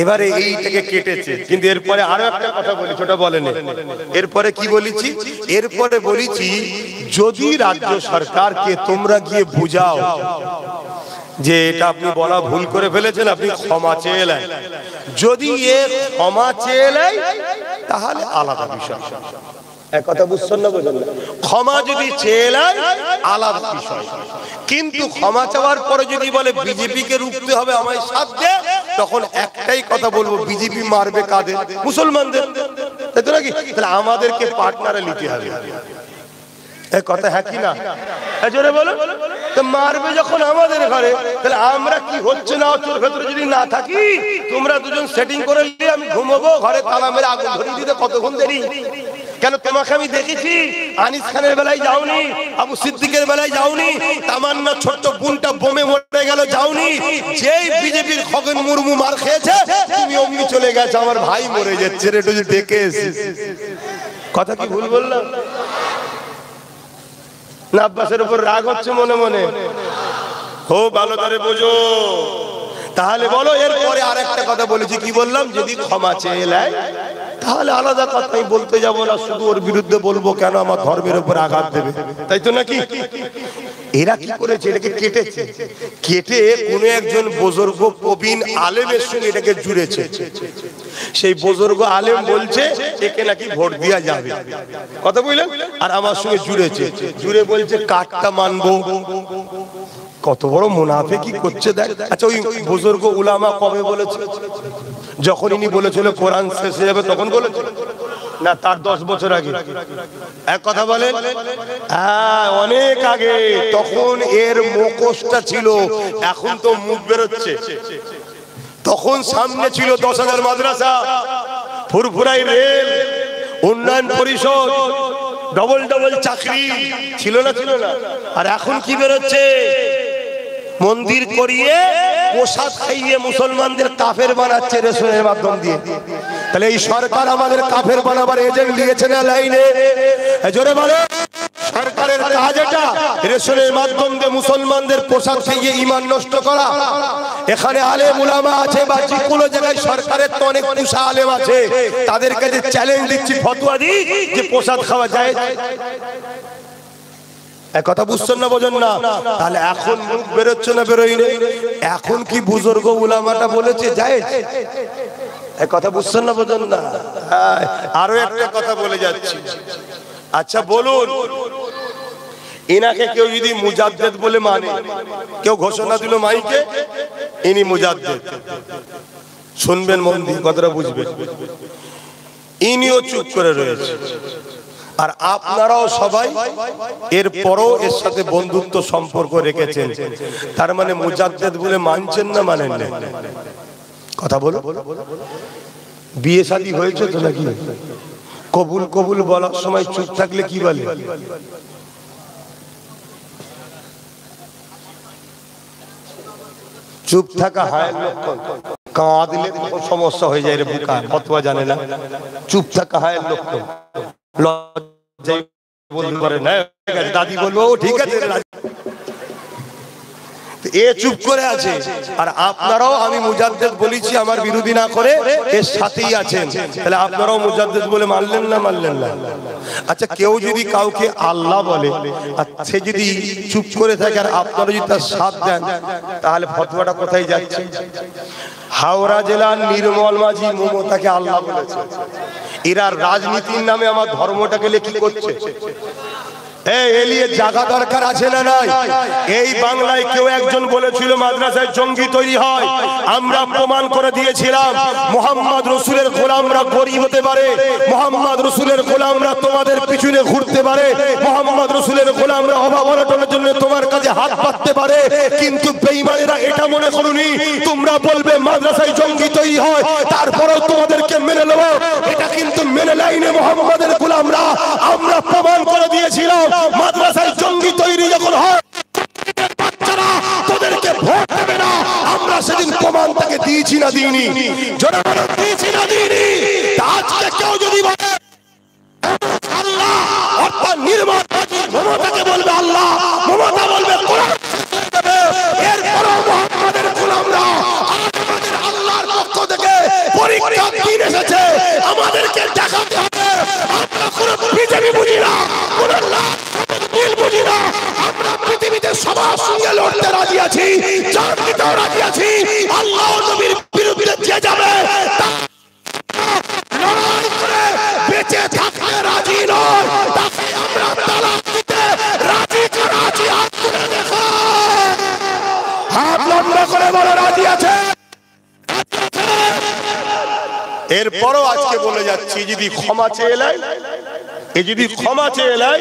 এবারে এইটাকে কেটেছে, কিন্তু এরপরে আরো একটা কথা বলেছি, ওটা বলেনি। এরপরে কি বলেছি? এরপরে বলেছি, যদি রাজ্য সরকারকে তোমরা গিয়ে বুঝাও যে এটা আপনি বলা ভুল করে ফেলেছেন, আপনি ক্ষমা চেয়ে এলেন, যদি এ ক্ষমা চেয়ে এলেন তাহলে আলাদা বিষয়। এক কথা বুঝছেন না বুঝেন না? ক্ষমা যদি চেয়ে এলেন আলাদা বিষয়, কিন্তু ক্ষমা চাওয়ার পরে যদি বলে বিজেপিকে রুখতে হবে, আমায় সাথ দে, তখন একটাই কথা বলবো, বিজেপি মারবে কাদের? মুসলমানদের, তাই তো নাকি? তাহলে আমাদেরকে পার্টনারে নিতে হবে। এই কথা হ্যাঁ কি না? জোরে বলো। তো মারবে যখন আমাদের ঘরে, তাহলে আমরা কি হচ্ছে না তোর ভেতরে যদি না থাকি, তোমরা দুজন সেটিং করে নিয়ে আমি ঘুমাবো, ঘরে তালা মেরে আগুন ধরিয়ে দিতে কতক্ষণ দেরি? কেন তোমাকে আমি দেখেছি আনিস খানের বেলায় যাওনি, আবু সিদ্দিকের বেলায় যাওনি, তামান্না ছোট্ট বোনটা বোমে মরে গেল যাওনি, যেই বিজেপির খগেন মুর্মু মার খেয়েছে তুমি অমনি চলে গেছে, আমার ভাই মরে যাচ্ছে রে, তুই দেখে এসেছিস। কথা কি ভুল বললাম না? আব্বাসের উপর রাগ হচ্ছে মনে মনে? হো ভালো করে বোঝো। তাহলে বলো, এরপরে আরেকটা কথা বলেছি, কি বললাম? যদি ক্ষমা চেয়ে নেয় তাহলে আলাদা কথা, আমি বলতে যাবো না, শুধু ওর বিরুদ্ধে বলবো, কেন আমার ধর্মের উপর আঘাত দেবে, তাই তো নাকি? এরা কি করেছে? এটাকে কেটেছে, কেটে কোন একজন বুজুর্গ প্রবীণ আলেমের সঙ্গে এটাকে জুড়েছে। সেই বুজুর্গ আলেম বলছে একে নাকি ভোট দেওয়া যাবে, কথা বললেন, আর আমার সঙ্গে জুড়েছে, জুড়ে বলছে কাটটা মানবো। কত বড় মুনাফিকি করছে দেখ। আচ্ছা, ওই বুজুর্গ উলামা কবে বলেছে? যখন ইনি বলেছিল কোরআন শেষ হয়ে যাবে তখন বলেছে? না তার 10 বছর আগে? এক কথা বলেন। হ্যাঁ, অনেক আগে। তখন এর মুখোশটা ছিল, এখন তো মুখ বেরোচ্ছে। তখন সামনে ছিল 10,000 মাদ্রাসা, ফুরফুরাই রেল, উন্নয়ন পরিষদ, ডবল ডবল চাকরি ছিল না? ছিল না? আর এখন কি বেরোচ্ছে? মন্দির করিয়ে প্রসাদ খাইয়ে মুসলমানদের কাফের বানাচ্ছে রেশনের মাধ্যম দিয়ে। তাহলে এই সরকার আমাদের কাফের বানাবার এজেন্ট দিয়েছে না লাইনে? জোরে বলো। সরকারের কাজ এটা, রেশনের মাধ্যম দিয়ে মুসলমানদের প্রসাদ খাইয়ে ঈমান নষ্ট করা। এখানে আলেম উলামা আছে বা যে কোনো জায়গায় সরকারের তো অনেক পুষা আলেম আছে, তাদের কাছে চ্যালেঞ্জ দিচ্ছি, ফতোয়া দিই যে প্রসাদ খাওয়া যায়। কথা বুঝছেন না, বোঝেন না? তাহলে এখন মুখ বেরোচ্ছে না বেরোয়নি? এখন কি বুজুর্গ উলামাটা বলেছে যায়? কথা বুঝছেন না, বোঝেন না? আরো একটা কথা বলে যাচ্ছি। আচ্ছা বলুন, ইনাকে কেউ যদি মুজাদ্দেদ বলে মানে, কেউ ঘোষণা দিল মাইকে ইনি মুজাদ্দেদ, শুনবেন মন দিয়ে, কথাটা বুঝবেন। ইনিও চুপ করে রয়েছে, আর আপনারাও সবাই এরপরও এর সাথে বন্ধুত্ব সম্পর্ক রেখেছেন। তার মানে মুজাদ্দেদ বলে মানছেন না মানেন না? কথা বলো। বিয়ে শাদী হয়েছে তো নাকি? কবুল কবুল বলার সময় চুপ থাকলে কি বলে? চুপ থাকা হায়ের লক্ষণ। কাঁদলে সমস্যা হয়ে যায় রে বুকা, ফতোয়া জানে না। চুপ থাকা হায়ের লক্ষণ। লজ্জায় বলতে পারে না, দাদি বলবো ঠিক আছে, এ চুপ করে আছে। আর আপনারাও, আমি মুজাদ্দেদ বলেছি আমার বিরোধী না করে এর সাথেই আছেন, তাহলে আপনারাও মুজাদ্দেদ বলে মানলেন না মানলেন না? আচ্ছা, কেউ যদি কাউকে আল্লাহ বলে আর সে যদি চুপ করে থাকে আর আপনারা যদি তার সাথ দেন, তাহলে ফতোয়াটা কোথায় যাচ্ছে? হাওড়া জেলার নির্মল মাঝি মমতাকে আল্লাহ বলেছে। এরা রাজনীতির নামে আমার ধর্মটাকে কি করছে? এলিয়ে জায়গা দরকার আছে না নাই? এই বাংলায় কেউ একজন বলেছিল মাদ্রাসায় জঙ্গি তৈরি হয়, আমরা প্রমাণ করে দিয়েছিলাম। মুহাম্মদ রাসূলের গোলামরা গরীব হতে পারে, মুহাম্মদ রাসূলের গোলামরা তোমাদের পিছনে ঘুরতে পারে, মুহাম্মদ রাসূলের গোলামরা অভাব অনটনের জন্য তোমার কাছে হাত পাততে পারে, কিন্তু বেঈমানেরা এটা মনে করুনি তোমরা বলবে মাদ্রাসায় জঙ্গি তৈরি হয়, তারপরেও তোমাদেরকে মেনে নেব। এটা কিন্তু মেনে লাইনে মুহাম্মদের গোলামরা। আমরা প্রমাণ করে দিয়েছিলাম মাদ্রাসায় জঙ্গি তৈরি যখন হয় বাচ্চারা তোদেরকে ভোট দেবে না। আমরা সেদিন প্রমাণ তাকে দিয়েছি না দিইনি? জনগণ দিয়েছি না দিইনি? আজকে কেউ যদি বলে আল্লাহ অর্থাৎ নির্মল মমতাকে বলবে আল্লাহ, মমতা বলবে কোরআন, এরপরও মুহাম্মাদের গোলামরা আমাদের আল্লাহর পক্ষ থেকে পরীক্ষা দিন এসেছে, আমাদেরকে দেখাতে হবে আমরা কোনো বিজেপি বুঝি না, কোন রাজনীতি বুঝি না। আমরা পৃথিবীতে সবার সঙ্গে লড়তে রাজি আছি, জান দিতেও রাজি আছি। আল্লাহ নবীর বিরুদ্ধে যে যাবে লড়াই করে বেঁচে থাকতে রাজি নয়, তাকে আমরা তালাক দিতে রাজি আছি। হাত তুলে দেখো, হাত লম্বা করে বলে রাজি আছে। এরপরও আজকে বলে যাচ্ছি, যদি ক্ষমা চেয়ে এলাই, যদি ক্ষমা চেয়ে এলাই,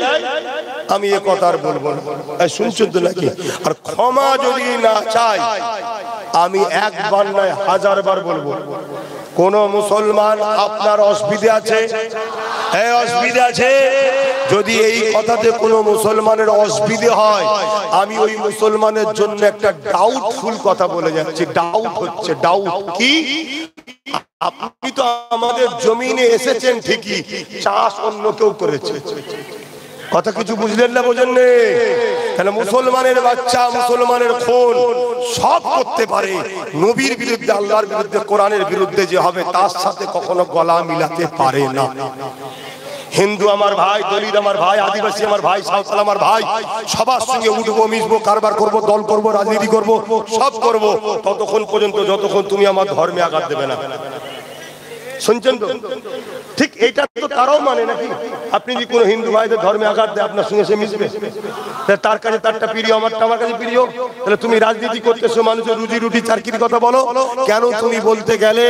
আমি এ কথা আর বলবো না। শুনছেন তো নাকি? আর ক্ষমা যদি না চাই, আমি একবার নয় 1000 বার বলবো। কোন মুসলমান আপনার অসুবিধা আছে, অসুবিধা আছে, যদি এই কথাতে কোনো মুসলমানের অসুবিধা হয়, আমি ওই মুসলমানের জন্য একটা ডাউটফুল কথা বলে যাচ্ছি। ডাউট হচ্ছে, ডাউট কি? আপনি তো আমাদের জমিনে এসেছেন ঠিকই, চাষ অন্য কেউ করেছে। কথা কিছু বুঝলেন না, বোঝেন না? তাহলে মুসলমানের বাচ্চা, মুসলমানের খুন সব করতে পারে, নবীর বিরুদ্ধে, আল্লাহর বিরুদ্ধে, কোরআনের বিরুদ্ধে যে হবে তার সাথে কখনো গলা মিলাতে পারে না। হিন্দু আমার ভাই, দলিত আমার ভাই, আদিবাসী আমার ভাই, সাঁওতাল আমার ভাই, সবার সঙ্গে উঠবো, মিশবো, কারবার করবো, দল করবো, রাজনীতি করবো, সব করবো, ততক্ষণ পর্যন্ত যতক্ষণ তুমি আমার ধর্মে আঘাত দেবে না। শুনছেন তো? ঠিক এইটা তো তারাও মানে নাকি? আপনি যদি কোনো হিন্দু ভাইদের ধর্মে আঘাত দেয়, আপনার সঙ্গে সে মিশবে? তার কাছে তারটা প্রিয়, আমারটা আমার কাছে প্রিয়। তাহলে তুমি রাজনীতি করতেছো, মানুষের রুজি রুটি চাকরির কথা বলো কেন? তুমি বলতে গেলে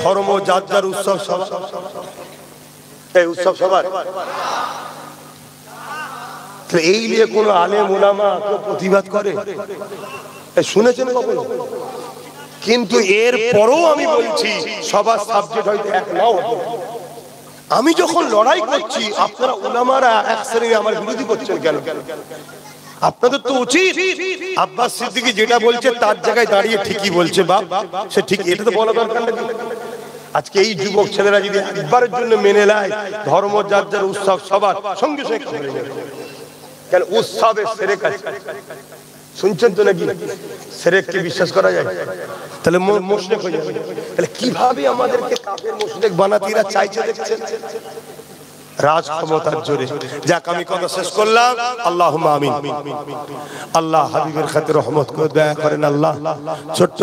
ধর্ম যার যার উৎসব, এই উৎসব সবার। এই নিয়ে কোন আলেম ওলামা কেউ প্রতিবাদ করে শুনেছেন কখনো? কিন্তু এর পরেও আমি বলছি সবার সাবজেক্ট হয়তো এক নাও হতে পারে। আমি যখন লড়াই করছি আপনারা ওলামারা এক শ্রেণী আমার বিরোধী করছেন কেন? আপনাদের তো উচিত আব্বাস সিদ্দিকী যেটা বলছে তার জায়গায় দাঁড়িয়ে ঠিকই বলছে বাপ, সে ঠিক, এটা তো বলা দরকার নাকি? আজকে এই যুবক ছেলেরা যদি একবারের জন্য মেনে নেয় ধর্ম যার যার উৎসব সবার সঙ্গে সঙ্গে কেন উৎসবে সেরেক আছে, শুনছেন তো নাকি? সেরেককে বিশ্বাস করা যায়? তাহলে মুশরিক হয়ে যাবে। তাহলে কিভাবে আমাদেরকে কাফের মুশরিক বানাতে এরা চাইছে দেখছেন? রাজ ক্ষমতার জোরে। যাক আমি কথা শেষ করলাম। আল্লাহুম্মা আমিন। আল্লাহ হাবিবের খাতিরে রহমত করে দয়া করেন আল্লাহ। ছোট্ট